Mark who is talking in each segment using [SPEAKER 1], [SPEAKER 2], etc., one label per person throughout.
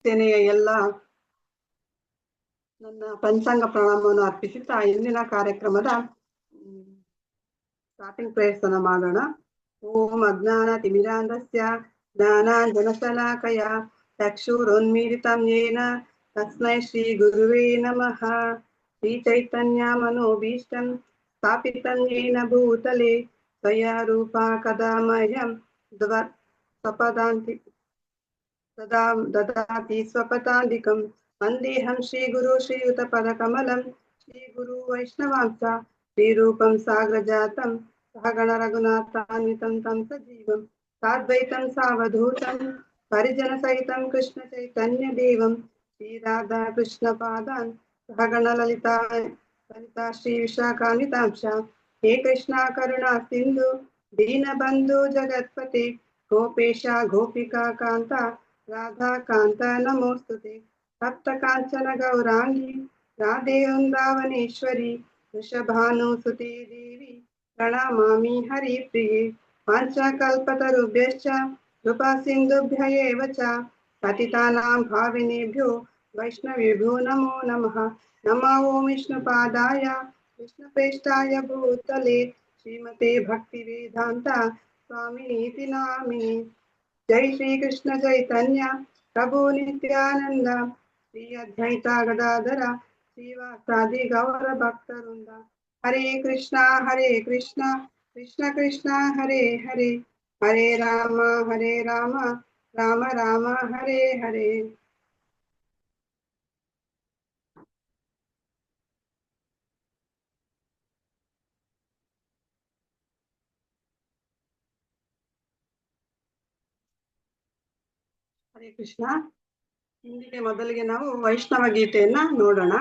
[SPEAKER 1] ಸೇನೆಯ ಎಲ್ಲ ನನ್ನ ಪಂಚಾಂಗ ಪ್ರಣಾಮವನ್ನು ಅರ್ಪಿಸುತ್ತಾ ಇಂದಿನ ಕಾರ್ಯಕ್ರಮದ ಸ್ಟಾರ್ಟಿಂಗ್ ಪ್ರಯತ್ನ ಮಾಡೋಣ. ಓಂ ಅಜ್ಞಾನ ತಿಮಿರಾಂಧಸ್ಯ ಜ್ಞಾನಾಂಜನಶಲಾಕಯ ಚಕ್ಷುರುನ್ಮೀಲಿತಂ ಯೇನ ತಸ್ಮೈ ಶ್ರೀ ಗುರುವೇ ನಮಃ. ಶ್ರೀ ಚೈತನ್ಯ ಮನೋಭೀಷ್ಟಂ ಸ್ಥಾಪಿತಂ ಯೇನ ಭೂತಲೆ ಸ್ವಯಂ ರೂಪಾ ಕದಾ ಮಹ್ಯಂ ಸ್ವಪದಾಂತಿ ದದಾತಿ ಸ್ವಪದಾಂತಿಕಂ. ವಂದೇಹಂ ಶ್ರೀ ಗುರು ಶ್ರೀಯುತ ಪದಕಮಲಂ ಶ್ರೀ ಗುರು ವೈಷ್ಣವಾಂಸ ಶ್ರೀರೂಪಂ ಸಾಗ್ರಜಾತಂ ಸಹಗಣ ರಘುನಾಥಾನ್ವಿತಂ ತಂ ಸಜೀವಂ ಸಾದ್ವೈತಂ ಸಾವಧೂತಂ ಪರಿಜನ ಸಹಿತಂ ಕೃಷ್ಣ ಚೈತನ್ಯ ದೇವಂ ಶ್ರೀ ರಾಧಾ ಕೃಷ್ಣ ಪಾದಾನ್ ಸಹಗಣ ಲಲಿತಾ ಶ್ರೀ ವಿಶಾಖಾನ್ವಿತಾಂಶ. ಹೇ ಕೃಷ್ಣ ಕರುಣಾ ಸಿಂಧು ದೀನಬಂಧು ಜಗತ್ಪತೆ ಗೋಪೇಶ ಗೋಪಿಕಾ ಕಾಂತ ರಾಧಾ ಕಾಂತ ನಮೋಸ್ತುತೆ. ಸಪ್ತ ಕಾಂಚನ ಗೌರಾಂಗಿ ರಾಧೆ ವೃಂದಾವನೇಶ್ವರಿ ವೃಷಭಾನುಸುತೆ ದೇವಿ ಪ್ರಣಮಾಮಿ ಹರಿಪ್ರಿಯೆ. ಪಂಚಕಲ್ಪತರುಭ್ಯಶ್ಚ ಕೃಪಾ ಸಿಂಧುಭ್ಯ ಏವ ಚ ಪತಿತಾನಾಂ ಭಾವಿನೇಭ್ಯೋ ವೈಷ್ಣವೇಭ್ಯೋ ನಮೋ ನಮಃ. ನಮೋ ಓಂ ವಿಷ್ಣುಪಾದಾಯ ಕೃಷ್ಣಪ್ರೇಷ್ಠಾಯ ಭೂತಲೆ ಶ್ರೀಮತೆ ಭಕ್ತಿ ವೇದಾಂತ ಸ್ವಾಮಿನೀತಿ ನಾಮಿನಿ. ಜೈ ಶ್ರೀ ಕೃಷ್ಣ ಚೈತನ್ಯ ಪ್ರಭು ನಿತ್ಯಾನಂದ ಶ್ರೀ ಅದ್ವೈತ ಗದಾಧರ ಶ್ರೀವಾಸಾದಿ ಗೌರ ಭಕ್ತವೃಂದ. ಹರೇ ಕೃಷ್ಣ ಕೃಷ್ಣ ಕೃಷ್ಣ ಹರೇ ಹರೇ ಹರೇ ರಾಮ ರಾಮ ರಾಮ ಹರೇ ಹರೇ. ಹರೇ ಕೃಷ್ಣ. ಇಂದಿಗೆ ಮೊದಲಿಗೆ ನಾವು ವೈಷ್ಣವ ಗೀತೆಯನ್ನ ನೋಡೋಣ.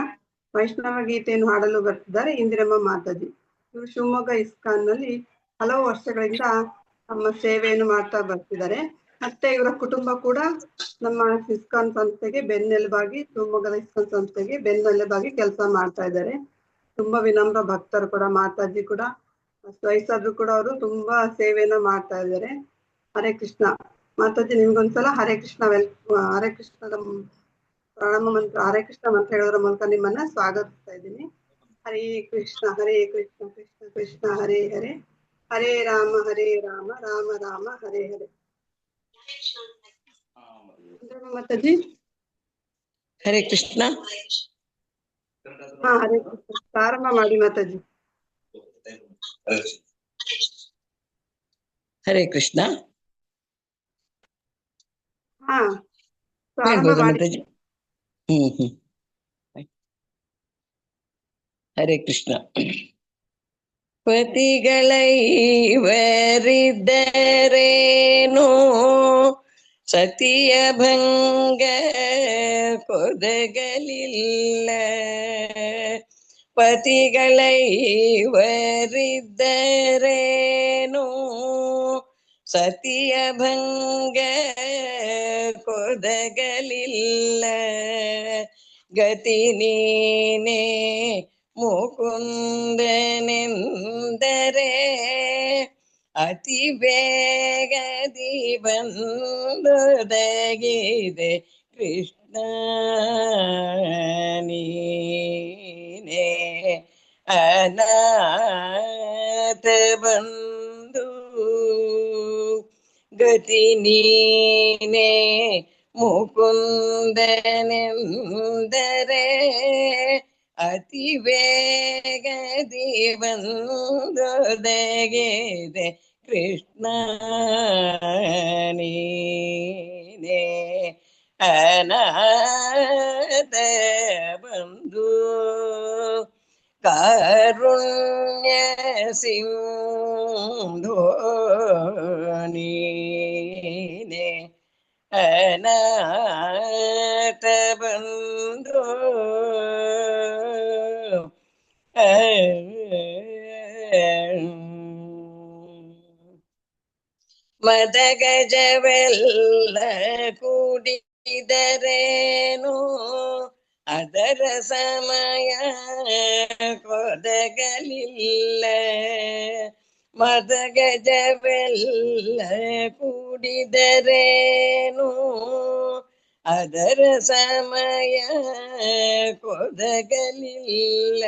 [SPEAKER 1] ವೈಷ್ಣವ ಗೀತೆಯನ್ನು ಹಾಡಲು ಬರ್ತಿದ್ದಾರೆ ಇಂದಿರಮ್ಮ ಮಾತಾಜಿ. ಇವರು ಶಿವಮೊಗ್ಗ ಇಸ್ಕಾನ್ ನಲ್ಲಿ ಹಲವು ವರ್ಷಗಳಿಂದ ತಮ್ಮ ಸೇವೆಯನ್ನು ಮಾಡ್ತಾ ಬರ್ತಿದ್ದಾರೆ. ಮತ್ತೆ ಇವರ ಕುಟುಂಬ ಕೂಡ ನಮ್ಮ ಇಸ್ಕಾನ್ ಸಂಸ್ಥೆಗೆ ಬೆನ್ನೆಲುಬಾಗಿ, ಶಿವಮೊಗ್ಗದ ಇಸ್ಕಾನ್ ಸಂಸ್ಥೆಗೆ ಬೆನ್ನೆಲುಬಾಗಿ ಕೆಲಸ ಮಾಡ್ತಾ ಇದ್ದಾರೆ. ತುಂಬಾ ವಿನಮ್ರ ಭಕ್ತರು ಕೂಡ ಮಾತಾಜಿ ಕೂಡ, ವಯಸ್ಸಾದ್ರು ಕೂಡ ಅವರು ತುಂಬಾ ಸೇವೆಯನ್ನ ಮಾಡ್ತಾ ಇದ್ದಾರೆ. ಹರೇ ಕೃಷ್ಣ. ಮಾತಾಜಿ ನಿಮ್ಗೊಂದ್ಸಲ ಹರೇ ಕೃಷ್ಣ ಹರೇ ಕೃಷ್ಣದ ಪ್ರಣಾಮ ಮಂತ್ರ, ಹರೇ ಕೃಷ್ಣ ಮಂತ್ರ ಹೇಳೋದ್ರ ಮೂಲಕ ನಿಮ್ಮನ್ನ ಸ್ವಾಗತಿಸ್ತಾ ಇದ್ದೀನಿ. ಹರೇ ಕೃಷ್ಣ ಕೃಷ್ಣ ಕೃಷ್ಣ ಹರೇ ಹರೇ ಹರೇ ರಾಮ ರಾಮ ರಾಮ ಹರೇ ಹರೇ. ಮಾತಾಜಿ
[SPEAKER 2] ಹರೇ ಕೃಷ್ಣ.
[SPEAKER 1] ಹಾ, ಹರೇ ಕೃಷ್ಣ ಪ್ರಾರಂಭ ಮಾಡಿ ಮಾತಾಜಿ.
[SPEAKER 2] ಹರೇ ಕೃಷ್ಣ.
[SPEAKER 1] ಹಾ, ಪ್ರಾರಂಭ ಮಾಡಿ.
[SPEAKER 2] ಮಾತಾಜಿ. ಹರೇ ಕೃಷ್ಣ. ಪತಿಗಳೈವರಿದ್ದರೇನೋ ಸತಿಯ ಭಂಗ ಕೊದಗಲಿಲ್ಲ. ಪತಿಗಳೈವರಿದ್ದರೇನೋ ಸತಿಯ ಭಂಗ ಕೊದಗಲಿಲ್ಲ. ಗತಿ ನೀನೇ ಮುಕುಂದನೆಂದರೆ ಅತಿ ಬೇಗದಿ ಬಂದೊದಗಿದೆ ಕೃಷ್ಣ ನೀನೇ ಅನಾಥ ಬಂಧು. ಗತಿ ನೀನೇ ಮುಕುಂದನೆಂದರೆ ಅತಿ ಬೇಗದಿ ಬಂದೊದಗಿದೆ ಕೃಷ್ಣ ನೀನೇ ಅನಾಥ ಬಂಧು. ಕಾರುಣ್ಯ ಸಿಂಧೋ ನೀನೇ ಅನಾಥ ಬಂಧು. ಮದಗಜವೆಲ್ಲ ಕೂಡಿದರೇನು ಅದರ ಸಮಯ ಕೊದಗಲಿಲ್ಲ. ಮದಗಜವೆಲ್ಲ ಕೂಡಿದರೇನು ಅದರ ಸಮಯ ಕೊದಗಲಿಲ್ಲ.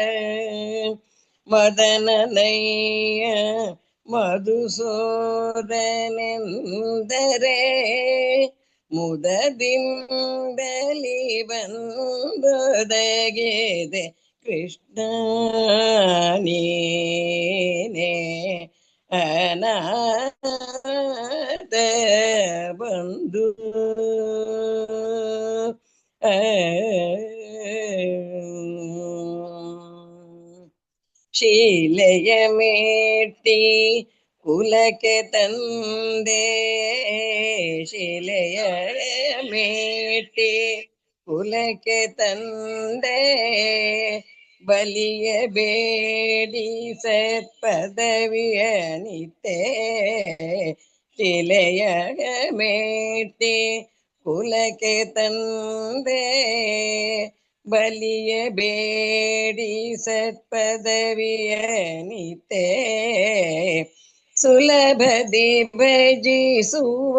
[SPEAKER 2] ಮದನನಯ್ಯ ಮಧುಸೂದನೆಂದರೆ ಮುದದಿಂದಲಿ ಬಂದೊದಗಿದೆ ಕೃಷ್ಣ ನೀನೇ ಅನಾಥ ಬಂಧು. ಶೀಲೆಯ ಮೇಟಿ ಕುಲಕ್ಕೆ ತಂದೆ, ಶಿಲೆಯ ಮೇಟಿ ಕುಲಕ್ಕೆ ತಂದೆ, ಬಲಿಯ ಬೇಡಿ ಸತ್ಪದವಿಯ ನಿತ್ತೆ. ಶಿಲೆಯ ಮೇಟಿ ಕುಲಕ್ಕೆ ತಂದೆ, ಬಲಿಯ ಬೇಡಿ ಸತ್ಪದವಿಯ ನಿತ್ತೆ. ಸುಲಭದಿ ಭಜಿಸುವ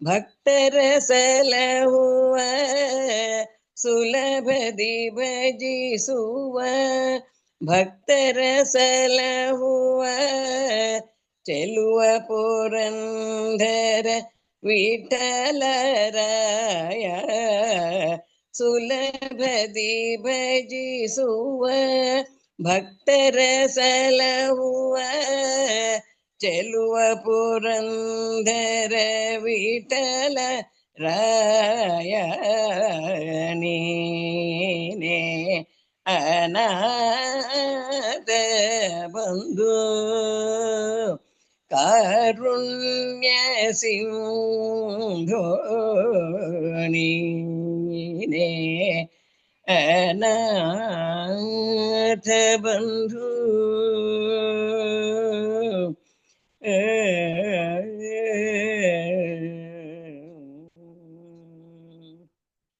[SPEAKER 2] ಭಕ್ತರ ಸಲಹುವ, ಸುಲಭದಿ ಭಜಿಸುವ ಭಕ್ತರ ಸಲಹುವ, ಚೆಲುವ ಪುರಂದರ ವಿಠಲರಾಯ. ಸುಲಭದಿ ಭಜಿಸುವ ಭಕ್ತರ ಸಲಹುವ, ಚೆಲುವ ಪುರಂದರ ವಿಠಲ ರಾಯ. ನೀನೇ ಅನಾಥ ಬಂಧು, ಕಾರುಣ್ಯ ಸಿಂಧೋ ನೀನೇ ಅನಾಥ ಬಂಧು.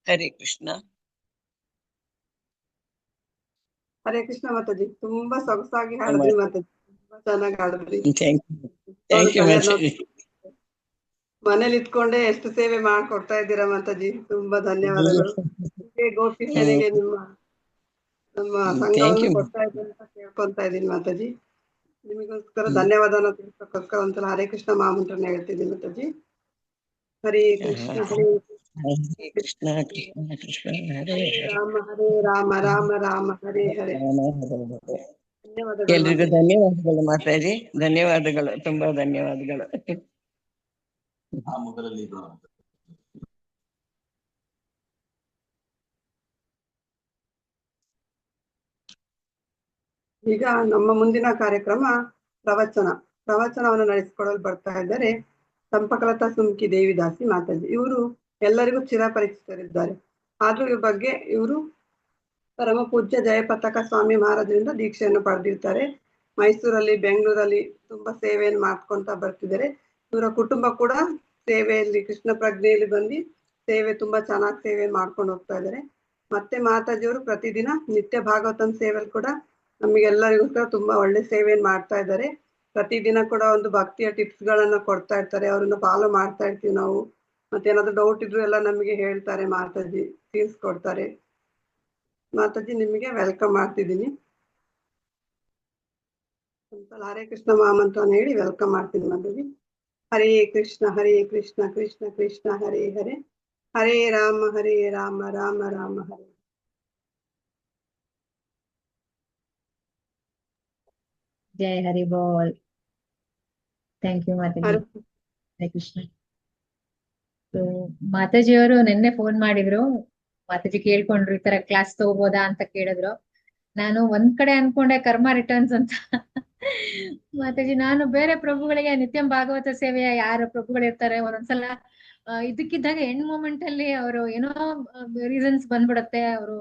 [SPEAKER 2] ಹರೇ ಕೃಷ್ಣ.
[SPEAKER 1] ಹರೇ ಕೃಷ್ಣ ಮಾತಾಜಿ, ತುಂಬಾ ಸೊಗಸಾಗಿ ಹಾಡಿದ್ರಿ ಮಾತಾಜಿ, ತುಂಬಾ ಚೆನ್ನಾಗಿ ಹಾಡಿದ್ರಿ.
[SPEAKER 2] Thank you Mataji.
[SPEAKER 1] ಮನೇಲಿ ಇಟ್ಕೊಂಡೆ ಎಷ್ಟು ಸೇವೆ ಮಾಡ್ಕೊಡ್ತಾ ಇದ್ದೀರಾ ಮಾತಾಜಿ, ತುಂಬಾ ಧನ್ಯವಾದಗಳು. ಗೋಪಿ ಸೇನೆಗೆ ನಮ್ಮ ಸಂಘವನ್ನು ಕೊಡ್ತಾ ಇದ್ದೀನಿ ಅಂತ ಕೇಳ್ಕೊಂತ ಇದ್ದೀನಿ ಮಾತಾಜಿ. ನಿಮಗೋಸ್ಕರ ಧನ್ಯವಾದನ ತಿಳಿಸೋಕ್ಕೋಸ್ಕರ ಒಂದ್ಸಲ ಹರೇ ಕೃಷ್ಣ ಮಹಾಮಂತ್ರನ ಹೇಳ್ತಿದ್ದೀನಿ ಮಾತಾಜಿ. ಹರೇ ಕೃಷ್ಣ ಹರೇ
[SPEAKER 2] ಕೃಷ್ಣ ಕೃಷ್ಣ ಕೃಷ್ಣ ಹರೇ
[SPEAKER 1] ರಾಮ ಹರೇ ರಾಮ ರಾಮ ರಾಮ ಹರೇ ಹರೇ. ಧನ್ಯವಾದಗಳು
[SPEAKER 2] ಎಲ್ರಿಗೂ ಧನ್ಯವಾದಗಳು ಮಾತಾಜಿ, ಧನ್ಯವಾದಗಳು, ತುಂಬಾ ಧನ್ಯವಾದಗಳು.
[SPEAKER 1] ಈಗ ನಮ್ಮ ಮುಂದಿನ ಕಾರ್ಯಕ್ರಮ ಪ್ರವಚನವನ್ನು ನಡೆಸಿಕೊಡಲು ಬರ್ತಾ ಇದ್ದಾರೆ ಚಂಪಕಲತಾ ಸುಮ್ಕಿ ದೇವಿದಾಸಿ ಮಾತಾಜಿ. ಇವರು ಎಲ್ಲರಿಗೂ ಚಿರಪರಿಚಿತರಿದ್ದಾರೆ. ಆದ್ರೂ ಇವ್ರ ಬಗ್ಗೆ ಇವರು ಪರಮ ಪೂಜ್ಯ ಜಯಪತಾಕ ಸ್ವಾಮಿ ಮಹಾರಾಜರಿಂದ ದೀಕ್ಷೆಯನ್ನು ಪಡೆದಿರ್ತಾರೆ. ಮೈಸೂರಲ್ಲಿ, ಬೆಂಗಳೂರಲ್ಲಿ ತುಂಬಾ ಸೇವೆಯನ್ನು ಮಾಡ್ಕೊಂತ ಬರ್ತಿದ್ದಾರೆ. ಇವರ ಕುಟುಂಬ ಕೂಡ ಸೇವೆಯಲ್ಲಿ ಕೃಷ್ಣ ಪ್ರಜ್ಞೆಯಲ್ಲಿ ಬಂದು ಸೇವೆ ತುಂಬಾ ಚೆನ್ನಾಗಿ ಸೇವೆ ಮಾಡ್ಕೊಂಡು ಹೋಗ್ತಾ ಇದ್ದಾರೆ. ಮತ್ತೆ ಮಾತಾಜಿಯವರು ಪ್ರತಿದಿನ ನಿತ್ಯ ಭಾಗವತನ ಸೇವೆಯಲ್ಲಿ ಕೂಡ ನಮಗೆಲ್ಲರಿಗೋಸ್ಕರ ತುಂಬಾ ಒಳ್ಳೆ ಸೇವೆಯನ್ನು ಮಾಡ್ತಾ ಇದ್ದಾರೆ. ಪ್ರತಿದಿನ ಕೂಡ ಒಂದು ಭಕ್ತಿಯ ಟಿಪ್ಸ್ ಗಳನ್ನ ಕೊಡ್ತಾ ಇರ್ತಾರೆ, ಅವ್ರನ್ನ ಫಾಲೋ ಮಾಡ್ತಾ ಇರ್ತೀವಿ ನಾವು. ಮತ್ತೆ ಏನಾದ್ರು ಡೌಟ್ ಇದ್ರು ಎಲ್ಲ ನಮಗೆ ಹೇಳ್ತಾರೆ, ಮಾತಾಜಿ ತಿಳಿಸ್ಕೊಡ್ತಾರೆ. ಮಾತಾಜಿ ನಿಮಗೆ ವೆಲ್ಕಮ್ ಮಾಡ್ತಿದ್ದೀನಿ. ಒಂದ್ಸಲ ಹರೇ ಕೃಷ್ಣ ಮಹಾಮಂತ್ರವನ್ನು ಹೇಳಿ ವೆಲ್ಕಮ್ ಮಾಡ್ತೀನಿ ಮಾತಾಜಿ. ಹರೇ ಕೃಷ್ಣ ಕೃಷ್ಣ ಕೃಷ್ಣ ಹರೇ ಹರೇ, ಹರೇ ರಾಮ ರಾಮ ರಾಮ ಹರೇ.
[SPEAKER 3] ಜೈ ಹರಿ ಬೋಲ್. Thank you Mataji. ಹರೇ ಕೃಷ್ಣ. ಮಾತಾಜಿಯವರು ನಿನ್ನೆ ಫೋನ್ ಮಾಡಿದ್ರು, ಮಾತಾಜಿ ಕೇಳ್ಕೊಂಡ್ರು ಈ ತರ ಕ್ಲಾಸ್ ತಗೋಬೋದಾ ಅಂತ ಕೇಳಿದ್ರು. ನಾನು ಒಂದ್ ಕಡೆ ಅನ್ಕೊಂಡೆ ಕರ್ಮ ರಿಟರ್ನ್ಸ್ ಅಂತ. ಮಾತಾಜಿ ನಾನು ಬೇರೆ ಪ್ರಭುಗಳಿಗೆ ನಿತ್ಯಂ ಭಾಗವತ ಸೇವೆಯ ಯಾರು ಪ್ರಭುಗಳಿರ್ತಾರೆ ಒಂದೊಂದ್ಸಲ ಇದಕ್ಕಿದ್ದಾಗ ಎಂಡ್ ಮೂಮೆಂಟ್ ಅಲ್ಲಿ ಅವರು ಏನೋ ರೀಸನ್ಸ್ ಬಂದ್ಬಿಡತ್ತೆ, ಅವರು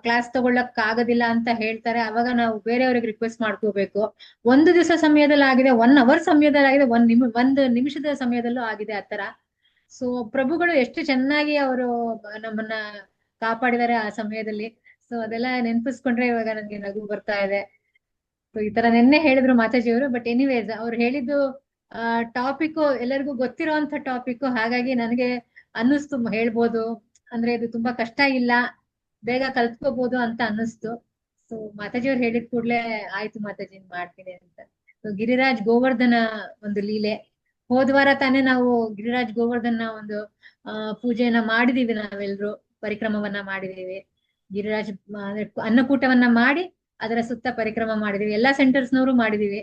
[SPEAKER 3] ಕ್ಲಾಸ್ ತಗೊಳ್ಳಕ್ ಆಗೋದಿಲ್ಲ ಅಂತ ಹೇಳ್ತಾರೆ. ಅವಾಗ ನಾವು ಬೇರೆಯವ್ರಿಗೆ ರಿಕ್ವೆಸ್ಟ್ ಮಾಡ್ಕೋಬೇಕು. ಒಂದು ದಿವಸ ಸಮಯದಲ್ಲಿ ಆಗಿದೆ, 1 ಅವರ್ ಸಮಯದಲ್ಲಿ ಆಗಿದೆ, 1 ನಿಮಿಷದ ಸಮಯದಲ್ಲೂ ಆಗಿದೆ ಆತರ. ಸೊ ಪ್ರಭುಗಳು ಎಷ್ಟು ಚೆನ್ನಾಗಿ ಅವರು ನಮ್ಮನ್ನ ಕಾಪಾಡಿದ್ದಾರೆ ಆ ಸಮಯದಲ್ಲಿ. ಸೊ ಅದೆಲ್ಲ ನೆನಪಿಸ್ಕೊಂಡ್ರೆ ಇವಾಗ ನನ್ಗೆ ನಗು ಬರ್ತಾ ಇದೆ. ಸೊ ಈ ತರ ನಿನ್ನೆ ಹೇಳಿದ್ರು ಮಾತಾಜಿಯವರು. ಬಟ್ ಎನಿವೇಸ್ ಅವ್ರು ಹೇಳಿದ್ದು ಟಾಪಿಕ್ ಎಲ್ಲರಿಗೂ ಗೊತ್ತಿರೋಂತ ಟಾಪಿಕ್. ಹಾಗಾಗಿ ನನಗೆ ಅನ್ನಿಸ್ತು ಹೇಳ್ಬೋದು. ಅಂದ್ರೆ ಇದು ತುಂಬಾ ಕಷ್ಟ ಇಲ್ಲ, ಬೇಗ ಕಲ್ತ್ಕೋಬಹುದು ಅಂತ ಅನ್ನಿಸ್ತು. ಸೊ ಮಾತಾಜಿಯವ್ರು ಹೇಳಿದ ಕೂಡ್ಲೆ ಆಯ್ತು ಮಾತಾಜಿ ಮಾಡ್ತೀನಿ ಅಂತ. So, ಗಿರಿರಾಜ್ ಗೋವರ್ಧನ ಒಂದು ಲೀಲೆ. ಹೋದ್ವಾರ ತಾನೇ ನಾವು ಗಿರಿರಾಜ್ ಗೋವರ್ಧನ ಒಂದು ಪೂಜೆಯನ್ನ ಮಾಡಿದೀವಿ, ನಾವೆಲ್ರು ಪರಿಕ್ರಮವನ್ನ ಮಾಡಿದೀವಿ. ಗಿರಿರಾಜ್ ಅಂದ್ರೆ ಅನ್ನಕೂಟವನ್ನ ಮಾಡಿ ಅದರ ಸುತ್ತ ಪರಿಕ್ರಮ ಮಾಡಿದೀವಿ, ಎಲ್ಲಾ ಸೆಂಟರ್ಸ್ನವರು ಮಾಡಿದೀವಿ.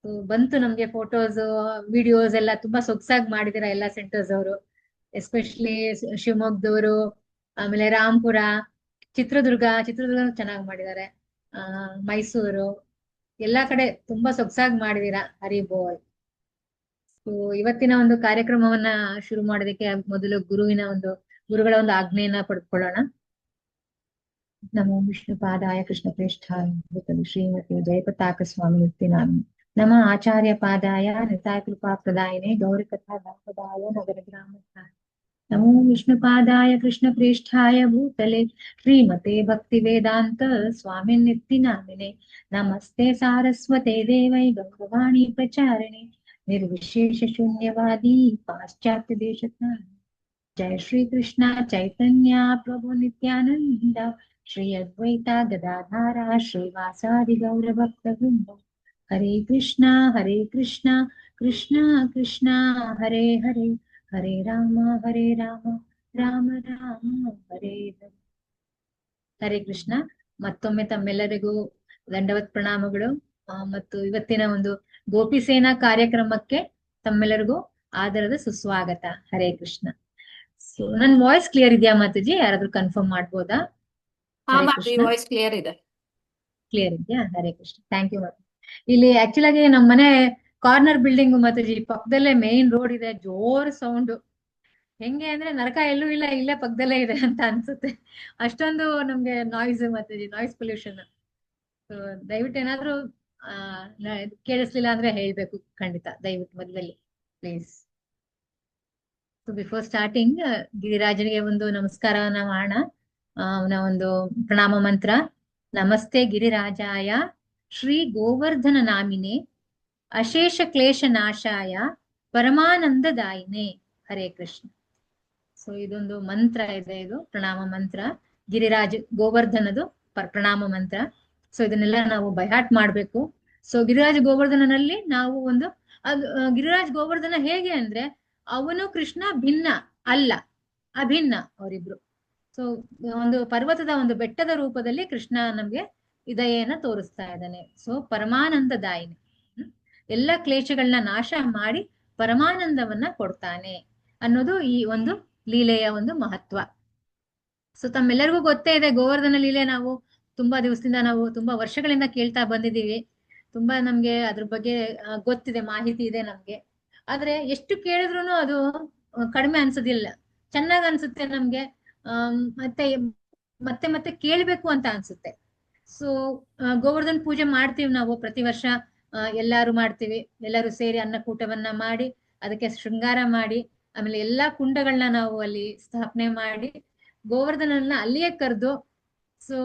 [SPEAKER 3] So, ಬಂತು ನಮ್ಗೆ ಫೋಟೋಸ್ ವಿಡಿಯೋಸ್ ಎಲ್ಲ ತುಂಬಾ ಸೊಗಸಾಗಿ ಮಾಡಿದಿರ ಎಲ್ಲಾ ಸೆಂಟರ್ಸ್ ಅವರು, ಎಸ್ಪೆಷಲಿ ಶಿವಮೊಗ್ಗದವರು, ಆಮೇಲೆ ರಾಂಪುರ, ಚಿತ್ರದುರ್ಗ ಚೆನ್ನಾಗಿ ಮಾಡಿದ್ದಾರೆ, ಮೈಸೂರು, ಎಲ್ಲಾ ಕಡೆ ತುಂಬಾ ಸೊಗಸಾಗಿ ಮಾಡಿದೀರಾ. ಹರಿ ಬೋಲ್. ಸೊ ಇವತ್ತಿನ ಒಂದು ಕಾರ್ಯಕ್ರಮವನ್ನ ಶುರು ಮಾಡೋದಕ್ಕೆ ಮೊದಲು ಗುರುಗಳ ಒಂದು ಆಜ್ಞೆಯನ್ನ ಪಡ್ಕೊಳ್ಳೋಣ. ನಮೋ ವಿಷ್ಣು ಪಾದಾಯ ಕೃಷ್ಣ ಪ್ರೇಷ್ಠಾಯ ಭೂತಲೆ ಶ್ರೀಮತಿ ಜಯಪತಾಕ ಸ್ವಾಮಿ ನಿತ್ಯನಾಮಿ ನಮ ಆಚಾರ್ಯ ಪಾದಾಯ ನಿತಾಯ ಕೃಪಾ ಪ್ರದಾಯಿನೇ ಗೌರಿ ಕಥಾ ದಾಪದಾಯ ನಗರ ಗ್ರಾಮಸ್ಥಾಯ ನಮೋ ವಿಷ್ಣು ಪಾದಾಯ ಕೃಷ್ಣ ಪ್ರೇಷ್ಠಾಯ ಭೂತಲೆ ಶ್ರೀಮತೆ ಭಕ್ತಿ ವೇದಾಂತ ಸ್ವಾಮಿ ನಿತ್ಯನಾಮಿನೆ ನಮಸ್ತೆ ಸಾರಸ್ವತೆ ದೇವೈ ಗೌರವಾಣಿ ಪ್ರಚಾರಿಣೆ ನಿರ್ವಿಶೇಷ ಶೂನ್ಯವಾದಿ ಪಾಶ್ಚಾತ್ಯ ದೇಶತಾಂ जय श्री कृष्ण चैतन्य प्रभु नित्यानंद श्री अद्वैता गदाधारा श्रीवासादि गौर भक्त वृंद हरे कृष्णा कृष्णा कृष्णा हरे हरे हरे राम राम राम हरे हरे. ಹರೇ ಕೃಷ್ಣ. ಮತ್ತೊಮ್ಮೆ ತಮ್ಮೆಲ್ಲರಿಗೂ ದಂಡವತ್ ಪ್ರಣಾಮಗಳು. ಮತ್ತು ಇವತ್ತಿನ ಒಂದು ಗೋಪಿಸೇನಾ ಕಾರ್ಯಕ್ರಮಕ್ಕೆ ತಮ್ಮೆಲ್ಲರಿಗೂ ಆದರದ ಸುಸ್ವಾಗತ. ಹರೇ ಕೃಷ್ಣ. ಸೊ ನನ್ ವಾಯ್ಸ್ ಕ್ಲಿಯರ್ ಇದೆಯಾ ಮಾತಾಜಿ? ಯಾರಾದ್ರೂ ಕನ್ಫರ್ಮ್ ಮಾಡ್ಬೋದಾ?
[SPEAKER 4] ವಾಯ್ಸ್ ಕ್ಲಿಯರ್ ಇದೆ.
[SPEAKER 3] ಕ್ಲಿಯರ್ ಇದೆಯಾ? ಹರೇ ಕೃಷ್ಣ. Thank you Mataji. ಇಲ್ಲಿ ಆಕ್ಚುಲ್ ಆಗಿ ನಮ್ಮ ಮನೆ ಕಾರ್ನರ್ ಬಿಲ್ಡಿಂಗ್ ಮಾತಾಜಿ, ಪಕ್ಕದಲ್ಲೇ ಮೇನ್ ರೋಡ್ ಇದೆ, ಜೋರ್ ಸೌಂಡ್. ಹೆಂಗೆ ಅಂದ್ರೆ ನರಕ ಎಲ್ಲೂ ಇಲ್ಲ, ಇಲ್ಲೇ ಪಕ್ಕದಲ್ಲೇ ಇದೆ ಅಂತ ಅನ್ಸುತ್ತೆ, ಅಷ್ಟೊಂದು ನಮ್ಗೆ noise Mataji, noise pollution. So ದಯವಿಟ್ಟು ಏನಾದ್ರೂ ಕೇಳಿಸ್ಲಿಲ್ಲ ಅಂದ್ರೆ ಹೇಳ್ಬೇಕು ಖಂಡಿತ, ದಯವಿಟ್ಟು ಮೊದಲಲ್ಲಿ ಪ್ಲೀಸ್. ಸೊ ಬಿಫೋರ್ ಸ್ಟಾರ್ಟಿಂಗ್ ಗಿರಿರಾಜನಿಗೆ ಒಂದು ನಮಸ್ಕಾರವನ್ನ ಮಾಡೋಣ. ಅವನ ಒಂದು ಪ್ರಣಾಮ ಮಂತ್ರ: ನಮಸ್ತೆ ಗಿರಿರಾಜಾಯ ಶ್ರೀ ಗೋವರ್ಧನ ನಾಮಿನೇ ಅಶೇಷ ಕ್ಲೇಶ ನಾಶಾಯ ಪರಮಾನಂದದಾಯಿನೇ. ಹರೇ ಕೃಷ್ಣ. ಸೊ ಇದೊಂದು ಮಂತ್ರ ಇದೆ, ಇದು ಪ್ರಣಾಮ ಮಂತ್ರ, ಗಿರಿರಾಜ್ ಗೋವರ್ಧನದು ಪ್ರಣಾಮ ಮಂತ್ರ. ಸೊ ಇದನ್ನೆಲ್ಲ ನಾವು ಬೈಹಾಟ್ ಮಾಡ್ಬೇಕು. ಸೊ ಗಿರಿರಾಜ್ ಗೋವರ್ಧನಲ್ಲಿ ನಾವು ಒಂದು ಗಿರಿರಾಜ್ ಗೋವರ್ಧನ ಹೇಗೆ ಅಂದ್ರೆ ಅವನು ಕೃಷ್ಣ ಭಿನ್ನ ಅಲ್ಲ, ಅಭಿನ್ನ ಅವರಿಬ್ರು. ಸೊ ಒಂದು ಪರ್ವತದ ಒಂದು ಬೆಟ್ಟದ ರೂಪದಲ್ಲಿ ಕೃಷ್ಣ ನಮ್ಗೆ ದಯೆಯನ್ನ ತೋರಿಸ್ತಾ ಇದ್ದಾನೆ. ಸೊ ಪರಮಾನಂದದಾಯಿನಿ, ಎಲ್ಲ ಕ್ಲೇಶಗಳನ್ನ ನಾಶ ಮಾಡಿ ಪರಮಾನಂದವನ್ನ ಕೊಡ್ತಾನೆ ಅನ್ನೋದು ಈ ಒಂದು ಲೀಲೆಯ ಒಂದು ಮಹತ್ವ. ಸೊ ತಮ್ಮೆಲ್ಲರಿಗೂ ಗೊತ್ತೇ ಇದೆ, ಗೋವರ್ಧನ ಲೀಲೆ ನಾವು ತುಂಬಾ ದಿವಸದಿಂದ, ನಾವು ತುಂಬಾ ವರ್ಷಗಳಿಂದ ಕೇಳ್ತಾ ಬಂದಿದೀವಿ. ತುಂಬಾ ನಮ್ಗೆ ಅದ್ರ ಬಗ್ಗೆ ಗೊತ್ತಿದೆ, ಮಾಹಿತಿ ಇದೆ ನಮ್ಗೆ. ಆದ್ರೆ ಎಷ್ಟು ಕೇಳಿದ್ರು ಅದು ಕಡಿಮೆ ಅನ್ಸೋದಿಲ್ಲ, ಚೆನ್ನಾಗ್ ಅನ್ಸುತ್ತೆ ನಮ್ಗೆ. ಮತ್ತೆ ಮತ್ತೆ ಮತ್ತೆ ಕೇಳ್ಬೇಕು ಅಂತ ಅನ್ಸುತ್ತೆ. ಸೊ ಗೋವರ್ಧನ್ ಪೂಜೆ ಮಾಡ್ತೀವಿ ನಾವು ಪ್ರತಿ ವರ್ಷ, ಎಲ್ಲಾರು ಮಾಡ್ತೀವಿ. ಎಲ್ಲರೂ ಸೇರಿ ಅನ್ನಕೂಟವನ್ನ ಮಾಡಿ ಅದಕ್ಕೆ ಶೃಂಗಾರ ಮಾಡಿ, ಆಮೇಲೆ ಎಲ್ಲಾ ಕುಂಡಗಳನ್ನ ನಾವು ಅಲ್ಲಿ ಸ್ಥಾಪನೆ ಮಾಡಿ ಗೋವರ್ಧನನ್ನ ಅಲ್ಲಿಯೇ ಕರೆದು, ಸೊ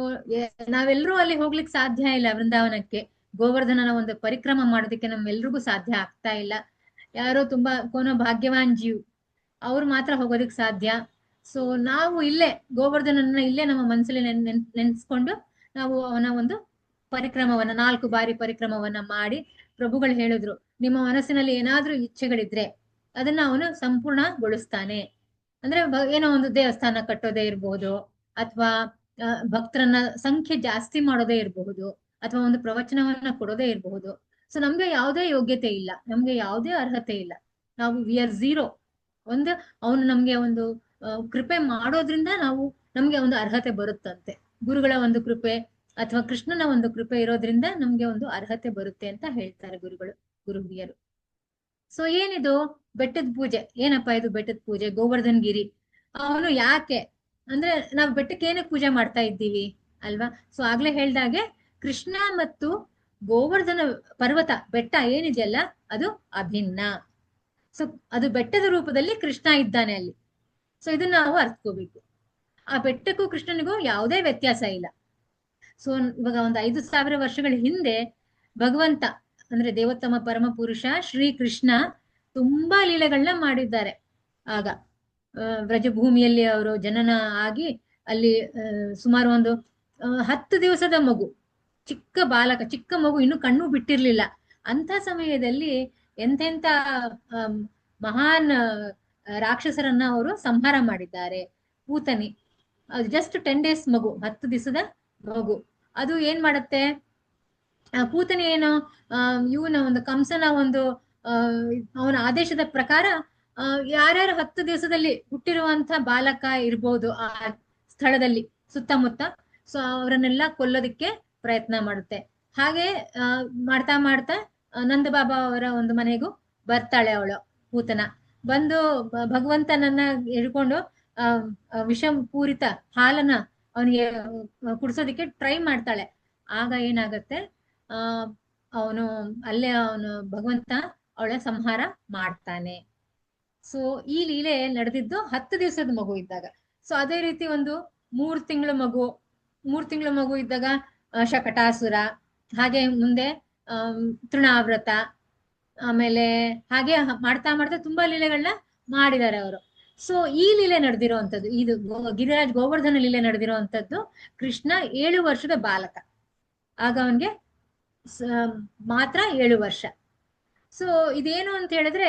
[SPEAKER 3] ನಾವೆಲ್ಲರೂ ಅಲ್ಲಿ ಹೋಗ್ಲಿಕ್ಕೆ ಸಾಧ್ಯ ಇಲ್ಲ ವೃಂದಾವನಕ್ಕೆ. ಗೋವರ್ಧನನ ಒಂದು ಪರಿಕ್ರಮ ಮಾಡೋದಕ್ಕೆ ನಮ್ಮೆಲ್ರಿಗೂ ಸಾಧ್ಯ ಆಗ್ತಾ ಇಲ್ಲ. ಯಾರೋ ತುಂಬಾ ಕೋನೋ ಭಾಗ್ಯವಾನ್ ಜೀವ್ ಅವ್ರು ಮಾತ್ರ ಹೋಗೋದಕ್ಕೆ ಸಾಧ್ಯ. ಸೊ ನಾವು ಇಲ್ಲೇ ಗೋವರ್ಧನನ್ನ ಇಲ್ಲೇ ನಮ್ಮ ಮನಸ್ಸಲ್ಲಿ ನೆನ್ಸ್ಕೊಂಡು ನಾವು ಅವನ ಒಂದು ಪರಿಕ್ರಮವನ್ನ 4 ಬಾರಿ ಪರಿಕ್ರಮವನ್ನ ಮಾಡಿ, ಪ್ರಭುಗಳು ಹೇಳಿದ್ರು ನಿಮ್ಮ ಮನಸ್ಸಿನಲ್ಲಿ ಏನಾದ್ರೂ ಇಚ್ಛೆಗಳಿದ್ರೆ ಅದನ್ನ ಅವನು ಸಂಪೂರ್ಣಗೊಳಿಸ್ತಾನೆ. ಅಂದ್ರೆ ಏನೋ ಒಂದು ದೇವಸ್ಥಾನ ಕಟ್ಟೋದೇ ಇರಬಹುದು, ಅಥವಾ ಭಕ್ತರನ್ನ ಸಂಖ್ಯೆ ಜಾಸ್ತಿ ಮಾಡೋದೇ ಇರಬಹುದು, ಅಥವಾ ಒಂದು ಪ್ರವಚನವನ್ನ ಕೊಡೋದೇ ಇರಬಹುದು. ಸೊ ನಮ್ಗೆ ಯಾವುದೇ ಯೋಗ್ಯತೆ ಇಲ್ಲ, ನಮ್ಗೆ ಯಾವುದೇ ಅರ್ಹತೆ ಇಲ್ಲ, ನಾವು ವಿ ಆರ್ ಝೀರೋ. ಒಂದು ಅವನು ನಮ್ಗೆ ಒಂದು ಕೃಪೆ ಮಾಡೋದ್ರಿಂದ ನಮ್ಗೆ ಒಂದು ಅರ್ಹತೆ ಬರುತ್ತಂತೆ. ಗುರುಗಳ ಒಂದು ಕೃಪೆ ಅಥವಾ ಕೃಷ್ಣನ ಒಂದು ಕೃಪೆ ಇರೋದ್ರಿಂದ ನಮ್ಗೆ ಒಂದು ಅರ್ಹತೆ ಬರುತ್ತೆ ಅಂತ ಹೇಳ್ತಾರೆ ಗುರು ಹಿರಿಯರು. ಸೊ ಏನಿದು ಬೆಟ್ಟದ ಪೂಜೆ? ಏನಪ್ಪಾ ಇದು ಬೆಟ್ಟದ ಪೂಜೆ? ಗೋವರ್ಧನ್ ಗಿರಿ ಅವನು ಯಾಕೆ ಅಂದ್ರೆ ನಾವು ಬೆಟ್ಟಕ್ಕೆ ಏನಕ್ಕೆ ಪೂಜೆ ಮಾಡ್ತಾ ಇದ್ದೀವಿ ಅಲ್ವಾ? ಸೊ ಆಗ್ಲೇ ಹೇಳ್ದಾಗೆ ಕೃಷ್ಣ ಮತ್ತು ಗೋವರ್ಧನ ಪರ್ವತ ಬೆಟ್ಟ ಏನಿದೆಯಲ್ಲ ಅದು ಅಭಿನ್ನ. ಸೊ ಅದು ಬೆಟ್ಟದ ರೂಪದಲ್ಲಿ ಕೃಷ್ಣ ಇದ್ದಾನೆ ಅಲ್ಲಿ. ಸೊ ಇದನ್ನ ನಾವು ಅರ್ಥಕೋಬೇಕು. ಆ ಬೆಟ್ಟಕ್ಕೂ ಕೃಷ್ಣನಿಗೂ ಯಾವುದೇ ವ್ಯತ್ಯಾಸ ಇಲ್ಲ. ಸೊ ಇವಾಗ ಒಂದು 5000 ವರ್ಷಗಳ ಹಿಂದೆ ಭಗವಂತ ಅಂದ್ರೆ ದೇವೋತ್ತಮ ಪರಮ ಪುರುಷ ಶ್ರೀ ಕೃಷ್ಣ ತುಂಬಾ ಲೀಲೆಗಳನ್ನ ಮಾಡಿದ್ದಾರೆ. ಆಗ ವ್ರಜಭೂಮಿಯಲ್ಲಿ ಅವರು ಜನನ ಆಗಿ ಅಲ್ಲಿ ಸುಮಾರು ಒಂದು 10 ದಿವಸದ ಮಗು, ಚಿಕ್ಕ ಬಾಲಕ, ಚಿಕ್ಕ ಮಗು, ಇನ್ನು ಕಣ್ಣು ಬಿಟ್ಟಿರ್ಲಿಲ್ಲ. ಅಂತ ಸಮಯದಲ್ಲಿ ಎಂತೆಂತ ಮಹಾನ್ ರಾಕ್ಷಸರನ್ನ ಅವರು ಸಂಹಾರ ಮಾಡಿದ್ದಾರೆ. ಪೂತನಿ ಜಸ್ಟ್ 10 ಡೇಸ್ ಮಗು, 10 ದಿವಸದ ಮಗು. ಅದು ಏನ್ ಮಾಡತ್ತೆ, ಪೂತನಿ ಏನು ಇವನ ಒಂದು ಕಂಸನ ಒಂದು ಅವನ ಆದೇಶದ ಪ್ರಕಾರ ಯಾರ್ಯಾರು 10 ದಿವಸದಲ್ಲಿ ಹುಟ್ಟಿರುವಂತ ಬಾಲಕ ಇರ್ಬೋದು ಆ ಸ್ಥಳದಲ್ಲಿ ಸುತ್ತಮುತ್ತ, ಸೊ ಅವರನ್ನೆಲ್ಲ ಕೊಲ್ಲೋದಿಕ್ಕೆ ಪ್ರಯತ್ನ ಮಾಡುತ್ತೆ. ಹಾಗೆ ಮಾಡ್ತಾ ಮಾಡ್ತಾ ನಂದ ಬಾಬಾ ಅವರ ಒಂದು ಮನೆಗೂ ಬರ್ತಾಳೆ ಅವಳು ಪೂತನ. ಬಂದು ಭಗವಂತನನ್ನ ಹಿಡ್ಕೊಂಡು ವಿಷ ಪೂರಿತ ಹಾಲನ್ನ ಅವನಿಗೆ ಕುಡಿಸೋದಿಕ್ಕೆ ಟ್ರೈ ಮಾಡ್ತಾಳೆ. ಆಗ ಏನಾಗತ್ತೆ, ಅವನು ಅಲ್ಲೇ ಭಗವಂತ ಅವಳ ಸಂಹಾರ ಮಾಡ್ತಾನೆ. ಸೊ ಈ ಲೀಲೆ ನಡೆದಿದ್ದು 10 ದಿವಸದ ಮಗು ಇದ್ದಾಗ. ಸೊ ಅದೇ ರೀತಿ ಒಂದು 3 ತಿಂಗಳ ಮಗು ಇದ್ದಾಗ ಶಕಟಾಸುರ, ಹಾಗೆ ಮುಂದೆ ತೃಣಾವ್ರತ, ಆಮೇಲೆ ಹಾಗೆ ಮಾಡ್ತಾ ಮಾಡ್ತಾ ತುಂಬಾ ಲೀಲೆಗಳನ್ನ ಮಾಡಿದ್ದಾರೆ ಅವರು. ಸೊ ಈ ಲೀಲೆ ನಡೆದಿರುವಂತದ್ದು, ಇದು ಗಿರಿರಾಜ್ ಗೋವರ್ಧನ ಲೀಲೆ ನಡೆದಿರುವಂತದ್ದು ಕೃಷ್ಣ 7 ವರ್ಷದ ಬಾಲಕ. ಆಗ ಅವನ್ಗೆ ಮಾತ್ರ 7 ವರ್ಷ. ಸೊ ಇದೇನು ಅಂತ ಹೇಳಿದ್ರೆ,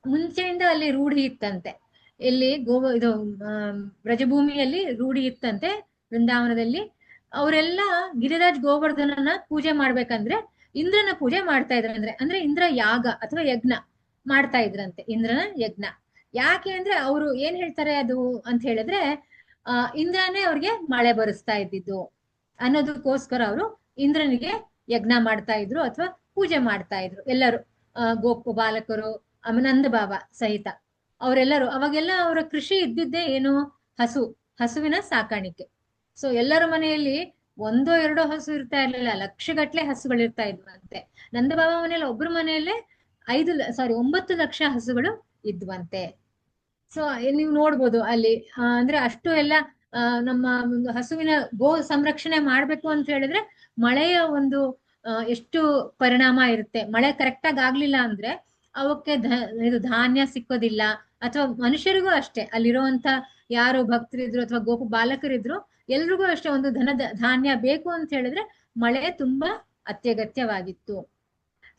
[SPEAKER 3] ಮುಂಚೆಯಿಂದ ಅಲ್ಲಿ ರೂಢಿ ಇತ್ತಂತೆ, ಇಲ್ಲಿ ಇದು ಬ್ರಜಭೂಮಿಯಲ್ಲಿ ರೂಢಿ ಇತ್ತಂತೆ ವೃಂದಾವನದಲ್ಲಿ. ಅವರೆಲ್ಲ ಗಿರಿರಾಜ್ ಗೋವರ್ಧನನ ಪೂಜೆ ಮಾಡ್ಬೇಕಂದ್ರೆ ಇಂದ್ರನ ಪೂಜೆ ಮಾಡ್ತಾ ಇದ್ರಂದ್ರೆ, ಅಂದ್ರೆ ಇಂದ್ರ ಯಾಗ ಅಥವಾ ಯಜ್ಞ ಮಾಡ್ತಾ ಇದ್ರಂತೆ, ಇಂದ್ರನ ಯಜ್ಞ. ಯಾಕೆ ಅಂದ್ರೆ ಅವರು ಏನ್ ಹೇಳ್ತಾರೆ ಅದು ಅಂತ ಹೇಳಿದ್ರೆ, ಇಂದ್ರನೇ ಅವ್ರಿಗೆ ಮಳೆ ಬರಿಸ್ತಾ ಇದ್ದಿದ್ದು ಅನ್ನೋದಕ್ಕೋಸ್ಕರ ಅವರು ಇಂದ್ರನಿಗೆ ಯಜ್ಞ ಮಾಡ್ತಾ ಇದ್ರು ಅಥವಾ ಪೂಜೆ ಮಾಡ್ತಾ ಇದ್ರು ಎಲ್ಲರೂ, ಗೋಪ ಬಾಲಕರು, ನಂದ ಬಾಬಾ ಸಹಿತ ಅವರೆಲ್ಲರೂ. ಅವಾಗೆಲ್ಲ ಅವರ ಕೃಷಿ ಇದ್ದಿದ್ದೇ ಏನು, ಹಸುವಿನ ಸಾಕಾಣಿಕೆ. ಸೊ ಎಲ್ಲರ ಮನೆಯಲ್ಲಿ 1-2 ಹಸು ಇರ್ತಾ ಇರ್ಲಿಲ್ಲ, ಲಕ್ಷಗಟ್ಲೆ ಹಸುಗಳು ಇರ್ತಾ ಇದ್ವಂತೆ. ನಂದ ಬಾಬಾ ಮನೆಯಲ್ಲಿ ಒಬ್ಬರ ಮನೆಯಲ್ಲೇ 9 ಲಕ್ಷ ಹಸುಗಳು ಇದ್ವಂತೆ. ಸೊ ನೀವು ನೋಡ್ಬೋದು ಅಲ್ಲಿ, ಅಂದ್ರೆ ಅಷ್ಟು ಎಲ್ಲ ನಮ್ಮ ಒಂದು ಹಸುವಿನ ಗೋ ಸಂರಕ್ಷಣೆ ಮಾಡ್ಬೇಕು ಅಂತ ಹೇಳಿದ್ರೆ ಮಳೆಯ ಒಂದು ಎಷ್ಟು ಪರಿಣಾಮ ಇರುತ್ತೆ. ಮಳೆ ಕರೆಕ್ಟ್ ಆಗಿ ಆಗ್ಲಿಲ್ಲ ಅಂದ್ರೆ ಅವಕ್ಕೆ ಇದು ಧಾನ್ಯ ಸಿಕ್ಕೋದಿಲ್ಲ. ಅಥವಾ ಮನುಷ್ಯರಿಗೂ ಅಷ್ಟೇ, ಅಲ್ಲಿರುವಂತ ಯಾರು ಭಕ್ತರಿದ್ರು ಅಥವಾ ಗೋಪು ಬಾಲಕರಿದ್ರು ಎಲ್ರಿಗೂ ಅಷ್ಟೇ ಒಂದು ಧಾನ್ಯ ಬೇಕು ಅಂತ ಹೇಳಿದ್ರೆ ಮಳೆ ತುಂಬಾ ಅತ್ಯಗತ್ಯವಾಗಿತ್ತು.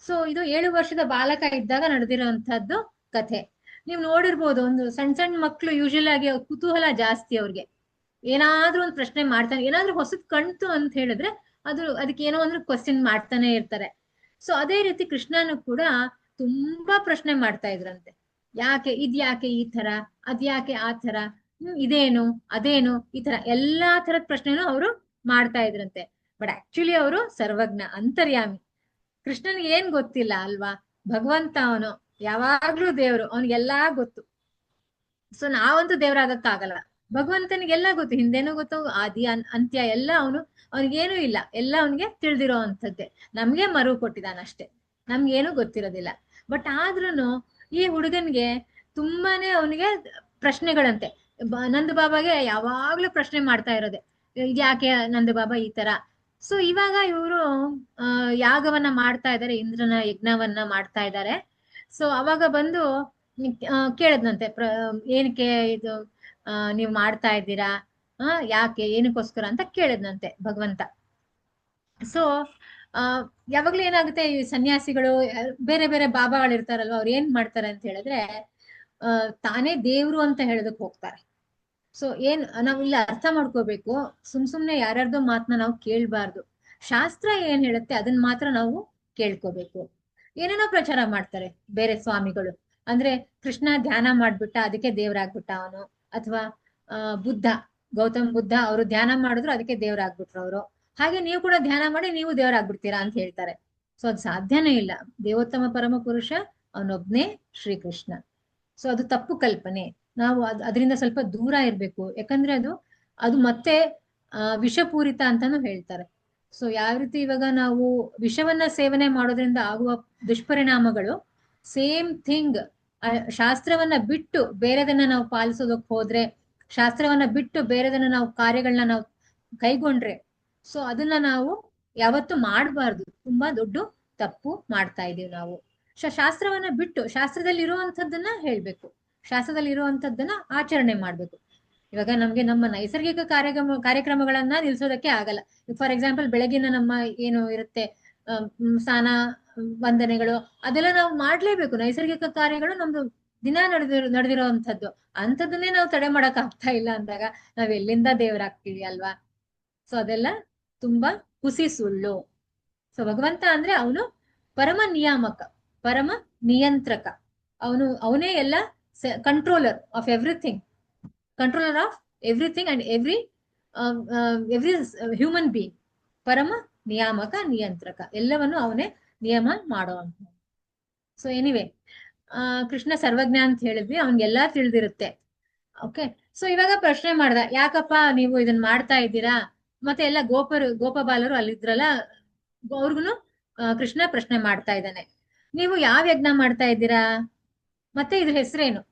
[SPEAKER 3] ಸೊ ಇದು 7 ವರ್ಷದ ಬಾಲಕ ಇದ್ದಾಗ ನಡೆದಿರುವಂತಹದ್ದು ಕಥೆ. ನೀವು ನೋಡಿರ್ಬೋದು, ಒಂದು ಸಣ್ಣ ಸಣ್ಣ ಮಕ್ಳು ಯೂಶುವಲ್ ಆಗಿ ಕುತೂಹಲ ಜಾಸ್ತಿ ಅವ್ರಿಗೆ. ಏನಾದ್ರೂ ಒಂದು ಪ್ರಶ್ನೆ ಮಾಡ್ತಾನೆ, ಏನಾದ್ರೂ ಹೊಸದ್ ಕಣ್ತು ಅಂತ ಹೇಳಿದ್ರೆ ಅದಕ್ಕೆ ಏನೋ ಒಂದು ಕ್ವಶನ್ ಮಾಡ್ತಾನೆ ಇರ್ತಾರೆ. ಸೊ ಅದೇ ರೀತಿ ಕೃಷ್ಣನು ಕೂಡ ತುಂಬಾ ಪ್ರಶ್ನೆ ಮಾಡ್ತಾ ಇದ್ರಂತೆ. ಇದ್ಯಾಕೆ ಈ ತರ, ಅದ್ಯಾಕೆ ಆ ತರ, ಇದೇನು ಅದೇನು, ಈ ತರ ಎಲ್ಲಾ ತರದ ಪ್ರಶ್ನೆನೂ ಅವರು ಮಾಡ್ತಾ ಇದ್ರಂತೆ. ಬಟ್ ಆಕ್ಚುಲಿ ಅವರು ಸರ್ವಜ್ಞ, ಅಂತರ್ಯಾಮಿ. ಕೃಷ್ಣನ್ಗೆ ಏನ್ ಗೊತ್ತಿಲ್ಲ ಅಲ್ವಾ, ಭಗವಂತ ಅವನು ಯಾವಾಗ್ಲೂ ದೇವ್ರು, ಅವನಿಗೆಲ್ಲಾ ಗೊತ್ತು. ಸೊ ನಾವಂತೂ ದೇವ್ರಾಗಕ್ಕಾಗಲ್ಲ, ಭಗವಂತನಿಗೆಲ್ಲ ಗೊತ್ತು, ಹಿಂದೆನೂ ಗೊತ್ತು, ಆದಿ ಅಂತ್ಯ ಎಲ್ಲ ಅವನಿಗೇನು ಇಲ್ಲ, ಎಲ್ಲ ಅವನಿಗೆ ತಿಳಿದಿರೋ ಅಂತದ್ದೇ. ನಮ್ಗೆ ಮರು ಕೊಟ್ಟಿದಾನಷ್ಟೇ, ನಮ್ಗೇನು ಗೊತ್ತಿರೋದಿಲ್ಲ. ಬಟ್ ಆದ್ರೂನು ಈ ಹುಡುಗನ್ಗೆ ತುಂಬಾನೇ ಅವನಿಗೆ ಪ್ರಶ್ನೆಗಳಂತೆ. ನಂದ ಬಾಬಾಗೆ ಯಾವಾಗ್ಲೂ ಪ್ರಶ್ನೆ ಮಾಡ್ತಾ ಇರೋದೆ, ಇದ್ಯಾಕೆ ನಂದ ಬಾಬಾ ಈ ತರ. ಸೊ ಇವಾಗ ಇವರು ಯಾಗವನ್ನ ಮಾಡ್ತಾ ಇದ್ದಾರೆ, ಇಂದ್ರನ ಯಜ್ಞವನ್ನ ಮಾಡ್ತಾ ಇದ್ದಾರೆ. ಸೊ ಅವಾಗ ಬಂದು ಕೇಳದ್ನಂತೆ, ಏನಕ್ಕೆ ಇದು ನೀವು ಮಾಡ್ತಾ ಇದ್ದೀರಾ, ಯಾಕೆ, ಏನಕ್ಕೋಸ್ಕರ ಅಂತ ಕೇಳದ್ನಂತೆ ಭಗವಂತ. ಸೊ ಯಾವಾಗ್ಲೂ ಏನಾಗುತ್ತೆ, ಈ ಸನ್ಯಾಸಿಗಳು ಬೇರೆ ಬೇರೆ ಬಾಬಾಗಳು ಇರ್ತಾರಲ್ವ, ಅವ್ರು ಏನ್ ಮಾಡ್ತಾರೆ ಅಂತ ಹೇಳಿದ್ರೆ ತಾನೇ ದೇವ್ರು ಅಂತ ಹೇಳೋದಕ್ ಹೋಗ್ತಾರೆ. ಸೊ ನಾವು ಇಲ್ಲಿ ಅರ್ಥ ಮಾಡ್ಕೋಬೇಕು, ಸುಮ್ನೆ ಯಾರ್ಯಾರ್ದೋ ಮಾತನ್ನ ನಾವು ಕೇಳ್ಬಾರ್ದು. ಶಾಸ್ತ್ರ ಏನ್ ಹೇಳುತ್ತೆ ಅದನ್ನ ಮಾತ್ರ ನಾವು ಕೇಳ್ಕೋಬೇಕು. ಏನೇನೋ ಪ್ರಚಾರ ಮಾಡ್ತಾರೆ ಬೇರೆ ಸ್ವಾಮಿಗಳು, ಅಂದ್ರೆ ಕೃಷ್ಣ ಧ್ಯಾನ ಮಾಡ್ಬಿಟ್ಟ ಅದಕ್ಕೆ ದೇವ್ರಾಗ್ಬಿಟ್ಟ ಅವನು, ಅಥವಾ ಗೌತಮ್ ಬುದ್ಧ ಅವರು ಧ್ಯಾನ ಮಾಡಿದ್ರು ಅದಕ್ಕೆ ದೇವ್ರಾಗ್ಬಿಟ್ರು ಅವರು, ಹಾಗೆ ನೀವು ಕೂಡ ಧ್ಯಾನ ಮಾಡಿ ನೀವು ದೇವರಾಗ್ಬಿಡ್ತೀರಾ ಅಂತ ಹೇಳ್ತಾರೆ. ಸೊ ಅದು ಸಾಧ್ಯನೇ ಇಲ್ಲ. ದೇವೋತ್ತಮ ಪರಮ ಪುರುಷ ಅವನೊಬ್ನೇ ಶ್ರೀಕೃಷ್ಣ. ಸೊ ಅದು ತಪ್ಪು ಕಲ್ಪನೆ. ನಾವು ಅದರಿಂದ ಸ್ವಲ್ಪ ದೂರ ಇರ್ಬೇಕು. ಯಾಕಂದ್ರೆ ಅದು ಮತ್ತೆ ವಿಷಪೂರಿತ ಅಂತಾನು ಹೇಳ್ತಾರೆ. ಸೊ ಯಾವ ರೀತಿ ಇವಾಗ ನಾವು ವಿಷವನ್ನ ಸೇವನೆ ಮಾಡೋದ್ರಿಂದ ಆಗುವ ದುಷ್ಪರಿಣಾಮಗಳು, ಸೇಮ್ ಥಿಂಗ್ ಶಾಸ್ತ್ರವನ್ನ ಬಿಟ್ಟು ಬೇರೆದನ್ನ ನಾವು ಪಾಲಿಸೋದಕ್ ಹೋದ್ರೆ, ಶಾಸ್ತ್ರವನ್ನ ಬಿಟ್ಟು ಬೇರೆದನ್ನ ನಾವು ಕಾರ್ಯಗಳನ್ನ ನಾವು ಕೈಗೊಂಡ್ರೆ, ಸೊ ಅದನ್ನ ನಾವು ಯಾವತ್ತೂ ಮಾಡಬಾರ್ದು. ತುಂಬಾ ದೊಡ್ಡ ತಪ್ಪು ಮಾಡ್ತಾ ಇದೀವಿ ನಾವು. ಶಾಸ್ತ್ರವನ್ನ ಬಿಟ್ಟು ಶಾಸ್ತ್ರದಲ್ಲಿ ಇರುವಂತದ್ದನ್ನ ಹೇಳ್ಬೇಕು, ಶಾಸ್ತ್ರದಲ್ಲಿ ಇರುವಂತದ್ದನ್ನ ಆಚರಣೆ ಮಾಡ್ಬೇಕು. ಇವಾಗ ನಮ್ಗೆ ನಮ್ಮ ನೈಸರ್ಗಿಕ ಕಾರ್ಯಕ್ರಮಗಳನ್ನ ನಿಲ್ಸೋದಕ್ಕೆ ಆಗಲ್ಲ. ಫಾರ್ ಎಕ್ಸಾಂಪಲ್ ಬೆಳಗಿನ ನಮ್ಮ ಏನು ಇರುತ್ತೆ ಸ್ನಾನ ವಂದನೆಗಳು ಅದೆಲ್ಲ ನಾವು ಮಾಡ್ಲೇಬೇಕು. ನೈಸರ್ಗಿಕ ಕಾರ್ಯಗಳು ನಮ್ದು ದಿನ ನಡೆದಿರೋವಂಥದ್ದು. ಅಂಥದ್ದನ್ನೇ ನಾವು ತಡೆ ಮಾಡಕ್ ಆಗ್ತಾ ಇಲ್ಲ ಅಂದಾಗ ನಾವ್ ಎಲ್ಲಿಂದ ದೇವರಾಗ್ತೀವಿ ಅಲ್ವಾ? ಸೊ ಅದೆಲ್ಲ ತುಂಬಾ ಹುಸಿ ಸುಳ್ಳು. ಸೊ ಭಗವಂತ ಅಂದ್ರೆ ಅವನು ಪರಮ ನಿಯಾಮಕ, ಪರಮ ನಿಯಂತ್ರಕ. ಅವನೇ ಎಲ್ಲ controller of everything, controller of everything and every human being. ಪರಮ ನಿಯಾಮಕ, ನಿಯಂತ್ರಕ, ಎಲ್ಲವನ್ನು ಅವನೇ ನಿಯಮ ಮಾಡುವಂತ. ಸೊ ಎನಿವೆ, ಕೃಷ್ಣ ಸರ್ವಜ್ಞ ಅಂತ ಹೇಳಿದ್ವಿ, ಅವನ್ಗೆಲ್ಲಾ ತಿಳಿದಿರುತ್ತೆ. ಓಕೆ, ಸೊ ಇವಾಗ ಪ್ರಶ್ನೆ ಮಾಡ್ದ, ಯಾಕಪ್ಪ ನೀವು ಇದನ್ನ ಮಾಡ್ತಾ ಇದ್ದೀರಾ? ಮತ್ತೆ ಎಲ್ಲ ಗೋಪಬಾಲರು ಅಲ್ಲಿದ್ರಲ್ಲ, ಅವ್ರಿಗೂ ಕೃಷ್ಣ ಪ್ರಶ್ನೆ ಮಾಡ್ತಾ ಇದ್ದಾನೆ, ನೀವು ಯಾವ ಯಜ್ಞ ಮಾಡ್ತಾ ಇದ್ದೀರಾ, ಮತ್ತೆ ಇದ್ರ ಹೆಸರೇನು,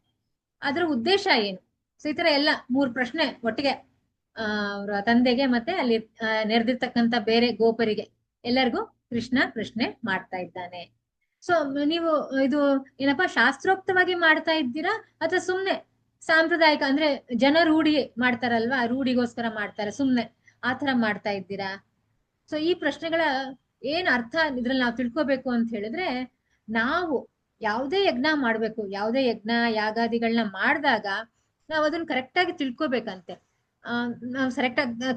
[SPEAKER 3] ಅದ್ರ ಉದ್ದೇಶ ಏನು? ಸೊ ಈ ತರ ಎಲ್ಲ 3 ಪ್ರಶ್ನೆ ಒಟ್ಟಿಗೆ ಅವ್ರ ತಂದೆಗೆ ಮತ್ತೆ ಅಲ್ಲಿ ನೆರೆದಿರ್ತಕ್ಕಂಥ ಬೇರೆ ಗೋಪರಿಗೆ ಎಲ್ಲರಿಗೂ ಕೃಷ್ಣ ಪ್ರಶ್ನೆ ಮಾಡ್ತಾ ಇದ್ದಾನೆ. ಸೊ ನೀವು ಇದು ಏನಪ್ಪಾ ಶಾಸ್ತ್ರೋಕ್ತವಾಗಿ ಮಾಡ್ತಾ ಇದ್ದೀರಾ ಅಥವಾ ಸುಮ್ನೆ ಸಾಂಪ್ರದಾಯಿಕ ಅಂದ್ರೆ ಜನ ರೂಢಿ ಮಾಡ್ತಾರಲ್ವಾ, ರೂಢಿಗೋಸ್ಕರ ಮಾಡ್ತಾರೆ, ಸುಮ್ನೆ ಆತರ ಮಾಡ್ತಾ ಇದ್ದೀರಾ? ಸೊ ಈ ಪ್ರಶ್ನೆಗಳ ಏನ್ ಅರ್ಥ ಇದ್ರಲ್ಲಿ ನಾವು ತಿಳ್ಕೊಬೇಕು ಅಂತ ಹೇಳಿದ್ರೆ, ನಾವು ಯಾವುದೇ ಯಜ್ಞ ಮಾಡ್ಬೇಕು, ಯಾವುದೇ ಯಜ್ಞ ಯಾಗಾದಿಗಳನ್ನ ಮಾಡಿದಾಗ ನಾವು ಅದನ್ನ ಕರೆಕ್ಟ್ ಆಗಿ ತಿಳ್ಕೊಬೇಕಂತೆ. ನಾವು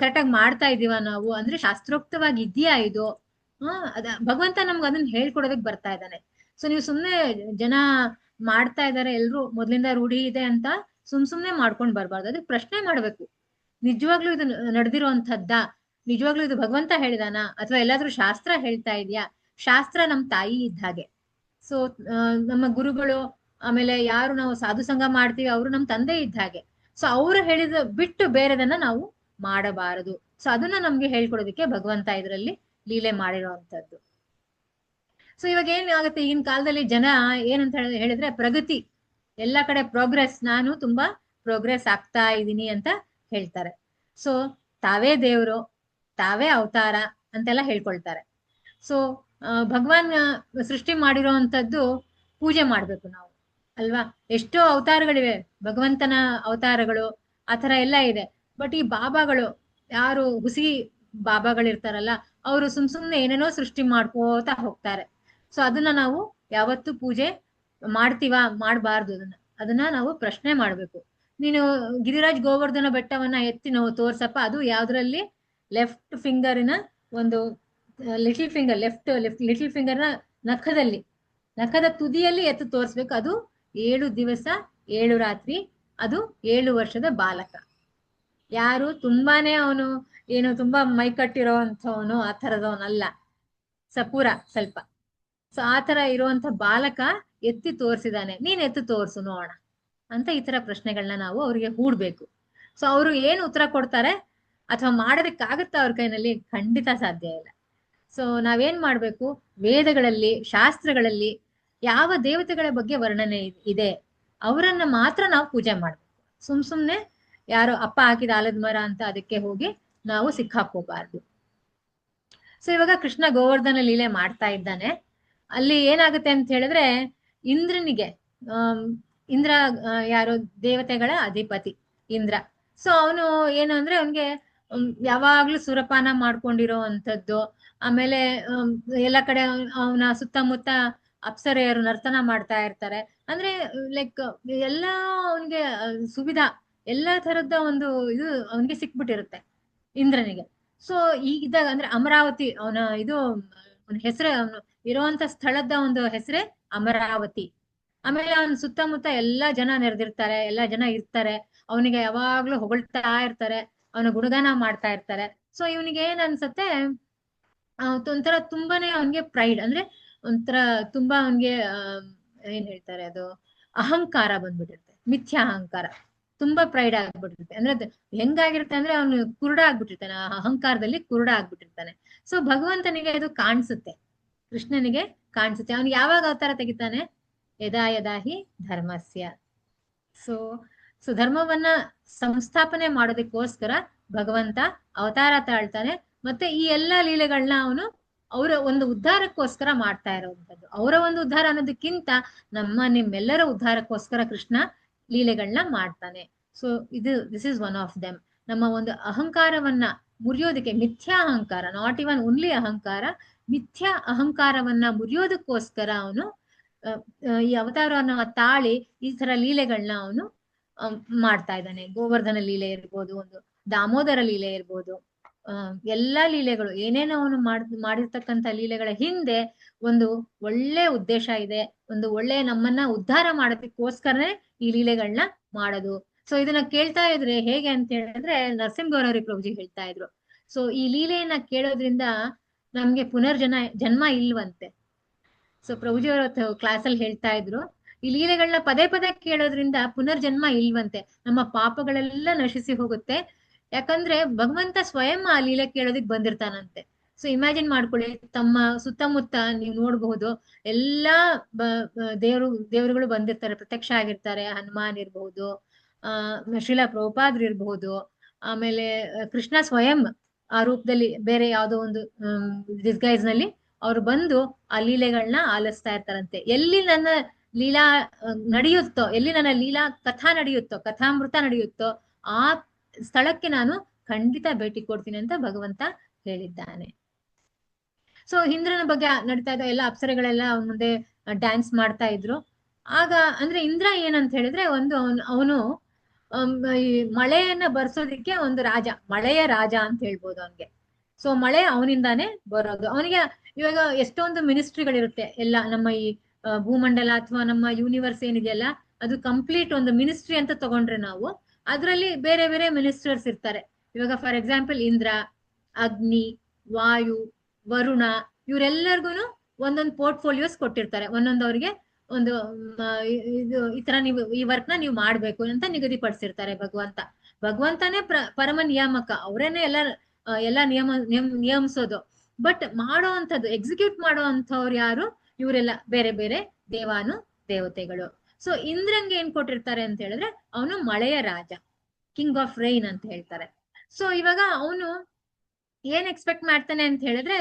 [SPEAKER 3] ಕರೆಕ್ಟಾಗಿ ಮಾಡ್ತಾ ಇದೀವ ನಾವು ಅಂದ್ರೆ ಶಾಸ್ತ್ರೋಕ್ತವಾಗಿ ಇದೆಯಾ ಇದು? ಭಗವಂತ ನಮ್ಗೆ ಅದನ್ನ ಹೇಳ್ಕೊಡೋದಕ್ ಬರ್ತಾ ಇದ್ದಾನೆ. ಸೊ ನೀವು ಸುಮ್ನೆ ಜನ ಮಾಡ್ತಾ ಇದಾರೆ, ಎಲ್ರು ಮೊದ್ಲಿಂದ ರೂಢಿ ಇದೆ ಅಂತ ಸುಮ್ನೆ ಮಾಡ್ಕೊಂಡ್ ಬರ್ಬಾರ್ದು. ಅದಕ್ಕೆ ಪ್ರಶ್ನೆ ಮಾಡ್ಬೇಕು, ನಿಜವಾಗ್ಲೂ ಇದು ನಡೆದಿರೋಂಥದ್ದಾ? ನಿಜವಾಗ್ಲೂ ಇದು ಭಗವಂತ ಹೇಳಿದಾನ ಅಥವಾ ಎಲ್ಲಾದ್ರೂ ಶಾಸ್ತ್ರ ಹೇಳ್ತಾ ಇದೆಯಾ? ಶಾಸ್ತ್ರ ನಮ್ ತಾಯಿ ಇದ್ದ ಹಾಗೆ. ಸೊ ನಮ್ಮ ಗುರುಗಳು, ಆಮೇಲೆ ಯಾರು ನಾವು ಸಾಧು ಸಂಘ ಮಾಡ್ತೀವಿ ಅವರು ನಮ್ ತಂದೆ ಇದ್ದ ಹಾಗೆ. ಸೊ ಅವ್ರು ಹೇಳಿದ ಬಿಟ್ಟು ಬೇರೆದನ್ನ ನಾವು ಮಾಡಬಾರದು. ಸೊ ಅದನ್ನ ನಮ್ಗೆ ಹೇಳ್ಕೊಡೋದಕ್ಕೆ ಭಗವಂತ ಇದರಲ್ಲಿ ಲೀಲೆ ಮಾಡಿರುವಂತದ್ದು. ಸೊ ಇವಾಗ ಏನ್ ಆಗುತ್ತೆ, ಈಗಿನ ಕಾಲದಲ್ಲಿ ಜನ ಏನಂತ ಹೇಳಿದ್ರೆ ಪ್ರಗತಿ, ಎಲ್ಲಾ ಕಡೆ ಪ್ರೋಗ್ರೆಸ್, ನಾನು ತುಂಬಾ ಪ್ರೋಗ್ರೆಸ್ ಆಗ್ತಾ ಇದ್ದೀನಿ ಅಂತ ಹೇಳ್ತಾರೆ. ಸೊ ತಾವೇ ದೇವರು, ತಾವೇ ಅವತಾರ ಅಂತೆಲ್ಲ ಹೇಳ್ಕೊಳ್ತಾರೆ. ಸೊ ಭಗವಾನ್ ಸೃಷ್ಟಿ ಮಾಡಿರೋಂಥದ್ದು ಪೂಜೆ ಮಾಡ್ಬೇಕು ನಾವು ಅಲ್ವಾ? ಎಷ್ಟೋ ಅವತಾರಗಳಿವೆ, ಭಗವಂತನ ಅವತಾರಗಳು ಆತರ ಎಲ್ಲ ಇದೆ. ಬಟ್ ಈ ಬಾಬಾಗಳು, ಯಾರು ಹುಸಿ ಬಾಬಾಗಳಿರ್ತಾರಲ್ಲ, ಅವರು ಸುಮ್ನೆ ಏನೇನೋ ಸೃಷ್ಟಿ ಮಾಡ್ಕೋತಾ ಹೋಗ್ತಾರೆ. ಸೊ ಅದನ್ನ ನಾವು ಯಾವತ್ತು ಪೂಜೆ ಮಾಡ್ತೀವಾ, ಮಾಡಬಾರ್ದು. ಅದನ್ನ ನಾವು ಪ್ರಶ್ನೆ ಮಾಡ್ಬೇಕು. ನೀನು ಗಿರಿರಾಜ್ ಗೋವರ್ಧನ ಬೆಟ್ಟವನ್ನ ಎತ್ತಿ ನಾವು ತೋರ್ಸಪ್ಪ, ಅದು ಯಾವ್ದ್ರಲ್ಲಿ ಲೆಫ್ಟ್ ಫಿಂಗರಿನ ಒಂದು ಲಿಟಲ್ ಫಿಂಗರ್, ಲಿಟಲ್ ಫಿಂಗರ್ನ ನಖದ ತುದಿಯಲ್ಲಿ ಎತ್ತು ತೋರ್ಸ್ಬೇಕು. ಅದು 7 ದಿವಸ 7 ರಾತ್ರಿ, ಅದು 7 ವರ್ಷದ ಬಾಲಕ. ಯಾರು ತುಂಬಾನೇ ಅವನು ಏನು ತುಂಬಾ ಮೈ ಕಟ್ಟಿರೋ ಅಂತವನು ಆ ಥರದವನಲ್ಲ, ಸಪೂರ ಸ್ವಲ್ಪ. ಸೊ ಆ ತರ ಇರುವಂತ ಬಾಲಕ ಎತ್ತಿ ತೋರ್ಸಿದಾನೆ, ನೀನ್ ಎತ್ತು ತೋರ್ಸು ನೋಡೋಣ ಅಂತ ಈ ತರ ಪ್ರಶ್ನೆಗಳನ್ನ ನಾವು ಅವ್ರಿಗೆ ಹೂಡ್ಬೇಕು. ಸೊ ಅವರು ಏನು ಉತ್ತರ ಕೊಡ್ತಾರೆ ಅಥವಾ ಮಾಡೋದಕ್ಕಾಗತ್ತ ಅವ್ರ ಕೈನಲ್ಲಿ? ಖಂಡಿತ ಸಾಧ್ಯ ಇಲ್ಲ. ಸೊ ನಾವೇನ್ ಮಾಡ್ಬೇಕು, ವೇದಗಳಲ್ಲಿ ಶಾಸ್ತ್ರಗಳಲ್ಲಿ ಯಾವ ದೇವತೆಗಳ ಬಗ್ಗೆ ವರ್ಣನೆ ಇದೆ ಅವರನ್ನ ಮಾತ್ರ ನಾವು ಪೂಜೆ ಮಾಡ್ಬೇಕು. ಸುಮ್ನೆ ಯಾರೋ ಅಪ್ಪ ಹಾಕಿದ ಆಲದ ಮರ ಅಂತ ಅದಕ್ಕೆ ಹೋಗಿ ನಾವು ಸಿಕ್ಕಾಕೋಬಾರ್ದು. ಸೊ ಇವಾಗ ಕೃಷ್ಣ ಗೋವರ್ಧನ ಲೀಲೆ ಮಾಡ್ತಾ ಇದ್ದಾನೆ. ಅಲ್ಲಿ ಏನಾಗುತ್ತೆ ಅಂತ ಹೇಳಿದ್ರೆ, ಇಂದ್ರನಿಗೆ ಇಂದ್ರ ಯಾರು ದೇವತೆಗಳ ಅಧಿಪತಿ ಇಂದ್ರ. ಸೊ ಅವನು ಏನು ಅಂದ್ರೆ ಅವನ್ಗೆ ಯಾವಾಗ್ಲೂ ಸುರಪಾನ ಮಾಡ್ಕೊಂಡಿರೋ ಅಂತದ್ದು, ಆಮೇಲೆ ಎಲ್ಲ ಕಡೆ ಅವನ ಸುತ್ತಮುತ್ತ ಅಪ್ಸರೆಯರು ನರ್ತನ ಮಾಡ್ತಾ ಇರ್ತಾರೆ. ಅಂದ್ರೆ ಲೈಕ್ ಎಲ್ಲ ಅವನ್ಗೆ ಸುವಿಧಾ, ಎಲ್ಲಾ ತರದ ಒಂದು ಇದು ಅವನ್ಗೆ ಸಿಕ್ಬಿಟ್ಟಿರುತ್ತೆ ಇಂದ್ರನಿಗೆ. ಸೊ ಈಗಿದ್ದಾಗ ಅಂದ್ರೆ ಅಮರಾವತಿ ಅವನ ಇದು ಹೆಸರೇ, ಅವನು ಇರುವಂತ ಸ್ಥಳದ ಒಂದು ಹೆಸರೇ ಅಮರಾವತಿ. ಆಮೇಲೆ ಅವನ ಸುತ್ತಮುತ್ತ ಎಲ್ಲಾ ಜನ ನೆರೆದಿರ್ತಾರೆ, ಎಲ್ಲಾ ಜನ ಇರ್ತಾರೆ, ಅವನಿಗೆ ಯಾವಾಗ್ಲೂ ಹೊಗಳ್ತಾ ಇರ್ತಾರೆ, ಅವನ ಗುಣಗಾನ ಮಾಡ್ತಾ ಇರ್ತಾರೆ. ಸೊ ಇವನಿಗೆ ಏನ್ ಅನ್ಸತ್ತೆ, ಒಂಥರ ತುಂಬಾನೇ ಅವನ್ಗೆ ಪ್ರೈಡ್, ಅಂದ್ರೆ ಒಂಥರ ತುಂಬಾ ಅವನ್ಗೆ ಏನ್ ಹೇಳ್ತಾರೆ, ಅದು ಅಹಂಕಾರ ಬಂದ್ಬಿಟ್ಟಿರುತ್ತೆ, ಮಿಥ್ಯಾ ಅಹಂಕಾರ, ತುಂಬಾ ಪ್ರೈಡ್ ಆಗ್ಬಿಟ್ಟಿರುತ್ತೆ. ಅಂದ್ರೆ ಅದು ಹೆಂಗಾಗಿರುತ್ತೆ ಅಂದ್ರೆ ಅವನು ಕುರುಡ ಆಗ್ಬಿಟ್ಟಿರ್ತಾನೆ, ಅಹಂಕಾರದಲ್ಲಿ ಕುರುಡ ಆಗ್ಬಿಟ್ಟಿರ್ತಾನೆ. ಸೊ ಭಗವಂತನಿಗೆ ಇದು ಕಾಣಿಸುತ್ತೆ, ಕೃಷ್ಣನಿಗೆ ಕಾಣಿಸುತ್ತೆ. ಅವನು ಯಾವಾಗ ಅವತಾರ ತೆಗಿತಾನೆ? ಯದಾ ಯದಾ ಹಿ ಧರ್ಮಸ್ಯ. ಸೊ ಧರ್ಮವನ್ನ ಸಂಸ್ಥಾಪನೆ ಮಾಡೋದಕ್ಕೋಸ್ಕರ ಭಗವಂತ ಅವತಾರ ತಾಳ್ತಾನೆ. ಮತ್ತೆ ಈ ಎಲ್ಲಾ ಲೀಲೆಗಳನ್ನ ಅವನು ಅವರ ಒಂದು ಉದ್ಧಾರಕ್ಕೋಸ್ಕರ ಮಾಡ್ತಾ ಇರುವಂತದ್ದು. ಅವರ ಒಂದು ಉದ್ಧಾರ ಅನ್ನೋದಕ್ಕಿಂತ ನಿಮ್ಮೆಲ್ಲರ ಉದ್ಧಾರಕ್ಕೋಸ್ಕರ ಕೃಷ್ಣ ಲೀಲೆಗಳನ್ನ ಮಾಡ್ತಾನೆ. So this is one of them. ನಮ್ಮ ಒಂದು ಅಹಂಕಾರವನ್ನ ಮುರಿಯೋದಕ್ಕೆ, ಮಿಥ್ಯಾ ಅಹಂಕಾರ, ನಾಟ್ ಇವನ್ ಓನ್ಲಿ ಅಹಂಕಾರ, ಮಿಥ್ಯಾ ಅಹಂಕಾರವನ್ನ ಮುರಿಯೋದಕ್ಕೋಸ್ಕರ ಅವನು ಈ ಅವತಾರವನ್ನ ತಾಳಿ ಈ ತರ ಲೀಲೆಗಳನ್ನ ಅವನು ಮಾಡ್ತಾ ಇದ್ದಾನೆ. ಗೋವರ್ಧನ ಲೀಲೆ ಇರ್ಬೋದು, ಒಂದು ದಾಮೋದರ ಲೀಲೆ ಇರ್ಬೋದು, ಎಲ್ಲಾ ಲೀಲೆಗಳು, ಏನೇನೋ ಅವನು ಮಾಡಿರ್ತಕ್ಕಂಥ ಲೀಲೆಗಳ ಹಿಂದೆ ಒಂದು ಒಳ್ಳೆ ಉದ್ದೇಶ ಇದೆ. ಒಂದು ಒಳ್ಳೆ ನಮ್ಮನ್ನ ಉದ್ಧಾರ ಮಾಡೋದಕ್ಕೋಸ್ಕರನೇ ಈ ಲೀಲೆಗಳನ್ನ ಮಾಡೋದು. ಸೊ ಇದನ್ನ ಕೇಳ್ತಾ ಇದ್ರೆ ಹೇಗೆ ಅಂತ ಹೇಳಿದ್ರೆ, ನರಸಿಂಹಗೌರವರಿ ಪ್ರಭುಜಿ ಹೇಳ್ತಾ ಇದ್ರು, ಸೊ ಈ ಲೀಲೆಯನ್ನ ಕೇಳೋದ್ರಿಂದ ನಮ್ಗೆ ಜನ್ಮ ಇಲ್ವಂತೆ. ಸೊ ಪ್ರಭುಜಿ ಅವರ ಕ್ಲಾಸಲ್ಲಿ ಹೇಳ್ತಾ ಇದ್ರು, ಈ ಲೀಲೆಗಳನ್ನ ಪದೇ ಪದೇ ಕೇಳೋದ್ರಿಂದ ಪುನರ್ಜನ್ಮ ಇಲ್ವಂತೆ, ನಮ್ಮ ಪಾಪಗಳೆಲ್ಲ ನಶಿಸಿ ಹೋಗುತ್ತೆ. ಯಾಕಂದ್ರೆ ಭಗವಂತ ಸ್ವಯಂ ಆ ಲೀಲೆ ಕೇಳೋದಿಕ್ ಬಂದಿರ್ತಾನಂತೆ. ಸೊ ಇಮ್ಯಾಜಿನ್ ಮಾಡ್ಕೊಳ್ಳಿ, ತಮ್ಮ ಸುತ್ತಮುತ್ತ ನೀವು ನೋಡಬಹುದು ಎಲ್ಲಾ ದೇವರುಗಳು ಬಂದಿರ್ತಾರೆ, ಪ್ರತ್ಯಕ್ಷ ಆಗಿರ್ತಾರೆ. ಹನುಮಾನ್ ಇರ್ಬಹುದು, ಶ್ರೀಲ ಪ್ರಭುಪಾದ್ರು ಇರ್ಬಹುದು, ಆಮೇಲೆ ಕೃಷ್ಣ ಸ್ವಯಂ ಆ ರೂಪದಲ್ಲಿ ಬೇರೆ ಯಾವ್ದೋ ಒಂದು ಡಿಸ್ಗೈಸ್ ನಲ್ಲಿ ಅವ್ರು ಬಂದು ಆ ಲೀಲೆಗಳನ್ನ ಆಲಿಸ್ತಾ ಇರ್ತಾರಂತೆ. ಎಲ್ಲಿ ನನ್ನ ಲೀಲಾ ನಡೆಯುತ್ತೋ, ಎಲ್ಲಿ ನನ್ನ ಲೀಲಾ ಕಥಾ ನಡೆಯುತ್ತೋ, ಕಥಾಮೃತ ನಡೆಯುತ್ತೋ, ಆ ಸ್ಥಳಕ್ಕೆ ನಾನು ಖಂಡಿತ ಭೇಟಿ ಕೊಡ್ತೀನಿ ಅಂತ ಭಗವಂತ ಹೇಳಿದ್ದಾನೆ. ಸೊ ಇಂದ್ರನ ಬಗ್ಗೆ ನಡೀತಾ ಇದ್ದ ಎಲ್ಲ ಅಪ್ಸರೆಗಳೆಲ್ಲ ಅವನ ಮುಂದೆ ಡ್ಯಾನ್ಸ್ ಮಾಡ್ತಾ ಇದ್ರು. ಆಗ ಅಂದ್ರೆ ಇಂದ್ರ ಏನಂತ ಹೇಳಿದ್ರೆ, ಒಂದು ಅವನು ಈ ಮಳೆಯನ್ನ ಬರ್ಸೋದಿಕ್ಕೆ ಒಂದು ರಾಜ, ಮಳೆಯ ರಾಜ ಅಂತ ಹೇಳ್ಬೋದು ಅವನ್ಗೆ. ಸೊ ಮಳೆ ಅವನಿಂದಾನೇ ಬರೋದು. ಅವನಿಗೆ ಇವಾಗ ಎಷ್ಟೊಂದು ಮಿನಿಸ್ಟ್ರಿಗಳಿರುತ್ತೆ ಎಲ್ಲ ನಮ್ಮ ಈ ಭೂಮಂಡಲ ಅಥವಾ ನಮ್ಮ ಯೂನಿವರ್ಸ್ ಏನಿದೆಯಲ್ಲ, ಅದು ಕಂಪ್ಲೀಟ್ ಒಂದು ಮಿನಿಸ್ಟ್ರಿ ಅಂತ ತಗೊಂಡ್ರೆ ನಾವು ಅದರಲ್ಲಿ ಬೇರೆ ಬೇರೆ ಮಿನಿಸ್ಟರ್ಸ್ ಇರ್ತಾರೆ. ಇವಾಗ ಫಾರ್ ಎಕ್ಸಾಂಪಲ್ ಇಂದ್ರ, ಅಗ್ನಿ, ವಾಯು, ವರುಣ, ಇವರೆಲ್ಲರಿಗೂ ಒಂದೊಂದು ಪೋರ್ಟ್ಫೋಲಿಯೋಸ್ ಕೊಟ್ಟಿರ್ತಾರೆ. ಒಂದೊಂದವ್ರಿಗೆ ಒಂದು ಇದು ಈ ತರ ನೀವು ಈ ವರ್ಕ್ ನ ನೀವು ಮಾಡ್ಬೇಕು ಅಂತ ನಿಗದಿಪಡಿಸಿರ್ತಾರೆ ಭಗವಂತನೇ ಪರಮ ನಿಯಾಮಕ, ಅವರೇನೆ ಎಲ್ಲ ನಿಯಮಿಸೋದು. ಬಟ್ ಮಾಡೋ ಅಂತದ್ದು, ಎಕ್ಸಿಕ್ಯೂಟ್ ಮಾಡೋ ಅಂತವ್ರು ಯಾರು? ಇವರೆಲ್ಲ ಬೇರೆ ಬೇರೆ ದೇವತೆಗಳು. ಸೊ ಇಂದ್ರಂಗೆ ಏನ್ ಕೊಟ್ಟಿರ್ತಾರೆ ಅಂತ ಹೇಳಿದ್ರೆ, ಅವನು ಮಳೆಯ ರಾಜ, ಕಿಂಗ್ ಆಫ್ ರೈನ್ ಅಂತ ಹೇಳ್ತಾರೆ. ಸೊ ಇವಾಗ ಅವನು ಏನ್ ಎಕ್ಸ್ಪೆಕ್ಟ್ ಮಾಡ್ತಾನೆ ಅಂತ ಹೇಳಿದ್ರೆ,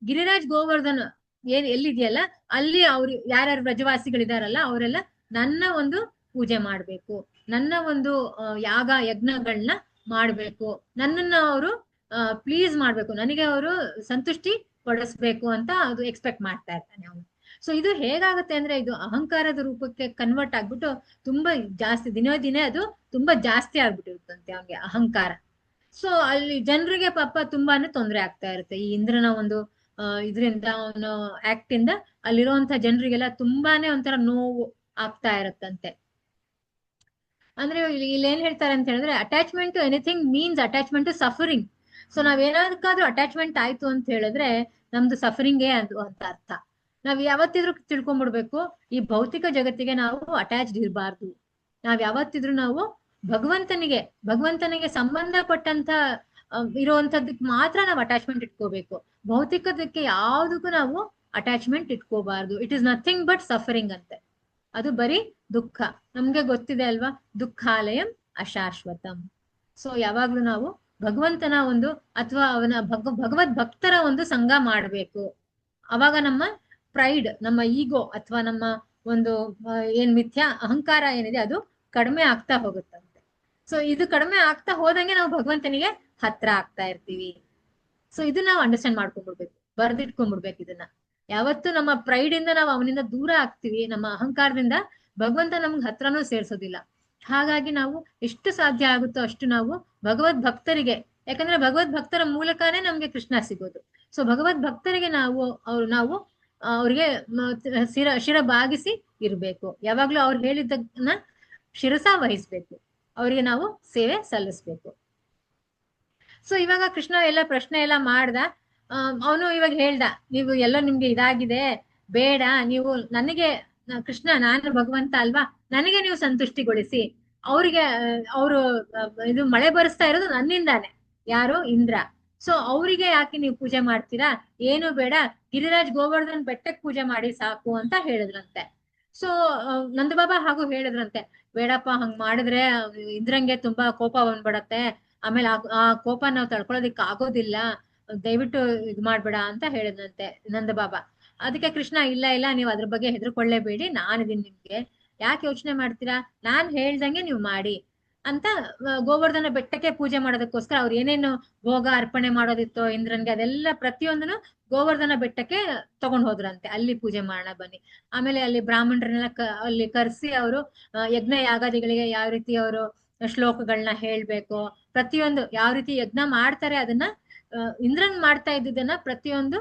[SPEAKER 3] ಗಿರಿರಾಜ್ ಗೋವರ್ಧನ್ ಎಲ್ಲಿದೆಯಲ್ಲ ಅಲ್ಲಿ ಅವ್ರು ಯಾರ್ಯಾರು ವ್ರಜವಾಸಿಗಳಿದಾರಲ್ಲ ಅವರೆಲ್ಲ ನನ್ನ ಒಂದು ಪೂಜೆ ಮಾಡ್ಬೇಕು, ನನ್ನ ಒಂದು ಯಜ್ಞಗಳನ್ನ ಮಾಡ್ಬೇಕು, ನನ್ನನ್ನ ಅವರು ಪ್ಲೀಸ್ ಮಾಡ್ಬೇಕು, ನನಗೆ ಅವರು ಸಂತುಷ್ಟಿ ಪಡಿಸ್ಬೇಕು ಅಂತ ಅದು ಎಕ್ಸ್ಪೆಕ್ಟ್ ಮಾಡ್ತಾ ಇರ್ತಾನೆ ಅವನು. ಸೊ ಇದು ಹೇಗಾಗುತ್ತೆ ಅಂದ್ರೆ, ಇದು ಅಹಂಕಾರದ ರೂಪಕ್ಕೆ ಕನ್ವರ್ಟ್ ಆಗ್ಬಿಟ್ಟು ತುಂಬಾ ಜಾಸ್ತಿ ದಿನೇ ಅದು ತುಂಬಾ ಜಾಸ್ತಿ ಆಗ್ಬಿಟ್ಟಿರುತ್ತಂತೆ ಅವನಿಗೆ ಅಹಂಕಾರ. ಸೊ ಅಲ್ಲಿ ಜನರಿಗೆ ಪಾಪ ತುಂಬಾನೇ ತೊಂದರೆ ಆಗ್ತಾ ಇರುತ್ತೆ ಈ ಇಂದ್ರನ ಒಂದು ಇದರಿಂದ, ಅವನು ಆಕ್ಟ್ ಇಂದ ಅಲ್ಲಿರುವಂತ ಜನರಿಗೆಲ್ಲ ತುಂಬಾನೇ ಒಂಥರ ನೋವು ಆಗ್ತಾ ಇರತ್ತಂತೆ. ಅಂದ್ರೆ ಇಲ್ಲಿ ಏನ್ ಹೇಳ್ತಾರೆ ಅಂತ ಹೇಳಿದ್ರೆ, attachment to anything means attachment to suffering. So ನಾವೇನಾದ್ರೂ ಅಟ್ಯಾಚ್ಮೆಂಟ್ ಆಯ್ತು ಅಂತ ಹೇಳಿದ್ರೆ ನಮ್ದು ಸಫರಿಂಗೇ ಅದು ಅಂತ ಅರ್ಥ. ನಾವ್ ಯಾವತ್ತಿದ್ರು ತಿಳ್ಕೊಂಡ್ಬಿಡ್ಬೇಕು, ಈ ಭೌತಿಕ ಜಗತ್ತಿಗೆ ನಾವು ಅಟ್ಯಾಚ್ಡ್ ಇರಬಾರ್ದು. ಯಾವತ್ತಿದ್ರು ನಾವು ಭಗವಂತನಿಗೆ ಸಂಬಂಧಪಟ್ಟಂತ ಇರುವಂತದಕ್ಕೆ ಮಾತ್ರ ನಾವು ಅಟ್ಯಾಚ್ಮೆಂಟ್ ಇಟ್ಕೋಬೇಕು. ಭೌತಿಕದಕ್ಕೆ ಯಾವ್ದಕ್ಕೂ ನಾವು ಅಟ್ಯಾಚ್ಮೆಂಟ್ ಇಟ್ಕೋಬಾರ್ದು. It is nothing but suffering ಅಂತೆ, ಅದು ಬರೀ ದುಃಖ. ನಮ್ಗೆ ಗೊತ್ತಿದೆ ಅಲ್ವಾ, ದುಃಖಾಲಯಂ ಅಶಾಶ್ವತಂ. ಸೊ ಯಾವಾಗ್ಲೂ ನಾವು ಭಗವಂತನ ಒಂದು ಅಥವಾ ಅವನ ಭಗವದ್ ಭಕ್ತರ ಒಂದು ಸಂಘ ಮಾಡ್ಬೇಕು. ಅವಾಗ ನಮ್ಮ ಪ್ರೈಡ್, ನಮ್ಮ ಈಗೋ ಅಥವಾ ನಮ್ಮ ಒಂದು ಏನ್ ಮಿಥ್ಯಾ ಅಹಂಕಾರ ಏನಿದೆ ಅದು ಕಡಿಮೆ ಆಗ್ತಾ ಹೋಗುತ್ತಂತೆ. ಸೊ ಇದು ಕಡಿಮೆ ಆಗ್ತಾ ಹೋದಂಗೆ ನಾವು ಭಗವಂತನಿಗೆ ಹತ್ರ ಆಗ್ತಾ ಇರ್ತೀವಿ. ಸೊ ಇದು ನಾವು ಅಂಡರ್ಸ್ಟ್ಯಾಂಡ್ ಮಾಡ್ಕೊಂಡ್ಬಿಡ್ಬೇಕು, ಬರ್ದಿಟ್ಕೊಂಡ್ಬಿಡ್ಬೇಕು ಇದನ್ನ. ಯಾವತ್ತು ನಮ್ಮ ಪ್ರೈಡ್ ಇಂದ ನಾವು ಅವನಿಂದ ದೂರ ಆಗ್ತೀವಿ, ನಮ್ಮ ಅಹಂಕಾರದಿಂದ ಭಗವಂತ ನಮ್ಗೆ ಹತ್ರನೂ ಸೇರ್ಸೋದಿಲ್ಲ. ಹಾಗಾಗಿ ನಾವು ಎಷ್ಟು ಸಾಧ್ಯ ಆಗುತ್ತೋ ಅಷ್ಟು ನಾವು ಭಗವದ್ ಭಕ್ತರಿಗೆ, ಯಾಕಂದ್ರೆ ಭಗವದ್ ಭಕ್ತರ ಮೂಲಕನೇ ನಮ್ಗೆ ಕೃಷ್ಣ ಸಿಗೋದು. ಸೊ ಭಗವದ್ ಭಕ್ತರಿಗೆ ನಾವು ಅವ್ರಿಗೆ ಶಿರ ಬಾಗಿಸಿ ಇರ್ಬೇಕು. ಯಾವಾಗ್ಲೂ ಅವ್ರು ಹೇಳಿದ್ದನ್ನ ಶಿರಸ ವಹಿಸ್ಬೇಕು, ಅವ್ರಿಗೆ ನಾವು ಸೇವೆ ಸಲ್ಲಿಸ್ಬೇಕು. ಸೊ ಇವಾಗ ಕೃಷ್ಣ ಎಲ್ಲ ಪ್ರಶ್ನೆ ಎಲ್ಲ ಮಾಡ್ದ. ಅವನು ಇವಾಗ ಹೇಳ್ದ, ನೀವು ಎಲ್ಲ ನಿಮ್ಗೆ ಇದಾಗಿದೆ, ಬೇಡ, ನೀವು ನನಗೆ ಕೃಷ್ಣ, ನಾನು ಭಗವಂತ ಅಲ್ವಾ, ನನಗೆ ನೀವು ಸಂತುಷ್ಟಿಗೊಳಿಸಿ. ಅವರು ಇದು ಮಳೆ ಬರಿಸ್ತಾ ಇರೋದು ನನ್ನಿಂದಾನೆ, ಯಾರು? ಇಂದ್ರ. ಸೊ ಅವರಿಗೆ ಯಾಕೆ ನೀವು ಪೂಜೆ ಮಾಡ್ತೀರಾ? ಏನು ಬೇಡ, ಗಿರಿರಾಜ್ ಗೋವರ್ಧನ್ ಬೆಟ್ಟಕ್ಕೆ ಪೂಜೆ ಮಾಡಿ ಸಾಕು ಅಂತ ಹೇಳಿದ್ರಂತೆ. ಸೊ ನಂದಬಾಬಾ ಹಾಗೂ ಹೇಳಿದ್ರಂತೆ, ಬೇಡಪ್ಪ, ಹಂಗ್ ಮಾಡಿದ್ರೆ ಇಂದ್ರಂಗೆ ತುಂಬಾ ಕೋಪ ಬಂದ್ಬಿಡತ್ತೆ, ಆಮೇಲೆ ಆ ಕೋಪ ನಾವು ತಡ್ಕೊಳ್ಳೋದಿಕ್ ಆಗೋದಿಲ್ಲ, ದಯವಿಟ್ಟು ಇದ್ ಮಾಡ್ಬೇಡ ಅಂತ ಹೇಳಿದ್ರಂತೆ ನಂದಬಾಬಾ. ಅದಕ್ಕೆ ಕೃಷ್ಣ, ಇಲ್ಲ ನೀವು ಅದ್ರ ಬಗ್ಗೆ ಹೆದರ್ಕೊಳ್ಳೇಬೇಡಿ, ನಾನಿದೀನಿ ನಿಮ್ಗೆ. ಯಾಕೆ ಯೋಚನೆ ಮಾಡ್ತೀರಾ, ನಾನ್ ಹೇಳ್ದಂಗೆ ನೀವು ಮಾಡಿ ಅಂತ ಗೋವರ್ಧನ ಬೆಟ್ಟಕ್ಕೆ ಪೂಜೆ ಮಾಡೋದಕ್ಕೋಸ್ಕರ ಅವ್ರು ಏನೇನು ಭೋಗ ಅರ್ಪಣೆ ಮಾಡೋದಿತ್ತೋ ಇಂದ್ರನ್ಗೆ ಅದೆಲ್ಲ ಪ್ರತಿಯೊಂದನ್ನು ಗೋವರ್ಧನ ಬೆಟ್ಟಕ್ಕೆ ತಗೊಂಡ್ ಹೋದ್ರಂತೆ. ಅಲ್ಲಿ ಪೂಜೆ ಮಾಡೋಣ ಬನ್ನಿ. ಆಮೇಲೆ ಅಲ್ಲಿ ಬ್ರಾಹ್ಮಣರನ್ನೆಲ್ಲ ಅಲ್ಲಿ ಕರ್ಸಿ ಅವರು ಯಜ್ಞ ಯಾಗಾದಿಗಳಿಗೆ ಯಾವ ರೀತಿ ಅವರು ಶ್ಲೋಕಗಳನ್ನ ಹೇಳ್ಬೇಕು, ಪ್ರತಿಯೊಂದು ಯಾವ ರೀತಿ ಯಜ್ಞ ಮಾಡ್ತಾರೆ ಅದನ್ನ ಇಂದ್ರನ್ ಮಾಡ್ತಾ ಇದ್ದಿದ್ದನ್ನ ಪ್ರತಿಯೊಂದು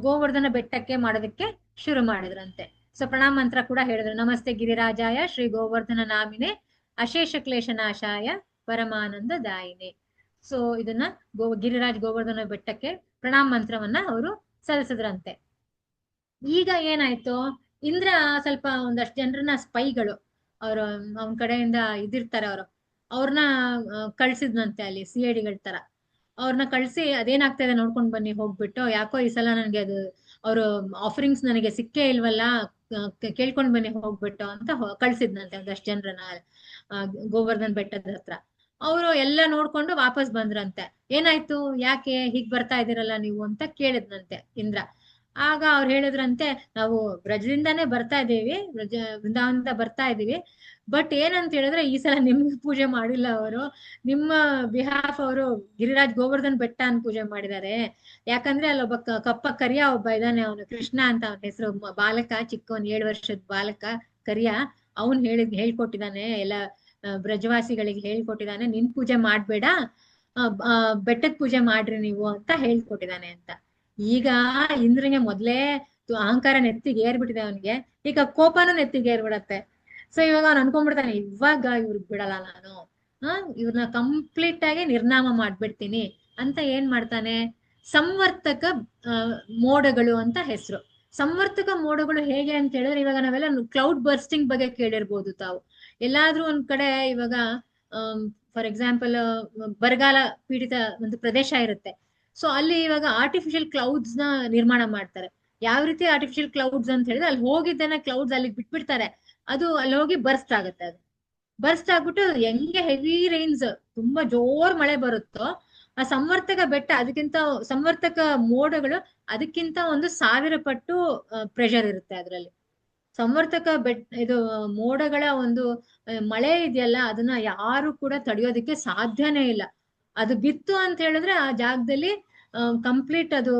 [SPEAKER 3] ಗೋವರ್ಧನ ಬೆಟ್ಟಕ್ಕೆ ಮಾಡೋದಕ್ಕೆ ಶುರು ಮಾಡಿದ್ರಂತೆ. ಸೊ ಪ್ರಣಾಮ ಮಂತ್ರ ಕೂಡ ಹೇಳಿದ್ರು. ನಮಸ್ತೆ ಗಿರಿರಾಜಾಯ ಶ್ರೀ ಗೋವರ್ಧನ ನಾಮಿನೇ ಅಶೇಷ ಕ್ಲೇಶ ನಾಶಾಯ ಪರಮಾನಂದ ದಾಯಿನೇ. ಸೊ ಇದನ್ನ ಗಿರಿರಾಜ್ ಗೋವರ್ಧನ ಬೆಟ್ಟಕ್ಕೆ ಪ್ರಣಾಮ ಮಂತ್ರವನ್ನ ಅವರು ಸಲ್ಲಿಸಿದ್ರಂತೆ. ಈಗ ಏನಾಯ್ತು, ಇಂದ್ರ ಸ್ವಲ್ಪ ಒಂದಷ್ಟು ಜನರನ್ನ ಸ್ಪೈಗಳು ಅವರು ಅವನ ಕಡೆಯಿಂದ ಇದಿರ್ತಾರೆ, ಅವ್ರನ್ನ ಕಳ್ಸಿದ್ನಂತೆ ಅಲ್ಲಿ CIDಗಳ ತರ. ಅವ್ರನ್ನ ಕಳ್ಸಿ ಅದೇನಾಗ್ತಾ ಇದೆ ನೋಡ್ಕೊಂಡ್ ಬನ್ನಿ ಹೋಗ್ಬಿಟ್ಟು, ಯಾಕೋ ಈ ಸಲ ನನ್ಗೆ ಅದು ಅವರು ಆಫರಿಂಗ್ಸ್ ನನಗೆ ಸಿಕ್ಕೇ ಇಲ್ವಲ್ಲ, ಕೇಳ್ಕೊಂಡ್ ಬನ್ನಿ ಹೋಗ್ಬಿಟ್ಟು ಅಂತ ಕಳ್ಸಿದ್ನಂತೆ ಒಂದಷ್ಟು ಜನರನ್ನ ಗೋವರ್ಧನ್ ಬೆಟ್ಟದ ಹತ್ರ. ಅವರು ಎಲ್ಲ ನೋಡ್ಕೊಂಡು ವಾಪಸ್ ಬಂದ್ರಂತೆ. ಏನಾಯ್ತು, ಯಾಕೆ ಹೀಗ್ ಬರ್ತಾ ಇದೀರಲ್ಲ ನೀವು ಅಂತ ಕೇಳಿದ್ನಂತೆ ಇಂದ್ರ. ಆಗ ಅವ್ರು ಹೇಳಿದ್ರಂತೆ, ನಾವು ಬ್ರಜದಿಂದಾನೇ ಬರ್ತಾ ಇದೀವಿ, ವೃಂದಾವನದಿಂದ ಬರ್ತಾ ಇದೀವಿ, ಬಟ್ ಏನಂತ ಹೇಳಿದ್ರೆ ಈ ಸಲ ನಿಮ್ಗೆ ಪೂಜೆ ಮಾಡಿಲ್ಲ ಅವರು, ನಿಮ್ಮ ಬಿಹಾಫ್ ಅವರು ಗಿರಿರಾಜ್ ಗೋವರ್ಧನ್ ಬೆಟ್ಟ ಅಂತ ಪೂಜೆ ಮಾಡಿದ್ದಾರೆ. ಯಾಕಂದ್ರೆ ಅಲ್ಲೊಬ್ಬ ಕಪ್ಪ ಕರಿಯ ಒಬ್ಬ ಇದ್ದಾನೆ, ಅವನು ಕೃಷ್ಣ ಅಂತ ಅವನ ಹೆಸರು, ಬಾಲಕ, ಚಿಕ್ಕವನ್ 7 ವರ್ಷದ ಬಾಲಕ ಕರಿಯ. ಅವನ್ ಹೇಳ್ಕೊಟ್ಟಿದ್ದಾನೆ ಎಲ್ಲ ಬ್ರಜವಾಸಿಗಳಿಗೆ ಹೇಳ್ಕೊಟ್ಟಿದ್ದಾನೆ, ನಿನ್ ಪೂಜೆ ಮಾಡ್ಬೇಡ, ಬೆಟ್ಟದ ಪೂಜೆ ಮಾಡ್ರಿ ನೀವು ಅಂತ ಹೇಳ್ಕೊಟ್ಟಿದ್ದಾನೆ ಅಂತ. ಈಗ ಇಂದ್ರನಿಗೆ ಮೊದ್ಲೇ ಅಹಂಕಾರ ನೆತ್ತಿಗೆ ಏರ್ಬಿಟ್ಟಿದೆ ಅವನಿಗೆ, ಈಗ ಕೋಪನೂ ನೆತ್ತಿಗೆ ಏರ್ಬಿಡತ್ತೆ. ಸೊ ಇವಾಗ ಅವ್ನು ಅನ್ಕೊಂಡ್ಬಿಡ್ತಾನೆ, ಇವಾಗ ಇವ್ರಿಗೆ ಬಿಡಲ್ಲ ನಾನು, ಇವ್ರನ್ನ ಕಂಪ್ಲೀಟ್ ಆಗಿ ನಿರ್ನಾಮ ಮಾಡ್ಬಿಡ್ತೀನಿ ಅಂತ ಏನ್ ಮಾಡ್ತಾನೆ, ಸಂವರ್ತಕ ಮೋಡಗಳು ಅಂತ ಹೆಸರು. ಸಂವರ್ತಕ ಮೋಡಗಳು ಹೇಗೆ ಅಂತ ಹೇಳಿದ್ರೆ, ಇವಾಗ ನಾವೆಲ್ಲ ಕ್ಲೌಡ್ ಬರ್ಸ್ಟಿಂಗ್ ಬಗ್ಗೆ ಕೇಳಿರ್ಬೋದು ತಾವು. ಎಲ್ಲಾದ್ರೂ ಒಂದ್ ಕಡೆ ಇವಾಗ ಫಾರ್ ಎಕ್ಸಾಂಪಲ್ ಬರಗಾಲ ಪೀಡಿತ ಒಂದು ಪ್ರದೇಶ ಇರುತ್ತೆ. ಸೊ ಅಲ್ಲಿ ಇವಾಗ ಆರ್ಟಿಫಿಷಿಯಲ್ ಕ್ಲೌಡ್ಸ್ ನ ನಿರ್ಮಾಣ ಮಾಡ್ತಾರೆ. ಯಾವ ರೀತಿ ಆರ್ಟಿಫಿಷಿಯಲ್ ಕ್ಲೌಡ್ಸ್ ಅಂತ ಹೇಳಿದ್ರೆ, ಅಲ್ಲಿ ಹೋಗಿದ್ದೇನೆ ಕ್ಲೌಡ್ಸ್ ಅಲ್ಲಿಗೆ ಬಿಟ್ಬಿಡ್ತಾರೆ, ಅದು ಅಲ್ಲಿ ಹೋಗಿ ಬರ್ಸ್ಟ್ ಆಗುತ್ತೆ. ಅದು ಬರ್ಸ್ಟ್ ಆಗ್ಬಿಟ್ಟು ಹೆಂಗೆ ಹೆವಿ ರೈನ್ಸ್, ತುಂಬಾ ಜೋರ್ ಮಳೆ ಬರುತ್ತೋ, ಆ ಸಂವರ್ತಕ ಬೆಟ್ಟ ಅದಕ್ಕಿಂತ, ಸಂವರ್ತಕ ಮೋಡಗಳು ಅದಕ್ಕಿಂತ 1000 ಪಟ್ಟು ಪ್ರೆಷರ್ ಇರುತ್ತೆ ಅದ್ರಲ್ಲಿ. ಸಂವರ್ತಕ ಇದು ಮೋಡಗಳ ಒಂದು ಮಳೆ ಇದೆಯಲ್ಲ, ಅದನ್ನ ಯಾರು ಕೂಡ ತಡೆಯೋದಿಕ್ಕೆ ಸಾಧ್ಯನೇ ಇಲ್ಲ. ಅದು ಬಿತ್ತು ಅಂತ ಹೇಳಿದ್ರೆ ಆ ಜಾಗದಲ್ಲಿ ಕಂಪ್ಲೀಟ್ ಅದು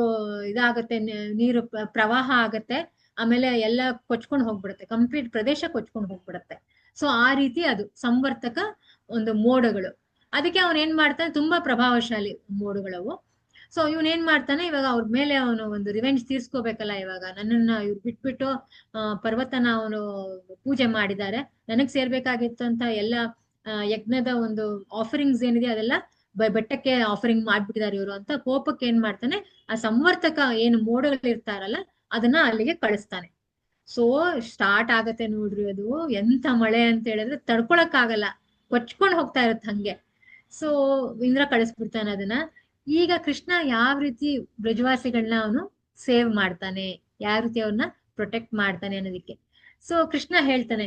[SPEAKER 3] ಇದಾಗತ್ತೆ, ನೀರು ಪ್ರವಾಹ ಆಗತ್ತೆ, ಆಮೇಲೆ ಎಲ್ಲ ಕೊಚ್ಕೊಂಡು ಹೋಗ್ಬಿಡುತ್ತೆ, ಕಂಪ್ಲೀಟ್ ಪ್ರದೇಶ ಕೊಚ್ಕೊಂಡು ಹೋಗ್ಬಿಡುತ್ತೆ. ಸೊ ಆ ರೀತಿ ಅದು ಸಂವರ್ತಕ ಒಂದು ಮೋಡಗಳು. ಅದಕ್ಕೆ ಅವನ್ ಏನ್ ಮಾಡ್ತಾನೆ, ತುಂಬಾ ಪ್ರಭಾವಶಾಲಿ ಮೋಡಗಳವು. ಸೊ ಇವನ್ ಏನ್ ಮಾಡ್ತಾನೆ, ಇವಾಗ ಅವ್ರ ಮೇಲೆ ಅವನು ಒಂದು ರಿವೆಂಜ್ ತೀರ್ಸ್ಕೋಬೇಕಲ್ಲ, ಇವಾಗ ನನ್ನನ್ನ ಇವ್ರು ಬಿಟ್ಬಿಟ್ಟು ಪರ್ವತನ ಅವನು ಪೂಜೆ ಮಾಡಿದ್ದಾರೆ, ನನಗ್ ಸೇರ್ಬೇಕಾಗಿತ್ತು ಅಂತ ಎಲ್ಲ ಯಜ್ಞದ ಒಂದು ಆಫರಿಂಗ್ಸ್ ಏನಿದೆ ಅದೆಲ್ಲ ಬೆಟ್ಟಕ್ಕೆ ಆಫರಿಂಗ್ ಮಾಡ್ಬಿಟ್ಟಿದ್ದಾರೆ ಇವರು ಅಂತ ಕೋಪಕ್ಕೆ ಏನ್ ಮಾಡ್ತಾನೆ, ಆ ಸಂವರ್ತಕ ಏನು ಮೋಡಗಳು ಇರ್ತಾರಲ್ಲ ಅದನ್ನ ಅಲ್ಲಿಗೆ ಕಳಿಸ್ತಾನೆ. ಸೊ ಸ್ಟಾರ್ಟ್ ಆಗತ್ತೆ ನೋಡ್ರಿ, ಅದು ಎಂತ ಮಳೆ ಅಂತ ಹೇಳಿದ್ರೆ ತಡ್ಕೊಳಕ್ ಆಗಲ್ಲ, ಕೊಚ್ಕೊಂಡ್ ಹೋಗ್ತಾ ಇರತ್ತೆ ಹಂಗೆ. ಸೊ ಇಂದ್ರ ಕಳಿಸ್ಬಿಡ್ತಾನೆ ಅದನ್ನ. ಈಗ ಕೃಷ್ಣ ಯಾವ ರೀತಿ ಬ್ರಜವಾಸಿಗಳನ್ನ ಅವನು ಸೇವ್ ಮಾಡ್ತಾನೆ, ಯಾವ ರೀತಿ ಅವ್ರನ್ನ ಪ್ರೊಟೆಕ್ಟ್ ಮಾಡ್ತಾನೆ ಅನ್ನೋದಕ್ಕೆ. ಸೊ ಕೃಷ್ಣ ಹೇಳ್ತಾನೆ,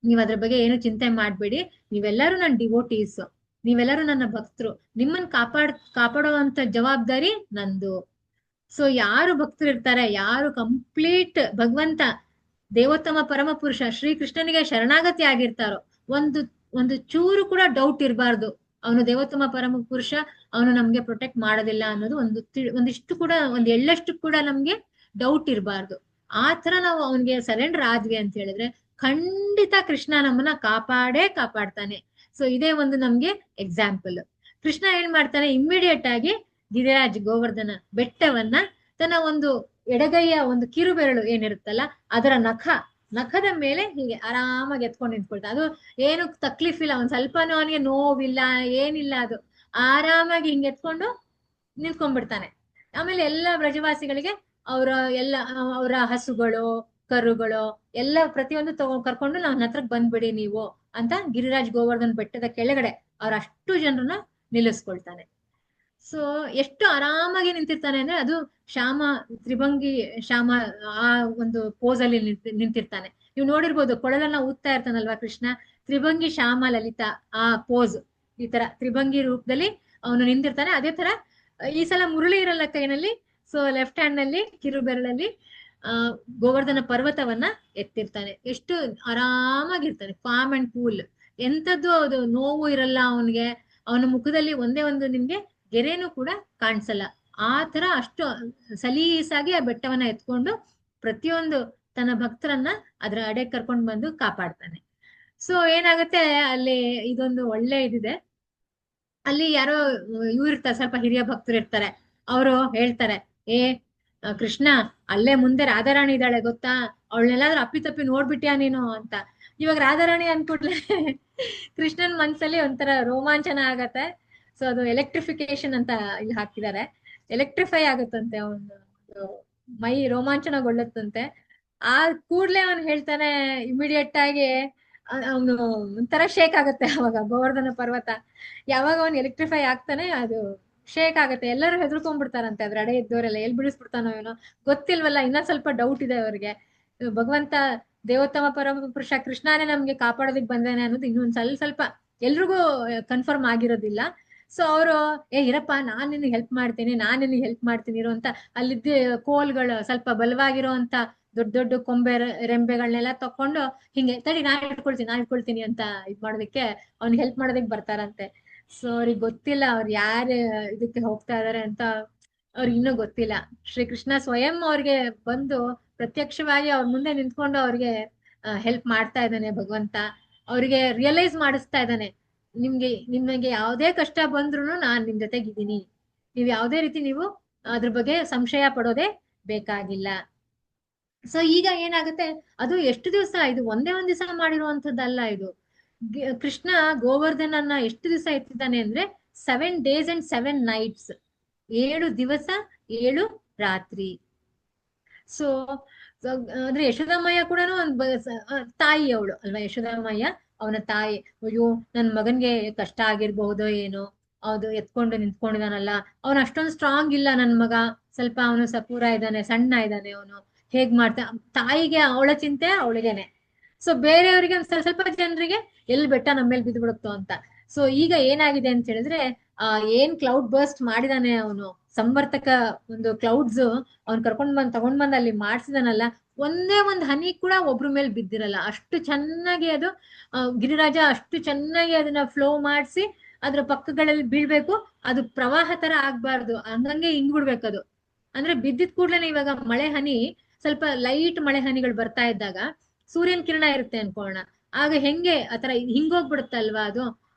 [SPEAKER 3] ನೀವ್ ಅದ್ರ ಬಗ್ಗೆ ಏನು ಚಿಂತೆ ಮಾಡ್ಬೇಡಿ, ನೀವೆಲ್ಲರೂ ನನ್ನ ಡಿವೋಟೀಸ್, ನೀವೆಲ್ಲರೂ ನನ್ನ ಭಕ್ತರು, ನಿಮ್ಮನ್ನ ಕಾಪಾಡುವಂತ ಜವಾಬ್ದಾರಿ ನಂದು. ಸೊ ಯಾರು ಭಕ್ತರು ಇರ್ತಾರೆ, ಯಾರು ಕಂಪ್ಲೀಟ್ ಭಗವಂತ ದೇವೋತ್ತಮ ಪರಮ ಪುರುಷ ಶ್ರೀಕೃಷ್ಣನಿಗೆ ಶರಣಾಗತಿ ಆಗಿರ್ತಾರೋ, ಒಂದು ಚೂರು ಕೂಡ ಡೌಟ್ ಇರಬಾರ್ದು, ಅವನು ದೇವೋತ್ತಮ ಪರಮ ಪುರುಷ, ಅವನು ನಮ್ಗೆ ಪ್ರೊಟೆಕ್ಟ್ ಮಾಡೋದಿಲ್ಲ ಅನ್ನೋದು ಒಂದಿಷ್ಟು ಕೂಡ, ಒಂದ್ ಎಳ್ಳಷ್ಟು ಕೂಡ ನಮ್ಗೆ ಡೌಟ್ ಇರಬಾರ್ದು. ಆ ತರ ನಾವು ಅವನ್ಗೆ ಸರೆಂಡರ್ ಆದ್ವಿ ಅಂತ ಹೇಳಿದ್ರೆ ಖಂಡಿತ ಕೃಷ್ಣ ನಮ್ಮನ್ನ ಕಾಪಾಡ್ತಾನೆ. ಸೊ ಇದೇ ಒಂದು ನಮ್ಗೆ ಎಕ್ಸಾಂಪಲ್. ಕೃಷ್ಣ ಏನ್ ಮಾಡ್ತಾನೆ, ಇಮ್ಮಿಡಿಯೇಟ್ ಆಗಿ ಗಿರಿರಾಜ್ ಗೋವರ್ಧನ ಬೆಟ್ಟವನ್ನ ತನ್ನ ಒಂದು ಎಡಗೈಯ ಒಂದು ಕಿರುಬೆರಳು ಏನಿರುತ್ತಲ್ಲ ಅದರ ನಖದ ಮೇಲೆ ಹೀಗೆ ಆರಾಮಾಗಿ ಎತ್ಕೊಂಡು ನಿಂತ್ಕೊಳ್ತಾನೆ. ಅದು ಏನು ತಕ್ಲೀಫ್ ಇಲ್ಲ, ಒಂದ್ ಸ್ವಲ್ಪನೂ ಅವನಿಗೆ ನೋವಿಲ್ಲ, ಏನಿಲ್ಲ, ಅದು ಆರಾಮಾಗಿ ಹಿಂಗೆ ಎತ್ಕೊಂಡು ನಿಂತ್ಕೊಂಡ್ಬಿಡ್ತಾನೆ. ಆಮೇಲೆ ಎಲ್ಲ ಬ್ರಜವಾಸಿಗಳಿಗೆ ಅವರ ಹಸುಗಳು ಕರುಗಳು ಎಲ್ಲ ಪ್ರತಿಯೊಂದು ಕರ್ಕೊಂಡು ನನ್ನ ಹತ್ರಕ್ ಬಂದ್ಬಿಡಿ ನೀವು ಅಂತ ಗಿರಿರಾಜ್ ಗೋವರ್ಧನ್ ಬೆಟ್ಟದ ಕೆಳಗಡೆ ಅವ್ರ ಅಷ್ಟು ಜನರನ್ನ ನಿಲ್ಲಿಸ್ಕೊಳ್ತಾನೆ. ಸೊ ಎಷ್ಟು ಆರಾಮಾಗಿ ನಿಂತಿರ್ತಾನೆ ಅಂದ್ರೆ, ಅದು ತ್ರಿಭಂಗಿ ಶ್ಯಾಮ ಆ ಒಂದು ಪೋಸ್ ಅಲ್ಲಿ ನಿಂತಿರ್ತಾನೆ. ನೀವು ನೋಡಿರ್ಬೋದು, ಕೊಳಲನ್ನ ಊದ್ತಾ ಇರ್ತಾನಲ್ವಾ ಕೃಷ್ಣ, ತ್ರಿಭಂಗಿ ಶ್ಯಾಮ ಲಲಿತಾ ಆ ಪೋಸ್, ಈ ತರ ತ್ರಿಭಂಗಿ ರೂಪದಲ್ಲಿ ಅವನು ನಿಂತಿರ್ತಾನೆ. ಅದೇ ತರ ಈ ಸಲ ಮುರುಳಿ ಇರಲ್ಲ ಕೈನಲ್ಲಿ, ಸೊ ಲೆಫ್ಟ್ ಹ್ಯಾಂಡ್ ನಲ್ಲಿ ಕಿರು ಬೆರಳಲ್ಲಿ ಆ ಗೋವರ್ಧನ ಪರ್ವತವನ್ನ ಎತ್ತಿರ್ತಾನೆ. ಎಷ್ಟು ಆರಾಮಾಗಿರ್ತಾನೆ, ಕಾಮ್ ಅಂಡ್ ಕೂಲ್. ಎಂತದ್ದು ಅದು ನೋವು ಇರಲ್ಲ ಅವನಿಗೆ. ಅವನ ಮುಖದಲ್ಲಿ ಒಂದೇ ಒಂದು ನಿಮ್ಗೆ ಗೆರೆನೂ ಕೂಡ ಕಾಣಿಸಲ್ಲ. ಆ ತರ ಅಷ್ಟು ಸಲೀಸಾಗಿ ಆ ಬೆಟ್ಟವನ್ನ ಎತ್ಕೊಂಡು ಪ್ರತಿಯೊಂದು ತನ್ನ ಭಕ್ತರನ್ನ ಅದ್ರ ಅಡೆ ಕರ್ಕೊಂಡ್ ಬಂದು ಕಾಪಾಡ್ತಾನೆ. ಸೊ ಏನಾಗುತ್ತೆ ಅಲ್ಲಿ, ಇದೊಂದು ಒಳ್ಳೆ ಇದಿದೆ. ಅಲ್ಲಿ ಯಾರೋ ಇವ್ರು ಇರ್ತಾರೆ, ಸ್ವಲ್ಪ ಹಿರಿಯ ಭಕ್ತರು ಇರ್ತಾರೆ. ಅವರು ಹೇಳ್ತಾರೆ, ಏ ಕೃಷ್ಣ, ಅಲ್ಲೇ ಮುಂದೆ ರಾಧಾರಾಣಿ ಇದ್ದಾಳೆ ಗೊತ್ತಾ, ಅವಳನ್ನೆಲ್ಲಾದ್ರೂ ಅಪ್ಪಿತಪ್ಪಿ ನೋಡ್ಬಿಟ್ಯಾ ನೀನು ಅಂತ. ಇವಾಗ ರಾಧಾರಾಣಿ ಅನ್ಕೊಡ್ಲೆ ಕೃಷ್ಣನ್ ಮನ್ಸಲ್ಲಿ ಒಂಥರ ರೋಮಾಂಚನ ಆಗತ್ತೆ. ಸೊ ಅದು ಎಲೆಕ್ಟ್ರಿಫಿಕೇಶನ್ ಅಂತ ಇಲ್ಲಿ ಹಾಕಿದ್ದಾರೆ. ಎಲೆಕ್ಟ್ರಿಫೈ ಆಗುತ್ತಂತೆ, ಅವನು ಮೈ ರೋಮಾಂಚನಗೊಳ್ಳುತ್ತಂತೆ. ಆ ಕೂಡ್ಲೆ ಅವನು ಹೇಳ್ತಾನೆ ಇಮಿಡಿಯೇಟ್ ಆಗಿ, ಅವನು ಒಂಥರ ಶೇಕ್ ಆಗತ್ತೆ ಅವಾಗ ಗೋವರ್ಧನ ಪರ್ವತ. ಯಾವಾಗ ಅವನು ಎಲೆಕ್ಟ್ರಿಫೈ ಆಗ್ತಾನೆ ಅದು ಶೇಕ್ ಆಗತ್ತೆ. ಎಲ್ಲರೂ ಹೆದರ್ಕೊಂಡ್ಬಿಡ್ತಾರಂತೆ ಅದ್ರ ಅಡೆ ಇದ್ದವರೆಲ್ಲ, ಎಲ್ಲಿ ಬಿಡಿಸ್ಬಿಡ್ತಾನೋ ಏನೋ ಗೊತ್ತಿಲ್ವಲ್ಲ. ಇನ್ನೊಂದ್ ಸ್ವಲ್ಪ ಡೌಟ್ ಇದೆ ಅವ್ರಿಗೆ, ಭಗವಂತ ದೇವೋತ್ತಮ ಪರಮ ಪುರುಷ ಕೃಷ್ಣನೇ ನಮ್ಗೆ ಕಾಪಾಡೋದಕ್ ಬಂದಾನೆ ಅನ್ನೋದು ಇನ್ನೊಂದ್ ಸ್ವಲ್ಪ ಎಲ್ರಿಗೂ ಕನ್ಫರ್ಮ್ ಆಗಿರೋದಿಲ್ಲ. ಸೊ ಅವರು, ಇರಪ್ಪ, ನಾನ್ ನಿನಗೆ ಹೆಲ್ಪ್ ಮಾಡ್ತೀನಿ, ನಾನ್ ನಿನಗೆ ಹೆಲ್ಪ್ ಮಾಡ್ತೀನಿ ಇರೋ ಅಂತ ಅಲ್ಲಿದ್ದ ಕೋಲ್ಗಳು ಸ್ವಲ್ಪ ಬಲವಾಗಿರೋ ಅಂತ ದೊಡ್ಡ ದೊಡ್ಡ ಕೊಂಬೆ ರೆಂಬೆಗಳನ್ನೆಲ್ಲ ತಕೊಂಡು ಹಿಂಗೆ ತಡಿ ನಾನ್ ಇಟ್ಕೊಳ್ತೀನಿ ಅಂತ ಇದ್ ಮಾಡೋದಕ್ಕೆ, ಅವ್ನಿಗೆ ಹೆಲ್ಪ್ ಮಾಡೋದಕ್ಕೆ ಬರ್ತಾರಂತೆ. ಸೊ ಅವ್ರಿಗೆ ಗೊತ್ತಿಲ್ಲ ಅವ್ರು ಯಾರು ಇದಕ್ಕೆ ಹೋಗ್ತಾ ಇದಾರೆ ಅಂತ, ಅವ್ರಿಗೆ ಇನ್ನೂ ಗೊತ್ತಿಲ್ಲ. ಶ್ರೀಕೃಷ್ಣ ಸ್ವಯಂ ಅವ್ರಿಗೆ ಬಂದು ಪ್ರತ್ಯಕ್ಷವಾಗಿ ಅವ್ರ ಮುಂದೆ ನಿಂತ್ಕೊಂಡು ಅವ್ರಿಗೆ ಹೆಲ್ಪ್ ಮಾಡ್ತಾ ಇದ್ದಾನೆ ಭಗವಂತ. ಅವ್ರಿಗೆ ರಿಯಲೈಸ್ ಮಾಡಿಸ್ತಾ ಇದ್ದಾನೆ, ನಿಮಗೆ ಯಾವುದೇ ಕಷ್ಟ ಬಂದ್ರು ನಾನ್ ನಿಮ್ ಜೊತೆಗಿದ್ದೀನಿ, ನೀವ್ ಯಾವುದೇ ರೀತಿ ನೀವು ಅದ್ರ ಬಗ್ಗೆ ಸಂಶಯ ಪಡೋದೇ ಬೇಕಾಗಿಲ್ಲ. ಸೊ ಈಗ ಏನಾಗುತ್ತೆ, ಅದು ಎಷ್ಟು ದಿವಸ, ಇದು ಒಂದೇ ಒಂದ್ ದಿವಸ ಮಾಡಿರುವಂತದ್ದಲ್ಲ ಇದು. ಕೃಷ್ಣ ಗೋವರ್ಧನನ್ನ ಎಷ್ಟು ದಿವಸ ಎತ್ತಿದ್ದಾನೆ ಅಂದ್ರೆ 7 days and 7 nights, 7 ದಿವಸ 7 ರಾತ್ರಿ. ಸೊ ಅಂದ್ರೆ ಯಶೋದಮ್ಮಯ್ಯ ಕೂಡ ಒಂದು ತಾಯಿ ಅವಳು ಅಲ್ವಾ, ಯಶೋದಮ್ಮಯ್ಯ ಅವನ ತಾಯಿ. ಅಯ್ಯೋ ನನ್ ಮಗನ್ಗೆ ಕಷ್ಟ ಆಗಿರ್ಬಹುದೋ ಏನೋ, ಅದು ಎತ್ಕೊಂಡು ನಿಂತ್ಕೊಂಡಿದಾನಲ್ಲ, ಅವನು ಅಷ್ಟೊಂದು ಸ್ಟ್ರಾಂಗ್ ಇಲ್ಲ ನನ್ ಮಗ, ಸ್ವಲ್ಪ ಅವನು ಸಪೂರ ಇದ್ದಾನೆ, ಸಣ್ಣ ಇದ್ದಾನೆ, ಅವನು ಹೇಗ್ ಮಾಡ್ತಾ. ತಾಯಿಗೆ ಅವಳ ಚಿಂತೆ ಅವಳಿಗೇನೆ. ಸೊ ಬೇರೆಯವರಿಗೆ ಸ್ವಲ್ಪ ಜನರಿಗೆ ಎಲ್ಲಿ ಬೆಟ್ಟ ನಮ್ಮ ಮೇಲೆ ಬಿದ್ದು ಬಿಡುತ್ತೋ ಅಂತ. ಸೊ ಈಗ ಏನಾಗಿದೆ ಅಂತ ಹೇಳಿದ್ರೆ, ಏನ್ ಕ್ಲೌಡ್ ಬರ್ಸ್ಟ್ ಮಾಡಿದಾನೆ ಅವನು, ಸಂವರ್ತಕ ಒಂದು ಕ್ಲೌಡ್ಸ್ ಅವ್ನ್ ತಗೊಂಡ್ ಬಂದ್ ಅಲ್ಲಿ ಮಾಡ್ಸಿದಾನಲ್ಲ, ಒಂದೇ ಒಂದ್ ಹನಿ ಕೂಡ ಒಬ್ರ ಮೇಲೆ ಬಿದ್ದಿರಲ್ಲ. ಅಷ್ಟು ಚೆನ್ನಾಗಿ ಅದು ಗಿರಿರಾಜ ಅಷ್ಟು ಚೆನ್ನಾಗಿ ಅದನ್ನ ಫ್ಲೋ ಮಾಡಿಸಿ ಅದ್ರ ಪಕ್ಕಗಳಲ್ಲಿ ಬೀಳ್ಬೇಕು. ಅದು ಪ್ರವಾಹ ತರ ಆಗ್ಬಾರ್ದು, ಹಂಗಂಗೆ ಹಿಂಗ್ಬಿಡ್ಬೇಕು ಅದು. ಅಂದ್ರೆ ಬಿದ್ದಿದ್ ಕೂಡ್ಲೇನೆ, ಇವಾಗ ಮಳೆ ಹನಿ, ಸ್ವಲ್ಪ ಲೈಟ್ ಮಳೆ ಹನಿಗಳು ಬರ್ತಾ ಇದ್ದಾಗ ಸೂರ್ಯನ ಕಿರಣ ಇರುತ್ತೆ ಅನ್ಕೋಣ, ಆಗ ಹೆಂಗೆ ಆತರ ಹಿಂಗೋಗ್ಬಿಡುತ್ತಲ್ವಾ ಅದು,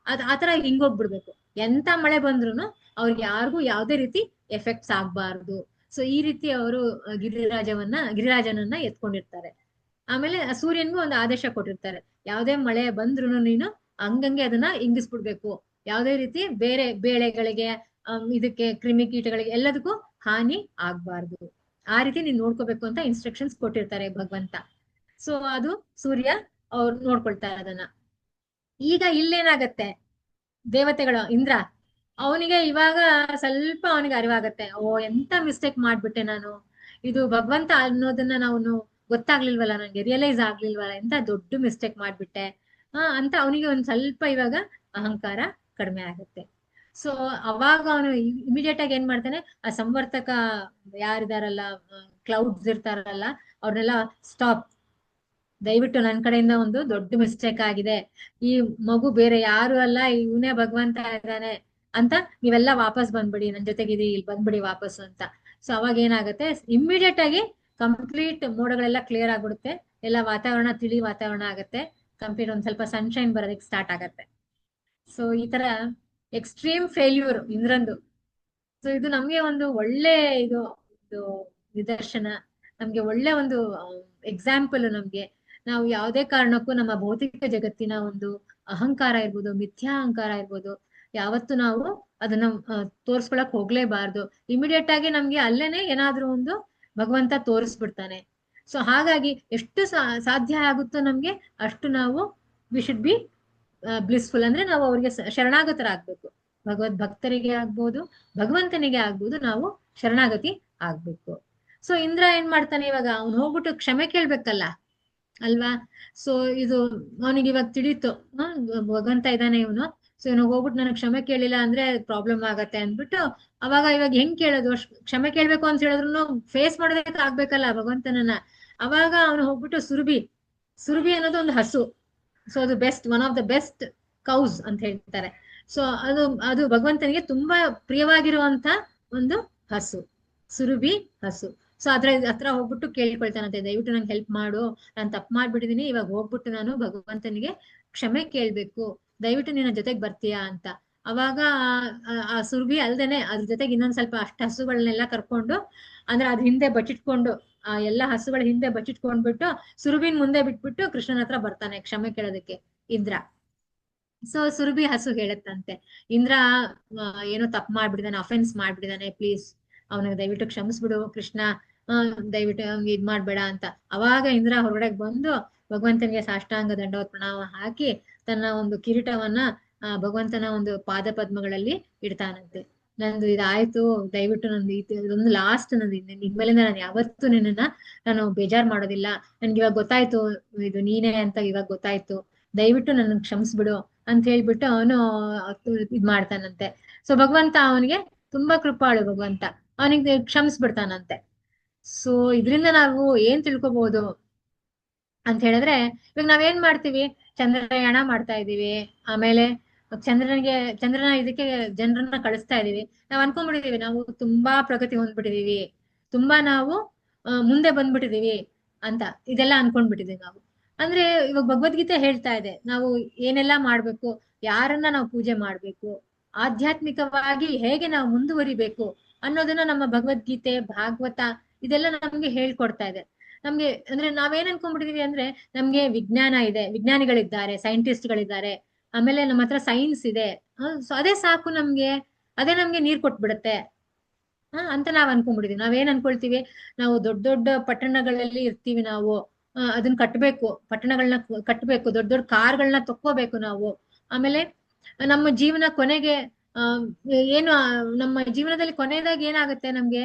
[SPEAKER 3] ಆತರ ಹಿಂಗೋಗ್ಬಿಡ್ಬೇಕು. ಎಂತ ಮಳೆ ಬಂದ್ರು ಅವ್ರಿಗೆ ಯಾರಿಗೂ ಯಾವ್ದೇ ರೀತಿ ಎಫೆಕ್ಟ್ಸ್ ಆಗ್ಬಾರ್ದು. ಸೊ ಈ ರೀತಿ ಅವರು ಗಿರಿರಾಜನನ್ನ ಎತ್ಕೊಂಡಿರ್ತಾರೆ. ಆಮೇಲೆ ಸೂರ್ಯನ್ಗೂ ಒಂದು ಆದೇಶ ಕೊಟ್ಟಿರ್ತಾರೆ, ಯಾವ್ದೇ ಮಳೆ ಬಂದ್ರು ನೀನು ಹಂಗಂಗೆ ಅದನ್ನ ಇಂಗಿಸ್ಬಿಡ್ಬೇಕು, ಯಾವ್ದೇ ರೀತಿ ಬೇರೆ ಬೇಳೆಗಳಿಗೆ ಇದಕ್ಕೆ ಕ್ರಿಮಿಕೀಟಗಳಿಗೆ ಎಲ್ಲದಕ್ಕೂ ಹಾನಿ ಆಗ್ಬಾರ್ದು, ಆ ರೀತಿ ನೀನ್ ನೋಡ್ಕೋಬೇಕು ಅಂತ ಇನ್ಸ್ಟ್ರಕ್ಷನ್ಸ್ ಕೊಟ್ಟಿರ್ತಾರೆ ಭಗವಂತ. ಸೊ ಅದು ಸೂರ್ಯ ಅವ್ರು ನೋಡ್ಕೊಳ್ತಾರೆ ಅದನ್ನ. ಈಗ ಇಲ್ಲೇನಾಗತ್ತೆ, ದೇವತೆಗಳು ಇಂದ್ರ ಅವನಿಗೆ ಇವಾಗ ಸ್ವಲ್ಪ ಅವನಿಗೆ ಅರಿವಾಗತ್ತೆ, ಎಂತ ಮಿಸ್ಟೇಕ್ ಮಾಡ್ಬಿಟ್ಟೆ ನಾನು, ಇದು ಭಗವಂತ ಅನ್ನೋದನ್ನ ನಾವು ಗೊತ್ತಾಗ್ಲಿಲ್ವಲ್ಲ, ನಂಗೆ ರಿಯಲೈಸ್ ಆಗ್ಲಿಲ್ವಲ್ಲ, ಎಂತ ದೊಡ್ಡ ಮಿಸ್ಟೇಕ್ ಮಾಡ್ಬಿಟ್ಟೆ ಅಂತ ಅವನಿಗೆ ಒಂದ್ ಸ್ವಲ್ಪ ಇವಾಗ ಅಹಂಕಾರ ಕಡಿಮೆ ಆಗುತ್ತೆ. ಸೊ ಅವಾಗ ಅವನು ಇಮಿಡಿಯೇಟ್ ಆಗಿ ಏನ್ ಮಾಡ್ತಾನೆ, ಆ ಸಂವರ್ತಕ ಯಾರಿದಾರಲ್ಲ, ಕ್ಲೌಡ್ಸ್ ಇರ್ತಾರಲ್ಲ, ಅವ್ರನ್ನೆಲ್ಲ ಸ್ಟಾಪ್, ದಯವಿಟ್ಟು ನನ್ ಕಡೆಯಿಂದ ಒಂದು ದೊಡ್ಡ ಮಿಸ್ಟೇಕ್ ಆಗಿದೆ, ಈ ಮಗು ಬೇರೆ ಯಾರು ಅಲ್ಲ, ಇವನೇ ಭಗವಂತ ಇದ್ದಾನೆ ಅಂತ ನೀವೆಲ್ಲ ವಾಪಸ್ ಬಂದ್ಬಿಡಿ, ನನ್ ಜೊತೆಗಿರಿ, ಇಲ್ಲಿ ಬಂದ್ಬಿಡಿ ವಾಪಸ್ ಅಂತ. ಸೊ ಅವಾಗ ಏನಾಗುತ್ತೆ, ಇಮ್ಮಿಡಿಯೇಟ್ ಆಗಿ ಕಂಪ್ಲೀಟ್ ಮೋಡಗಳೆಲ್ಲ ಕ್ಲಿಯರ್ ಆಗ್ಬಿಡುತ್ತೆ, ಎಲ್ಲ ವಾತಾವರಣ ತಿಳಿ ವಾತಾವರಣ ಆಗತ್ತೆ, ಕಂಪ್ಲೀಟ್ ಒಂದ್ ಸ್ವಲ್ಪ ಸನ್ಶೈನ್ ಬರೋದಕ್ಕೆ ಸ್ಟಾರ್ಟ್ ಆಗತ್ತೆ. ಸೊ ಈ ತರ ಎಕ್ಸ್ಟ್ರೀಮ್ ಫೇಲ್ಯೂರ್ ಇಂದ್ರಂದು. ಸೊ ಇದು ನಮ್ಗೆ ಒಂದು ಒಳ್ಳೆ ಇದು ನಿದರ್ಶನ, ನಮ್ಗೆ ಒಳ್ಳೆ ಒಂದು ಎಕ್ಸಾಂಪಲ್. ನಮ್ಗೆ ನಾವು ಯಾವುದೇ ಕಾರಣಕ್ಕೂ ನಮ್ಮ ಭೌತಿಕ ಜಗತ್ತಿನ ಒಂದು ಅಹಂಕಾರ ಇರ್ಬೋದು, ಮಿಥ್ಯಾ ಅಹಂಕಾರ ಇರ್ಬೋದು, ಯಾವತ್ತು ನಾವು ಅದನ್ನ ತೋರ್ಸ್ಕೊಳಕ್ ಹೋಗ್ಲೇಬಾರ್ದು. ಇಮಿಡಿಯೇಟ್ ಆಗಿ ನಮ್ಗೆ ಅಲ್ಲೇನೆ ಏನಾದ್ರೂ ಒಂದು ಭಗವಂತ ತೋರಿಸ್ಬಿಡ್ತಾನೆ. ಸೊ ಹಾಗಾಗಿ ಎಷ್ಟು ಸಾಧ್ಯ ಆಗುತ್ತೋ ನಮ್ಗೆ ಅಷ್ಟು ನಾವು ವಿ ಶುಡ್ ಬಿ ಬ್ಲಿಸ್ಫುಲ್, ಅಂದ್ರೆ ನಾವು ಅವ್ರಿಗೆ ಶರಣಾಗತರಾಗ್ಬೇಕು. ಭಕ್ತರಿಗೆ ಆಗ್ಬೋದು, ಭಗವಂತನಿಗೆ ಆಗ್ಬೋದು, ನಾವು ಶರಣಾಗತಿ ಆಗ್ಬೇಕು. ಸೊ ಇಂದ್ರ ಏನ್ ಮಾಡ್ತಾನೆ ಇವಾಗ, ಅವ್ನು ಹೋಗ್ಬಿಟ್ಟು ಕ್ಷಮೆ ಕೇಳ್ಬೇಕಲ್ಲ ಅಲ್ವಾ. ಸೊ ಇದು ಅವನಿಗೆ ಇವಾಗ ತಿಳಿತು, ಭಗವಂತ ಇದ್ದಾನೆ, ಇವನು ಸೊ ಇವ್ನು ಹೋಗ್ಬಿಟ್ಟು ನನಗೆ ಕ್ಷಮೆ ಕೇಳಿಲ್ಲ ಅಂದ್ರೆ ಪ್ರಾಬ್ಲಮ್ ಆಗತ್ತೆ ಅಂದ್ಬಿಟ್ಟು ಇವಾಗ ಹೆಂಗ್ ಕೇಳೋದು? ಕ್ಷಮೆ ಕೇಳ್ಬೇಕು ಅಂತ ಹೇಳಿದ್ರು ಫೇಸ್ ಮಾಡೋದಕ್ಕೆ ಆಗ್ಬೇಕಲ್ಲ ಭಗವಂತನನ್ನ. ಅವಾಗ ಅವನು ಹೋಗ್ಬಿಟ್ಟು ಸುರಭಿ ಅನ್ನೋದು ಒಂದು ಹಸು. ಸೊ ಅದು ಒನ್ ಆಫ್ ದ ಬೆಸ್ಟ್ ಕೌಸ್ ಅಂತ ಹೇಳ್ತಾರೆ. ಸೊ ಅದು ಭಗವಂತನಿಗೆ ತುಂಬಾ ಪ್ರಿಯವಾಗಿರುವಂತ ಒಂದು ಹಸು, ಸುರಭಿ ಹಸು. ಸೊ ಹತ್ರ ಹೋಗ್ಬಿಟ್ಟು ಕೇಳ್ಕೊಳ್ತಾನಂತೆ, ದಯವಿಟ್ಟು ನಂಗೆ ಹೆಲ್ಪ್ ಮಾಡು, ನಾನು ತಪ್ಪು ಮಾಡ್ಬಿಟ್ಟಿದೀನಿ, ಇವಾಗ ಹೋಗ್ಬಿಟ್ಟು ನಾನು ಭಗವಂತನಿಗೆ ಕ್ಷಮೆ ಕೇಳ್ಬೇಕು, ದಯವಿಟ್ಟು ನಿನ್ನ ಜೊತೆಗೆ ಬರ್ತೀಯಾ ಅಂತ. ಅವಾಗ ಆ ಸುರಭಿ ಅಲ್ದೇನೆ ಅದ್ರ ಜೊತೆಗೆ ಇನ್ನೊಂದ್ ಸ್ವಲ್ಪ ಅಷ್ಟು ಹಸುಗಳನ್ನೆಲ್ಲ ಕರ್ಕೊಂಡು, ಅಂದ್ರೆ ಅದ್ ಹಿಂದೆ ಬಚ್ಚಿಟ್ಕೊಂಡು, ಆ ಎಲ್ಲಾ ಹಸುಗಳ ಹಿಂದೆ ಬಚ್ಚಿಟ್ಕೊಂಡ್ಬಿಟ್ಟು ಸುರಭಿನ್ ಮುಂದೆ ಬಿಟ್ಬಿಟ್ಟು ಕೃಷ್ಣನ ಹತ್ರ ಬರ್ತಾನೆ ಕ್ಷಮೆ ಕೇಳೋದಕ್ಕೆ ಇಂದ್ರ. ಸೊ ಸುರಭಿ ಹಸು ಹೇಳತ್ತಂತೆ, ಇಂದ್ರ ಏನೋ ತಪ್ಪು ಮಾಡ್ಬಿಟ್ಟಿದಾನೆ, ಅಫೆನ್ಸ್ ಮಾಡ್ಬಿಟ್ಟಿದಾನೆ, ಪ್ಲೀಸ್ ಅವನಿಗೆ ದಯವಿಟ್ಟು ಕ್ಷಮಿಸ್ಬಿಡು ಕೃಷ್ಣ, ದಯವಿಟ್ಟು ಇದ್ ಮಾಡ್ಬೇಡ ಅಂತ. ಅವಾಗ ಇಂದ್ರ ಹೊರಗಡೆ ಬಂದು ಭಗವಂತನಿಗೆ ಸಾಷ್ಟಾಂಗ ದಂಡವತ್ ಪ್ರಣಾಮ ಹಾಕಿ ತನ್ನ ಒಂದು ಕಿರೀಟವನ್ನ ಭಗವಂತನ ಒಂದು ಪಾದ ಪದ್ಮಗಳಲ್ಲಿ ಇಡ್ತಾನಂತೆ. ನಂದು ಇದಾಯ್ತು, ದಯವಿಟ್ಟು ನಂದು ಇದೊಂದು ಲಾಸ್ಟ್, ನಂದು ಇನ್ಮೇಲಿಂದ ನಾನು ಯಾವತ್ತೂ ನಿನ್ನನ್ನ ನಾನು ಬೇಜಾರ್ ಮಾಡೋದಿಲ್ಲ, ನನ್ಗೆ ಇವಾಗ ಗೊತ್ತಾಯ್ತು ಇದು ನೀನೇ ಅಂತ, ಇವಾಗ ಗೊತ್ತಾಯ್ತು, ದಯವಿಟ್ಟು ನನ್ನ ಕ್ಷಮಿಸ್ಬಿಡು ಅಂತ ಹೇಳ್ಬಿಟ್ಟು ಅವನು ಇದ್ ಮಾಡ್ತಾನಂತೆ. ಸೊ ಭಗವಂತ ಅವನಿಗೆ ತುಂಬಾ ಕೃಪಾಳು ಭಗವಂತ, ಅವನಿಗೆ ಕ್ಷಮಿಸ್ಬಿಡ್ತಾನಂತೆ. ಸೊ ಇದರಿಂದ ನಾವು ಏನ್ ತಿಳ್ಕೊಬಹುದು ಅಂತ ಹೇಳಿದ್ರೆ, ಇವಾಗ ನಾವೇನ್ ಮಾಡ್ತೀವಿ, ಚಂದ್ರಯಾನ ಮಾಡ್ತಾ ಇದೀವಿ, ಆಮೇಲೆ ಚಂದ್ರನ ಇದಕ್ಕೆ ಜನರನ್ನ ಕಳಿಸ್ತಾ ಇದೀವಿ. ನಾವ್ ಅನ್ಕೊಂಡ್ಬಿಟ್ಟಿದೀವಿ ನಾವು ತುಂಬಾ ಪ್ರಗತಿ ಹೊಂದ್ಬಿಟ್ಟಿದೀವಿ, ತುಂಬಾ ನಾವು ಮುಂದೆ ಬಂದ್ಬಿಟ್ಟಿದೀವಿ ಅಂತ ಇದೆಲ್ಲ ಅನ್ಕೊಂಡ್ಬಿಟ್ಟಿದೀವಿ ನಾವು. ಅಂದ್ರೆ ಇವಾಗ ಭಗವದ್ಗೀತೆ ಹೇಳ್ತಾ ಇದೆ ನಾವು ಏನೆಲ್ಲಾ ಮಾಡ್ಬೇಕು, ಯಾರನ್ನ ನಾವು ಪೂಜೆ ಮಾಡ್ಬೇಕು, ಆಧ್ಯಾತ್ಮಿಕವಾಗಿ ಹೇಗೆ ನಾವು ಮುಂದುವರಿಬೇಕು ಅನ್ನೋದನ್ನ ನಮ್ಮ ಭಗವದ್ಗೀತೆ, ಭಾಗವತ ಇದೆಲ್ಲ ನಮ್ಗೆ ಹೇಳ್ಕೊಡ್ತಾ ಇದೆ. ನಮ್ಗೆ ಅಂದ್ರೆ ನಾವೇನ್ ಅನ್ಕೊಂಡ್ಬಿಟ್ಟಿದೀವಿ ಅಂದ್ರೆ, ನಮ್ಗೆ ವಿಜ್ಞಾನ ಇದೆ, ವಿಜ್ಞಾನಿಗಳಿದ್ದಾರೆ, ಸೈಂಟಿಸ್ಟ್ಗಳಿದ್ದಾರೆ, ಆಮೇಲೆ ನಮ್ಮ ಹತ್ರ ಸೈನ್ಸ್ ಇದೆ, ಸೊ ಅದೇ ಸಾಕು ನಮ್ಗೆ, ಅದೇ ನಮ್ಗೆ ನೀರ್ ಕೊಟ್ಬಿಡುತ್ತೆ ಅಂತ ನಾವ್ ಅನ್ಕೊಂಡ್ಬಿಟ್ಟಿದೀವಿ. ನಾವೇನ್ ಅನ್ಕೊಳ್ತೀವಿ, ನಾವು ದೊಡ್ಡ ದೊಡ್ಡ ಪಟ್ಟಣಗಳಲ್ಲಿ ಇರ್ತೀವಿ, ನಾವು ಅದನ್ನ ಕಟ್ಬೇಕು, ಪಟ್ಟಣಗಳನ್ನ ಕಟ್ಬೇಕು, ದೊಡ್ಡ ದೊಡ್ಡ ಕಾರ್ಗಳನ್ನ ತಕ್ಕೋಬೇಕು ನಾವು, ಆಮೇಲೆ ನಮ್ಮ ಜೀವನ ಕೊನೆಗೆ ಏನು ನಮ್ಮ ಜೀವನದಲ್ಲಿ ಕೊನೆಯದಾಗಿ ಏನಾಗುತ್ತೆ, ನಮ್ಗೆ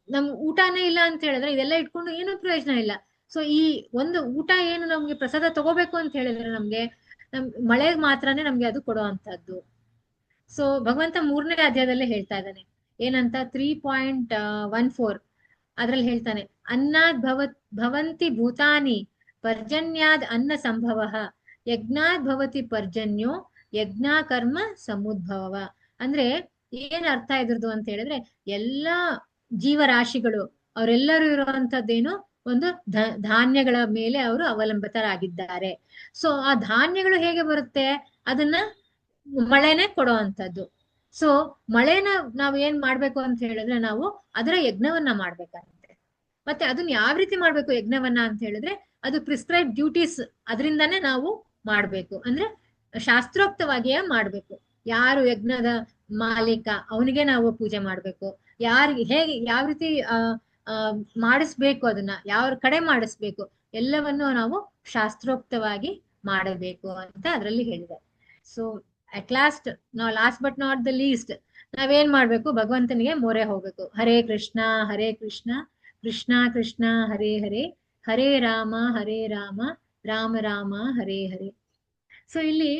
[SPEAKER 3] ನಮ್ ಊಟನೇ ಇಲ್ಲ ಅಂತ ಹೇಳಿದ್ರೆ ಇದೆಲ್ಲ ಇಟ್ಕೊಂಡು ಏನು ಪ್ರಯೋಜನ ಇಲ್ಲ. ಸೊ ಈ ಒಂದು ಊಟ ಏನು ನಮ್ಗೆ ಪ್ರಸಾದ ತಗೋಬೇಕು ಅಂತ ಹೇಳಿದ್ರೆ ನಮ್ಗೆ ಮಳೆಗ್ ಮಾತ್ರನೇ ನಮ್ಗೆ ಅದು ಕೊಡೋ ಅಂತದ್ದು. ಸೊ ಭಗವಂತ 3ನೇ ಅಧ್ಯಾಯದಲ್ಲೇ ಹೇಳ್ತಾ ಇದ್ದಾನೆ, ಏನಂತ 3.14 ಅದ್ರಲ್ಲಿ ಹೇಳ್ತಾನೆ, ಅನ್ನದ್ ಭವಂತಿ ಭೂತಾನಿ ಪರ್ಜನ್ಯಾದ್ ಅನ್ನ ಸಂಭವ, ಯಜ್ಞಾದ್ ಭವತಿ ಪರ್ಜನ್ಯೋ ಯಜ್ಞ ಕರ್ಮ ಸಮುದ್ಭವ. ಅಂದ್ರೆ ಏನ್ ಅರ್ಥ ಇದ್ರದ್ದು ಅಂತ ಹೇಳಿದ್ರೆ, ಎಲ್ಲಾ ಜೀವರಾಶಿಗಳು ಅವರೆಲ್ಲರೂ ಇರುವಂತದ್ದೇನು ಒಂದು ಧಾನ್ಯಗಳ ಮೇಲೆ ಅವರು ಅವಲಂಬಿತರಾಗಿದ್ದಾರೆ. ಸೊ ಆ ಧಾನ್ಯಗಳು ಹೇಗೆ ಬರುತ್ತೆ, ಅದನ್ನ ಮಳೆನೆ ಕೊಡೋ ಅಂತದ್ದು. ಸೊ ಮಳೆನ ನಾವ್ ಏನ್ ಮಾಡ್ಬೇಕು ಅಂತ ಹೇಳಿದ್ರೆ, ನಾವು ಅದರ ಯಜ್ಞವನ್ನ ಮಾಡ್ಬೇಕಾಗುತ್ತೆ. ಮತ್ತೆ ಅದನ್ನ ಯಾವ ರೀತಿ ಮಾಡ್ಬೇಕು ಯಜ್ಞವನ್ನ ಅಂತ ಹೇಳಿದ್ರೆ, ಅದು ಪ್ರಿಸ್ಕ್ರೈಬ್ ಡ್ಯೂಟೀಸ್ ಅದರಿಂದಾನೇ ನಾವು ಮಾಡ್ಬೇಕು, ಅಂದ್ರೆ ಶಾಸ್ತ್ರೋಕ್ತವಾಗಿಯೇ ಮಾಡ್ಬೇಕು. ಯಾರು ಯಜ್ಞದ ಮಾಲೀಕ ಅವನಿಗೆ ನಾವು ಪೂಜೆ ಮಾಡ್ಬೇಕು, ಹೇಗೆ ಯಾವ ರೀತಿ ಮಾಡಿಸ್ಬೇಕು, ಅದನ್ನ ಯಾವ ಕಡೆ ಮಾಡಿಸ್ಬೇಕು, ಎಲ್ಲವನ್ನು ನಾವು ಶಾಸ್ತ್ರೋಕ್ತವಾಗಿ ಮಾಡಬೇಕು ಅಂತ ಅದರಲ್ಲಿ ಹೇಳಿದೆ. So at last but not the least, ನಾವೇನ್ ಮಾಡ್ಬೇಕು, ಭಗವಂತನಿಗೆ ಮೊರೆ ಹೋಗ್ಬೇಕು. ಹರೇ ಕೃಷ್ಣ ಕೃಷ್ಣ ಕೃಷ್ಣ ಹರೇ ಹರೇ, ಹರೇ ರಾಮ ರಾಮ ರಾಮ ಹರೇ ಹರೇ. ಸೊ ಇಲ್ಲಿ